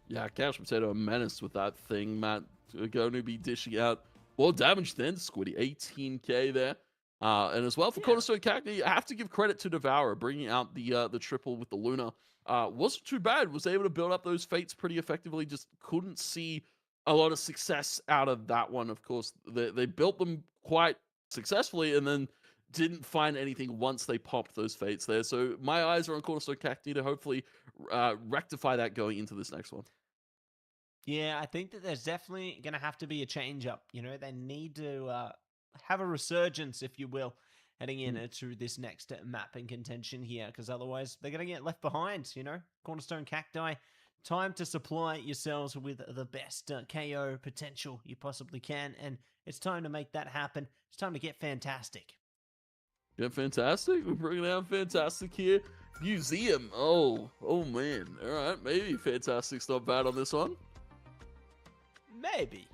Yeah, Couch Potato a menace with that thing, Matt. Going to be dishing out more damage than Squiddy. 18k there. And as well for Cornerstone Cacti, I have to give credit to Devourer, bringing out the triple with the Luna. Wasn't too bad. Was able to build up those fates pretty effectively. Just couldn't see a lot of success out of that one. Of course, they built them quite successfully and then didn't find anything once they popped those fates there. So my eyes are on Cornerstone Cacti to hopefully rectify that going into this next one. Yeah, I think that there's definitely going to have to be a change up. You know, they need to have a resurgence, if you will, heading into this next map in contention here, because otherwise they're going to get left behind, you know. Cornerstone Cacti, time to supply yourselves with the best KO potential you possibly can, and it's time to make that happen. It's time to get fantastic. Yeah, fantastic. We're bringing out fantastic here. Museum. Oh man. All right, maybe fantastic's not bad on this one. Maybe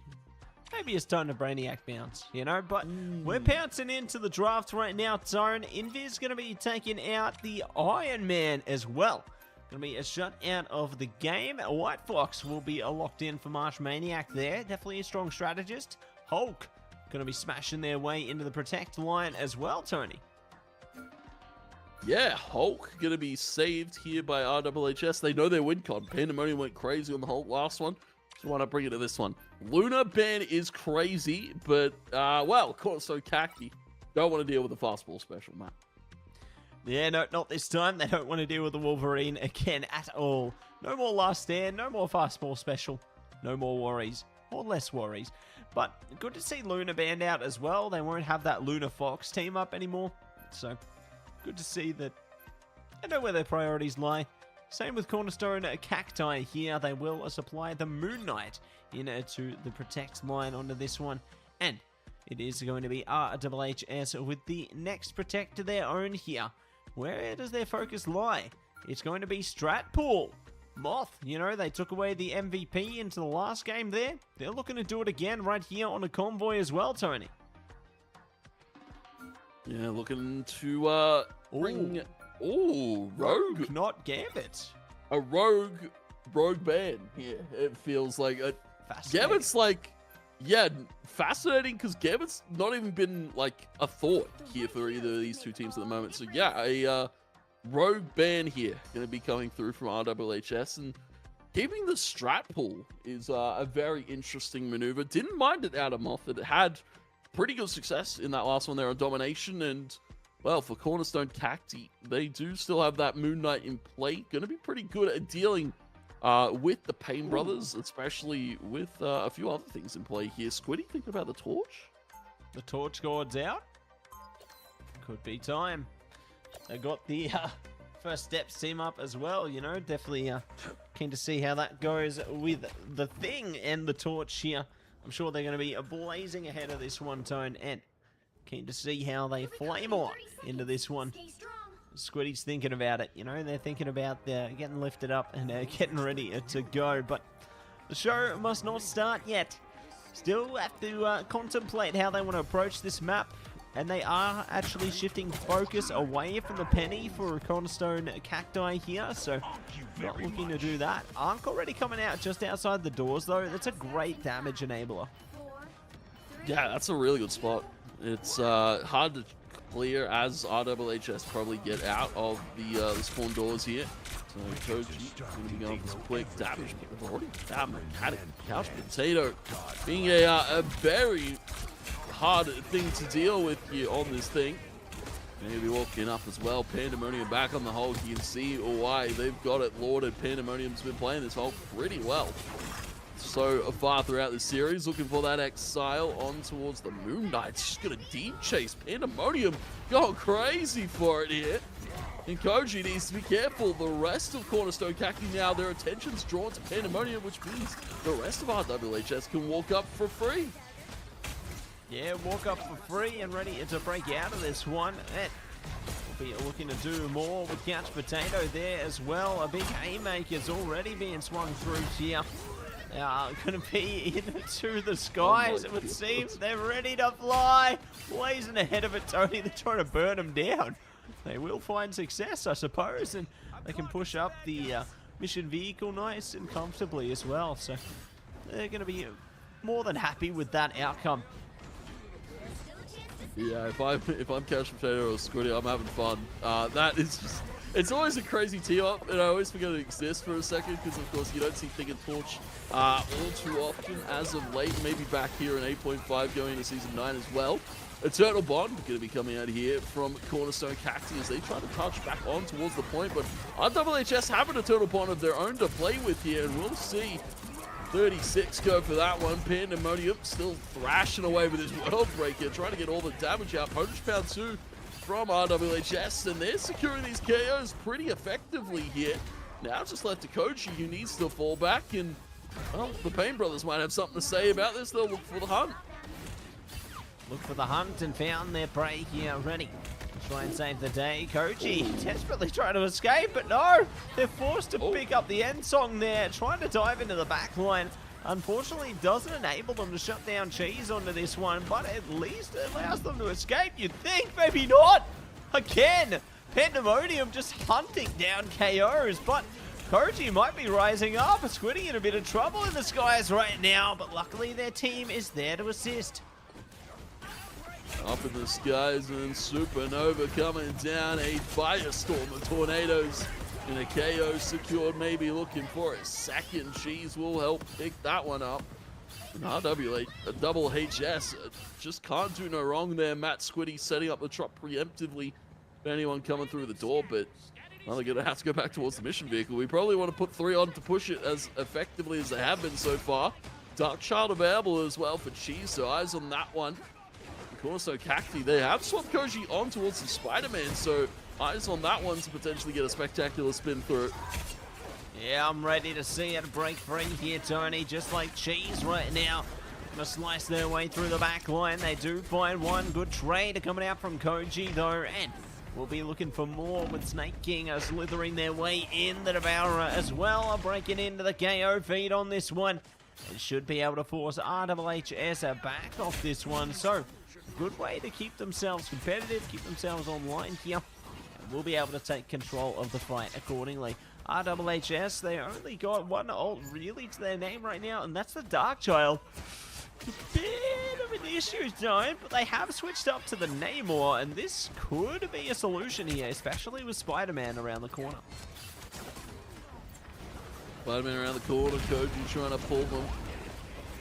it's time to Brainiac bounce, you know, but we're pouncing into the draft right now, Zone. Invis going to be taking out the Iron Man as well. Going to be a shut out of the game. White Fox will be locked in for Marsh Maniac there. Definitely a strong strategist. Hulk going to be smashing their way into the Protect line as well, Tony. Yeah, Hulk going to be saved here by RHHS. They know their win con. Pandemonium went crazy on the Hulk last one. So why not bring it to this one? Luna ban is crazy, but, well, Cornerstone Cacti don't want to deal with the fastball special, man. Yeah, no, not this time. They don't want to deal with the Wolverine again at all. No more Last Stand, no more fastball special, no more worries, or less worries. But good to see Luna banned out as well. They won't have that Luna Fox team up anymore. So good to see that they know where their priorities lie. Same with Cornerstone Cacti here. They will supply the Moon Knight into the Protect line onto this one. And it is going to be RWHS with the next Protect of their own here. Where does their focus lie? It's going to be Stratpool. Moth, they took away the MVP into the last game there. They're looking to do it again right here on a convoy as well, Tony. Yeah, looking to bring... Ooh, Rogue. Not Gambit. A rogue ban here. It feels like Gambit's fascinating because Gambit's not even been a thought here for either of these two teams at the moment. So yeah, a rogue ban here going to be coming through from RWHS, and keeping the strat pool is a very interesting maneuver. Didn't mind it out of Moth. It had pretty good success in that last one there on domination, and well, for Cornerstone Cacti, they do still have that Moon Knight in play. Going to be pretty good at dealing with the Pain Brothers, especially with a few other things in play here. Squiddy, thinking about the torch? The torch guard's out. Could be time. They got the first steps team up as well, Definitely keen to see how that goes with the thing and the torch here. I'm sure they're going to be blazing ahead of this one, Tone, and keen to see how they flame on into this one. Squiddy's thinking about it, They're thinking about getting lifted up and getting ready to go. But the show must not start yet. Still have to contemplate how they want to approach this map. And they are actually shifting focus away from the penny for Cornerstone Cacti here. So not looking to do that. Ankh already coming out just outside the doors, though. That's a great damage enabler. Yeah, that's a really good spot. It's hard to clear as RWHS probably get out of the spawn doors here. So Koji going to be going for some quick damage. They've already had a couch potato being a very hard thing to deal with here on this thing. Maybe walking up as well. Pandemonium back on the hold. You can see why they've got it lorded. Pandemonium's been playing this hold pretty well so far throughout the series. Looking for that Exile on towards the Moon Knights. Just gonna deep chase. Pandemonium going crazy for it here. And Koji needs to be careful. The rest of Cornerstone Cacti now, their attention's drawn to Pandemonium, which means the rest of RWHS can walk up for free. Yeah, walk up for free and ready to break out of this one. And we'll be looking to do more with Couch Potato there as well. A big haymaker's already being swung through here. They are going to be into the skies, it would seem. They're ready to fly. Blazing ahead of it, Tony. They're trying to burn them down. They will find success, I suppose, and they can push up the mission vehicle nice and comfortably as well. So they're going to be more than happy with that outcome. Yeah, if I'm Couch Potato or Squiddy, I'm having fun. That is just, it's always a crazy team-up, and I always forget it exists for a second, because of course you don't see Thing and Torch all too often as of late. Maybe back here in 8.5 going into Season 9 as well. Eternal Bond going to be coming out here from Cornerstone Cacti as they try to touch back on towards the point, but RWHS have an Eternal Bond of their own to play with here, and we'll see 36 go for that one. Pandemonium still thrashing away with his World Breaker, trying to get all the damage out. Punish Pound 2 from RWHS, and they're securing these KOs pretty effectively here. Now just left to Koji, who needs to fall back, and well, the Pain Brothers might have something to say about this. They'll look for the hunt. Look for the hunt and found their prey here, ready to try and save the day. Koji desperately trying to escape, but no, they're forced to pick up the end song there, trying to dive into the back line. Unfortunately, doesn't enable them to shut down Cheese onto this one, but at least it allows them to escape. You'd think, maybe not. Again, Pandemonium just hunting down KOs, but Koji might be rising up. Squiddy in a bit of trouble in the skies right now, but luckily their team is there to assist. Up in the skies and Supernova coming down. A firestorm of tornadoes and a KO secured. Maybe looking for a second. Cheese will help pick that one up. And RWH, a double HS, just can't do no wrong there. Matt Squiddy setting up the trap preemptively for anyone coming through the door, but well, they're going to have to go back towards the mission vehicle. We probably want to put 3 on to push it as effectively as they have been so far. Dark Child available as well for Cheese, so eyes on that one. Also, Cacti, they have swapped Koji on towards the Spider-Man, so eyes on that one to potentially get a spectacular spin through. Yeah, I'm ready to see it break free here, Tony, just like Cheese right now. Gonna slice their way through the back line. They do find one good trade coming out from Koji, though, and we'll be looking for more with Snake King slithering their way in. The Devourer as well, breaking into the KO feed on this one. And should be able to force RHHS back off this one, so good way to keep themselves competitive, keep themselves online here. And we'll be able to take control of the fight accordingly. RHHS, they only got one ult really to their name right now, and that's the Dark Child. A bit of an issue, don't, but they have switched up to the Namor, and this could be a solution here, especially with Spider-Man around the corner. Spider-Man around the corner, Koji trying to pull them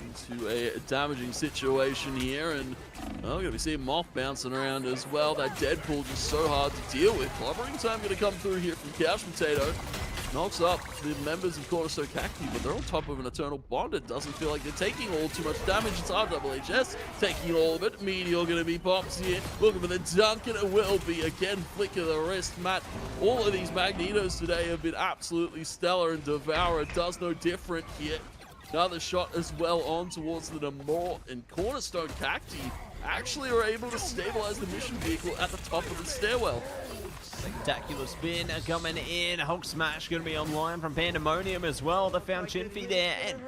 into a damaging situation here, and well, we're going to be seeing Moth bouncing around as well. That Deadpool just so hard to deal with. Clobbering time going to come through here from Couch Potato. Knocks up the members of Cornerstone Cacti, but they're on top of an Eternal Bond. It doesn't feel like they're taking all too much damage. It's RHHS taking all of it. Meteor going to be pops here, looking for the dunk, and it will be again. Flick of the wrist, Matt. All of these Magnetos today have been absolutely stellar, and Devourer does no different here. Another shot as well on towards the Namor, and Cornerstone Cacti actually are able to stabilize the mission vehicle at the top of the stairwell. Spectacular spin coming in. Hulk Smash going to be online from Pandemonium as well. They found Chinfy there, and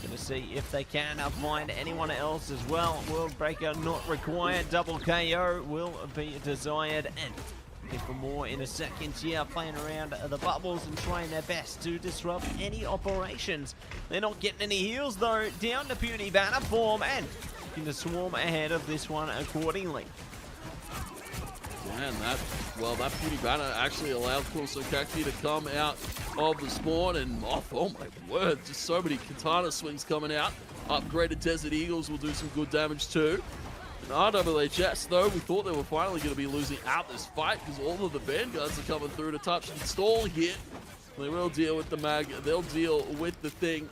going to see if they can find anyone else as well. World Breaker not required. Double KO will be desired, and looking for more in a second here. Playing around the bubbles and trying their best to disrupt any operations. They're not getting any heals though. Down to Puny Banner form, and looking to swarm ahead of this one accordingly. Man, that Puny Banner actually allowed Corso Cacti to come out of the spawn, and oh my word, just so many katana swings coming out. Upgraded Desert Eagles will do some good damage too. And RHHS, though, we thought they were finally going to be losing out this fight because all of the Vanguards are coming through to touch and stall here. They will deal with the mag, they'll deal with the thing.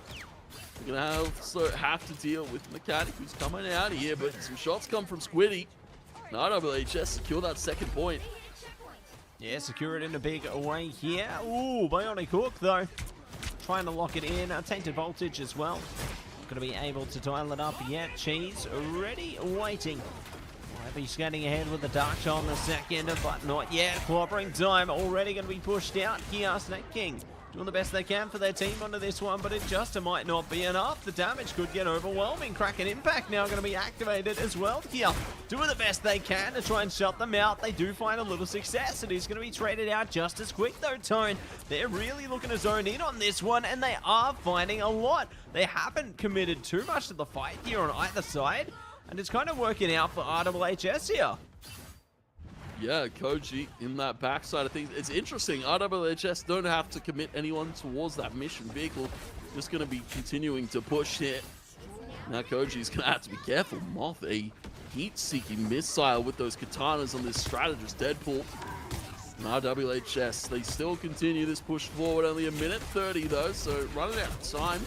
We're going to also have to deal with Mechanic, who's coming out here, but some shots come from Squiddy. RHHS secure that second point. Yeah, secure it in a big way here. Ooh, Bionic Hook though. Trying to lock it in. Tainted Voltage as well. Not going to be able to dial it up yet. Cheese ready, waiting. Might be skating ahead with the Dark Child in a second, but not yet. Clobbering time already going to be pushed out here. Snake King doing the best they can for their team onto this one, but it just might not be enough. The damage could get overwhelming. Kraken Impact now going to be activated as well here. Doing the best they can to try and shut them out. They do find a little success. It is going to be traded out just as quick though, Tone. They're really looking to zone in on this one, and they are finding a lot. They haven't committed too much to the fight here on either side, and it's kind of working out for RHHS here. Yeah, Koji in that backside of things. It's interesting. RHHS don't have to commit anyone towards that mission vehicle. Just going to be continuing to push it. Now Koji's going to have to be careful. Moth, a heat-seeking missile with those katanas on this strategist Deadpool. And RHHS, they still continue this push forward. Only a minute 30 though, so running out of time.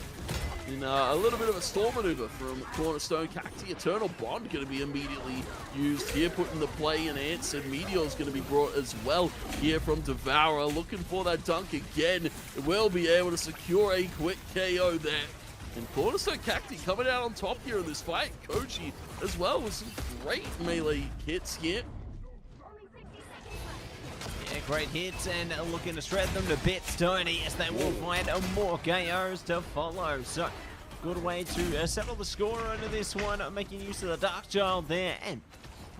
In a little bit of a storm maneuver from Cornerstone Cacti. Eternal Bond going to be immediately used here, put into play, and Ants and Meteor's going to be brought as well here from Devourer. Looking for that dunk again. Will be able to secure a quick KO there. And Cornerstone Cacti coming out on top here in this fight. Koji as well with some great melee hits here. Yeah, great hits, and looking to shred them to bits, Tony, as they will find more KOs to follow. So, good way to settle the score under this one, making use of the Dark Child there, and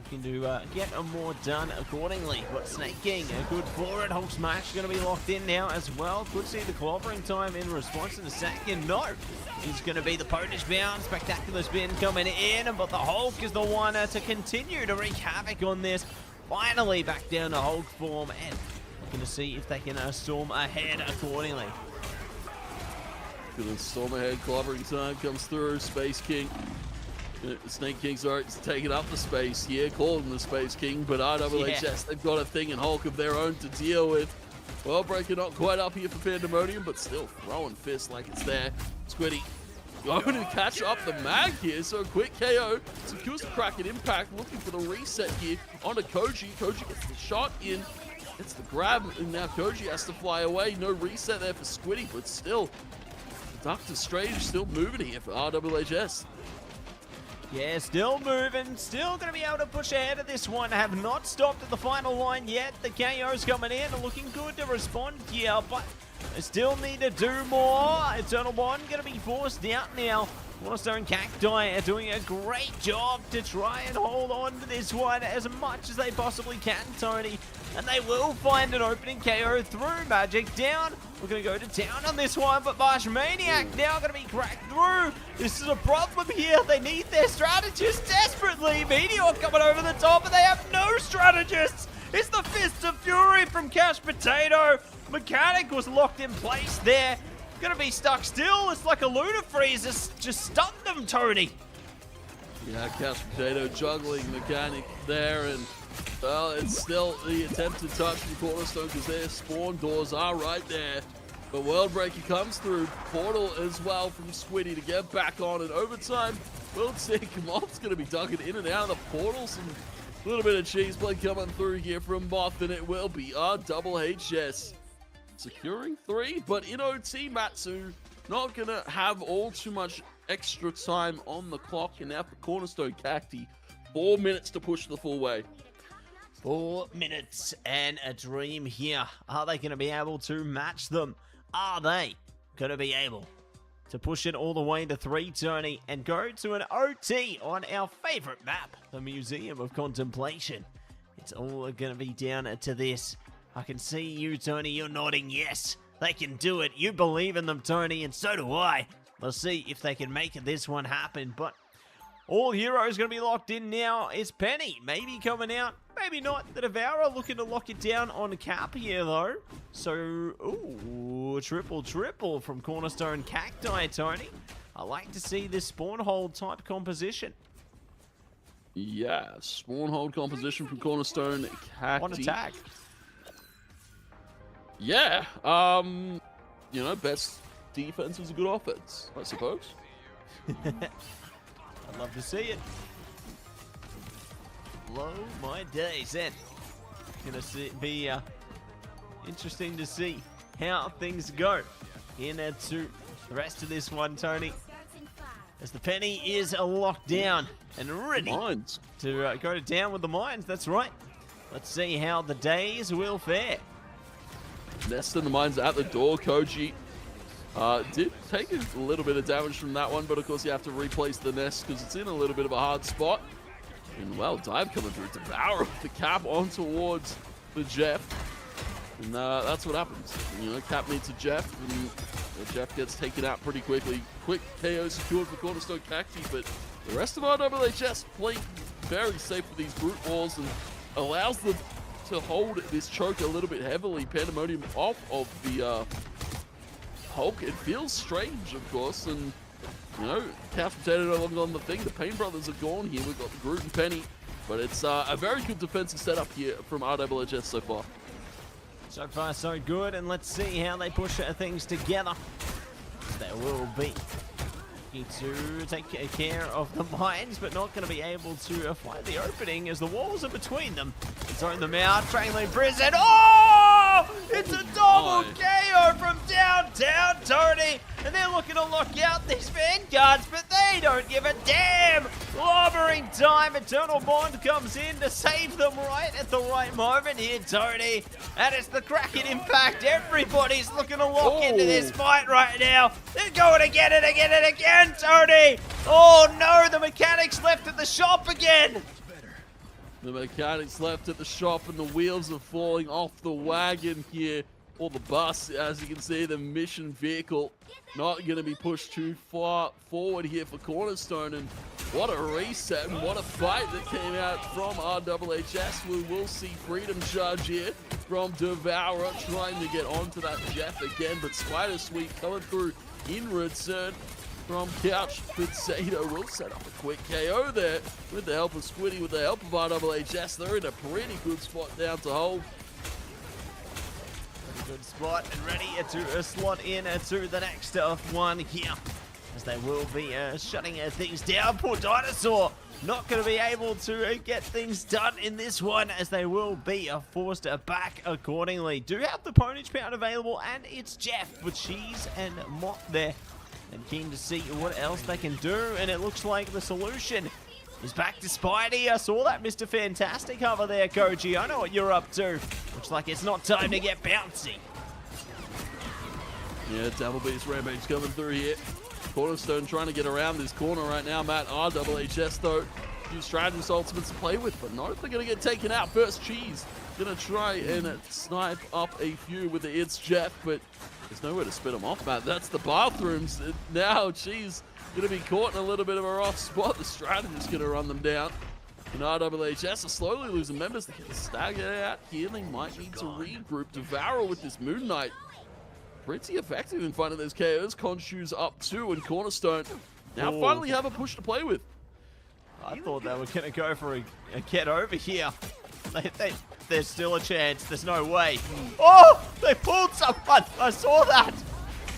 looking to get more done accordingly. But Snake King, good for it. Hulk Smash going to be locked in now as well. Could see the clobbering time in response in a second. No, it's going to be the Potish bound. Spectacular spin coming in, but the Hulk is the one to continue to wreak havoc on this. Finally back down to Hulk form, and looking to see if they can storm ahead accordingly. Good storm ahead, clobbering time comes through. Space King. Snake King's already taking up the space here, calling the Space King, but RHHS, they've got a thing in Hulk of their own to deal with. Well, Breaker not quite up here for Pandemonium, but still throwing fists like it's there. Squiddy going to catch up the mag here. So a quick KO secures the Kraken impact, looking for the reset here onto Koji. Koji gets the shot in, gets the grab, and now Koji has to fly away. No reset there for Squiddy, but still, Doctor Strange still moving here for RWHS. Yeah, still moving, still going to be able to push ahead of this one. Have not stopped at the final line yet. The KO's coming in and looking good to respond here, but they still need to do more. Eternal Bond going to be forced out now. Cornerstone Cacti are doing a great job to try and hold on to this one as much as they possibly can, Tony. And they will find an opening KO through. Magic down. We're going to go to town on this one, but Marsh Maniac now going to be cracked through. This is a problem here. They need their strategists desperately. Meteor coming over the top, and they have no strategists. It's the Fist of Fury from Cash Potato. Mechanic was locked in place there. Gonna be stuck still. It's like a Lunar Freeze just stunned them, Tony. Yeah, Cash Potato juggling Mechanic there, and well, it's still the attempted touch from Cornerstone because their spawn doors are right there. But Worldbreaker comes through. Portal as well from Squiddy to get back on in overtime. World Sick Moth's going to be ducking in and out of the portals. And a little bit of cheese play coming through here from Moth, and it will be RWHS. Securing 3, but in OT, Mattse not going to have all too much extra time on the clock. And now for Cornerstone Cacti, 4 minutes to push the full way. 4 minutes and a dream here. Are they going to be able to match them? Are they going to be able to push it all the way to 3, Tony, and go to an OT on our favorite map, the Museum of Contemplation? It's all going to be down to this. I can see you, Tony. You're nodding yes. They can do it. You believe in them, Tony, and so do I. We'll see if they can make this one happen, but all heroes going to be locked in now. Is Penny maybe coming out? Maybe not. The Devourer looking to lock it down on Cap here, though. So, ooh, triple from Cornerstone Cacti, Tony. I like to see this spawn hold type composition. Yeah, spawn hold composition from Cornerstone Cacti. On attack. Yeah, you know, best defense is a good offense, I suppose. I'd love to see it. Blow my days. It's gonna be interesting to see how things go into the rest of this one, Tony. As the Penny is locked down and ready to go down with the mines. That's right. Let's see how the days will fare. Nest and the mines at the door. Koji did take a little bit of damage from that one, but of course you have to replace the nest because it's in a little bit of a hard spot. And well, dive coming through. Devour the Cap on towards the Jeff. And that's what happens. You know, Cap meets a Jeff, and Jeff gets taken out pretty quickly. Quick KO secured for Cornerstone Cacti, but the rest of RWHS playing very safe with these brute walls and allows them to hold this choke a little bit heavily. Pandemonium off of the Hulk. It feels strange, of course, and you know, Couch Potato no longer on the thing. The Pain Brothers are gone here. We've got the Groot and Penny, but it's a very good defensive setup here from RWHS so far. So far, so good, and let's see how they push things together. They will be to take care of the mines, but not going to be able to find the opening as the walls are between them. Throwing them out, Trailing Prison. Oh! It's a double KO from downtown, Tony! And they're looking to lock out these vanguards, but they don't give a damn! Lobbering time, Eternal Bond comes in to save them right at the right moment here, Tony. And it's the Kraken impact. Everybody's looking to lock into this fight right now. They're going to get it again, Tony! Oh no, the mechanics left at the shop again! The mechanics left at the shop and the wheels are falling off the wagon here, or the bus. As you can see, the mission vehicle not going to be pushed too far forward here for Cornerstone. And what a reset and what a fight that came out from RWHS. We will see Freedom Charge here from Devourer trying to get onto that Jeff again, but Spider Sweep coming through in return from Couch Potato. Will set up a quick KO there with the help of Squiddy, with the help of RWHS. They're in a pretty good spot down to hold. Pretty good spot and ready to slot in to the next one here. as they will be shutting things down. Poor Dinosaur not going to be able to get things done in this one, as they will be forced back accordingly. Do have the Ponage Pound available, and it's Jeff with Cheese and Mott there. And keen to see what else they can do, and it looks like the solution is back to Spidey. I saw that Mr. Fantastic over there, Koji. I know what you're up to. Looks like it's not time to get bouncy. Yeah, Double Beast Rampage coming through here. Cornerstone trying to get around this corner right now. Matt RHS though, few strategist ultimates to play with, but no, they're going to get taken out. First, Cheese going to try and snipe up a few with the It's Jeff, but there's nowhere to spit them off, Matt. That's the bathrooms. Now Cheese going to be caught in a little bit of a rough spot. The strategist going to run them down. And RHS are slowly losing members. They get staggered out here. They might need to regroup. Devour with this Moon Knight. Pretty effective in finding those KOs. Conshoes up 2, and Cornerstone now finally have a push to play with. I thought they were going to go for a get over here. There's still a chance. There's no way. Oh, they pulled someone. I saw that.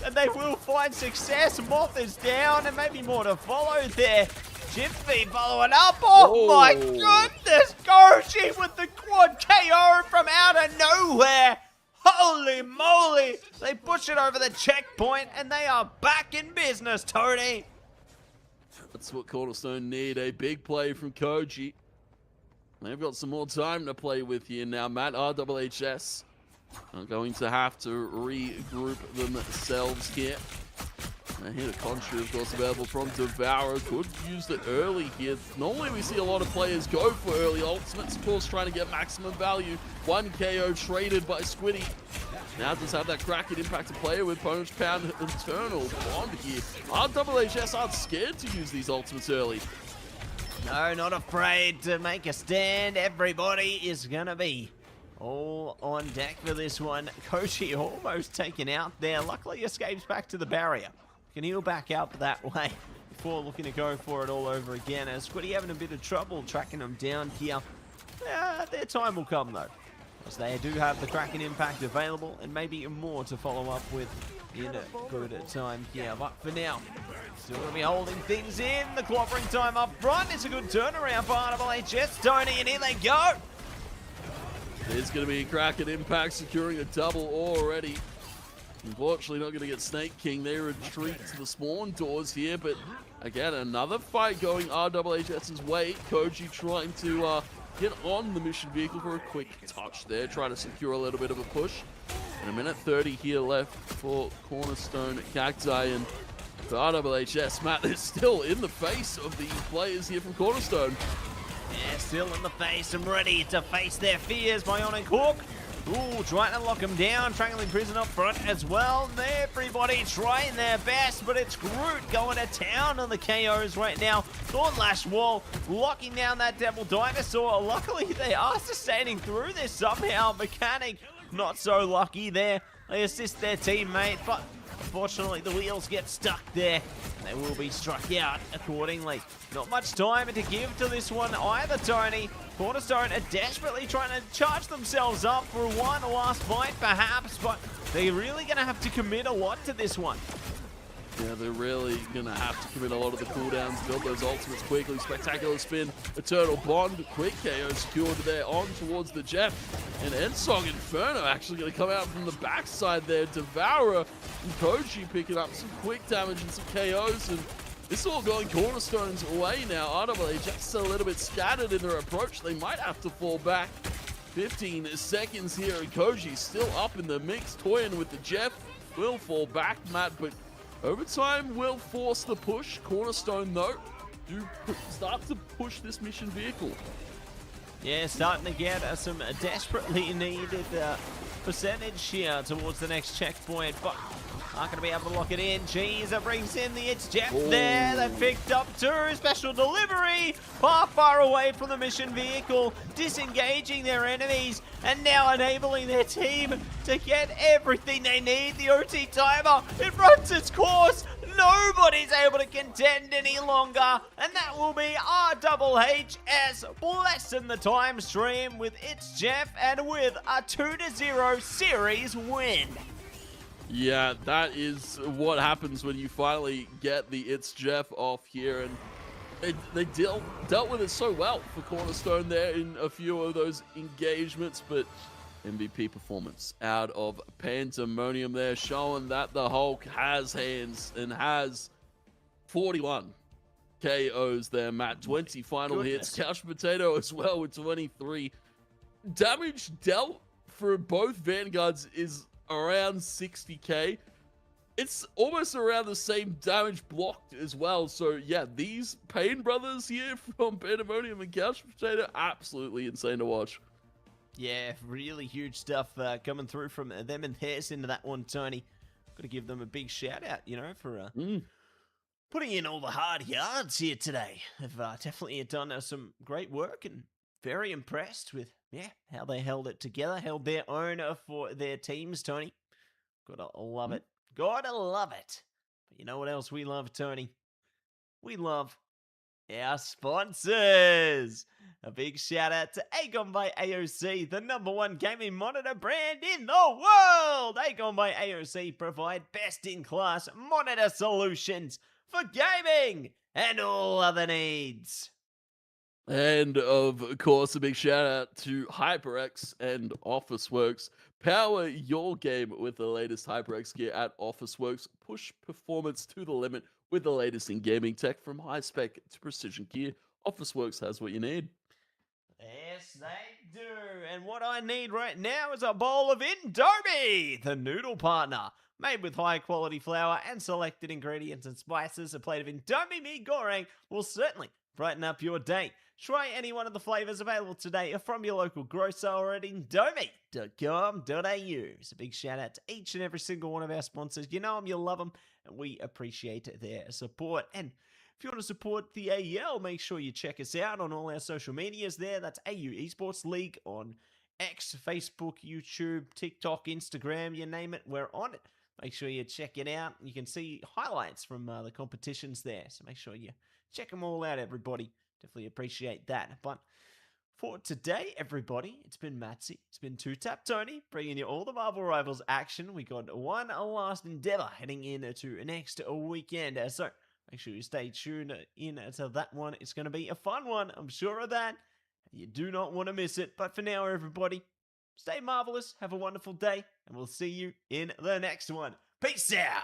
And they will find success. Moth is down, and maybe more to follow there. Jiffy following up. Oh my goodness. Goji with the quad KO from out of nowhere. Holy moly! They push it over the checkpoint, and they are back in business, Tony. That's what Cornerstone need, a big play from Koji. They've got some more time to play with here now. Matt RHS are going to have to regroup themselves here. And here the Contra, of course, available from Devour. Could use it early here. Normally we see a lot of players go for early ultimates, of course, trying to get maximum value. 1 KO traded by Squiddy. Now does have that Kraken impact to play with. Ponage Pound Eternal Bond here. RHS aren't scared to use these ultimates early. No, not afraid to make a stand. Everybody is going to be all on deck for this one. Koshi almost taken out there. Luckily escapes back to the barrier. Can heal back up that way before looking to go for it all over again. As Squiddy having a bit of trouble tracking them down here. Their time will come though, as they do have the Kraken impact available, and maybe more to follow up with in a good time here. But for now, still going to be holding things in. The clobbering time up front. It's a good turnaround for RHS, Tony, and here they go. There's going to be a Kraken impact securing a double already. Unfortunately, not going to get Snake King. They retreat to the spawn doors here, but again, another fight going RHS's way. Koji trying to get on the mission vehicle for a quick touch there, try to secure a little bit of a push. And a minute 30 here left for Cornerstone Cacti, and for RHS, Matt, they're still in the face of the players here from Cornerstone. Yeah, still in the face and ready to face their fears. Bionic Hawk. Ooh, trying to lock him down. Strangling Prison up front as well. Everybody trying their best, but it's Groot going to town on the KOs right now. Thornlash Wall locking down that Devil Dinosaur. Luckily, they are sustaining through this somehow. Mechanic, not so lucky there. They assist their teammate, but unfortunately, the wheels get stuck there. They will be struck out accordingly. Not much time to give to this one either, Tony. Cornerstone are desperately trying to charge themselves up for one last fight, perhaps, but they're really going to have to commit a lot to this one. Yeah, they're really going to have to commit a lot of the cooldowns, build those ultimates quickly. Spectacular spin, Eternal Bond, quick KO secured there on towards the Jeff. And Ensong Inferno actually going to come out from the backside there. Devourer and Koji picking up some quick damage and some KOs. And this is all going Cornerstone's way now. RWA just a little bit scattered in their approach. They might have to fall back. 15 seconds here, and Koji still up in the mix, toying with the Jeff. Will fall back, Matt, but overtime will force the push. Cornerstone, though, do start to push this mission vehicle. Yeah, starting to get some desperately needed percentage here towards the next checkpoint, but not going to be able to lock it in. Cheese brings in the It's Jeff there. They picked up 2. Special delivery. Far away from the mission vehicle. Disengaging their enemies. And now enabling their team to get everything they need. The OT timer, it runs its course. Nobody's able to contend any longer. And that will be RHS blessing the time stream with It's Jeff and with a 2-0 series win. Yeah, that is what happens when you finally get the It's Jeff off here, and they dealt with it so well for Cornerstone there in a few of those engagements, but MVP performance out of Pandemonium there, showing that the Hulk has hands and has 41 KOs there, Matt. 20 final hits. Couch Potato as well with 23. Damage dealt for both Vanguards is around 60k. It's almost around the same damage blocked as well. So yeah, these Pain brothers here from Pandemonium and Couch Potato, absolutely insane to watch. Yeah, really huge stuff coming through from them and theirs into that one, Tony. Got to give them a big shout out, for putting in all the hard yards here today. They've definitely done some great work, and very impressed with, how they held it together, held their own for their teams, Tony. Gotta love it. Gotta love it. But you know what else we love, Tony? We love our sponsors. A big shout out to AGON by AOC, the #1 gaming monitor brand in the world. AGON by AOC provide best-in-class monitor solutions for gaming and all other needs. And of course, a big shout out to HyperX and Officeworks. Power your game with the latest HyperX gear at Officeworks. Push performance to the limit with the latest in gaming tech, from high spec to precision gear. Officeworks has what you need. Yes, they do. And what I need right now is a bowl of Indomie, the noodle partner. Made with high quality flour and selected ingredients and spices, a plate of Indomie mee goreng will certainly brighten up your day. Try any one of the flavors available today from your local grocer or at indomie.com.au. So big shout out to each and every single one of our sponsors. You know them, you love them, and we appreciate their support. And if you want to support the AEL, make sure you check us out on all our social medias there. That's AU Esports League on X, Facebook, YouTube, TikTok, Instagram, you name it, we're on it. Make sure you check it out. You can see highlights from the competitions there. So make sure you check them all out, everybody. Definitely appreciate that. But for today, everybody, it's been Mattse, it's been TwoTapTony, bringing you all the Marvel Rivals action. We got one last endeavor heading into next weekend. So make sure you stay tuned in to that one. It's going to be a fun one, I'm sure of that. You do not want to miss it. But for now, everybody, stay marvelous, have a wonderful day, and we'll see you in the next one. Peace out!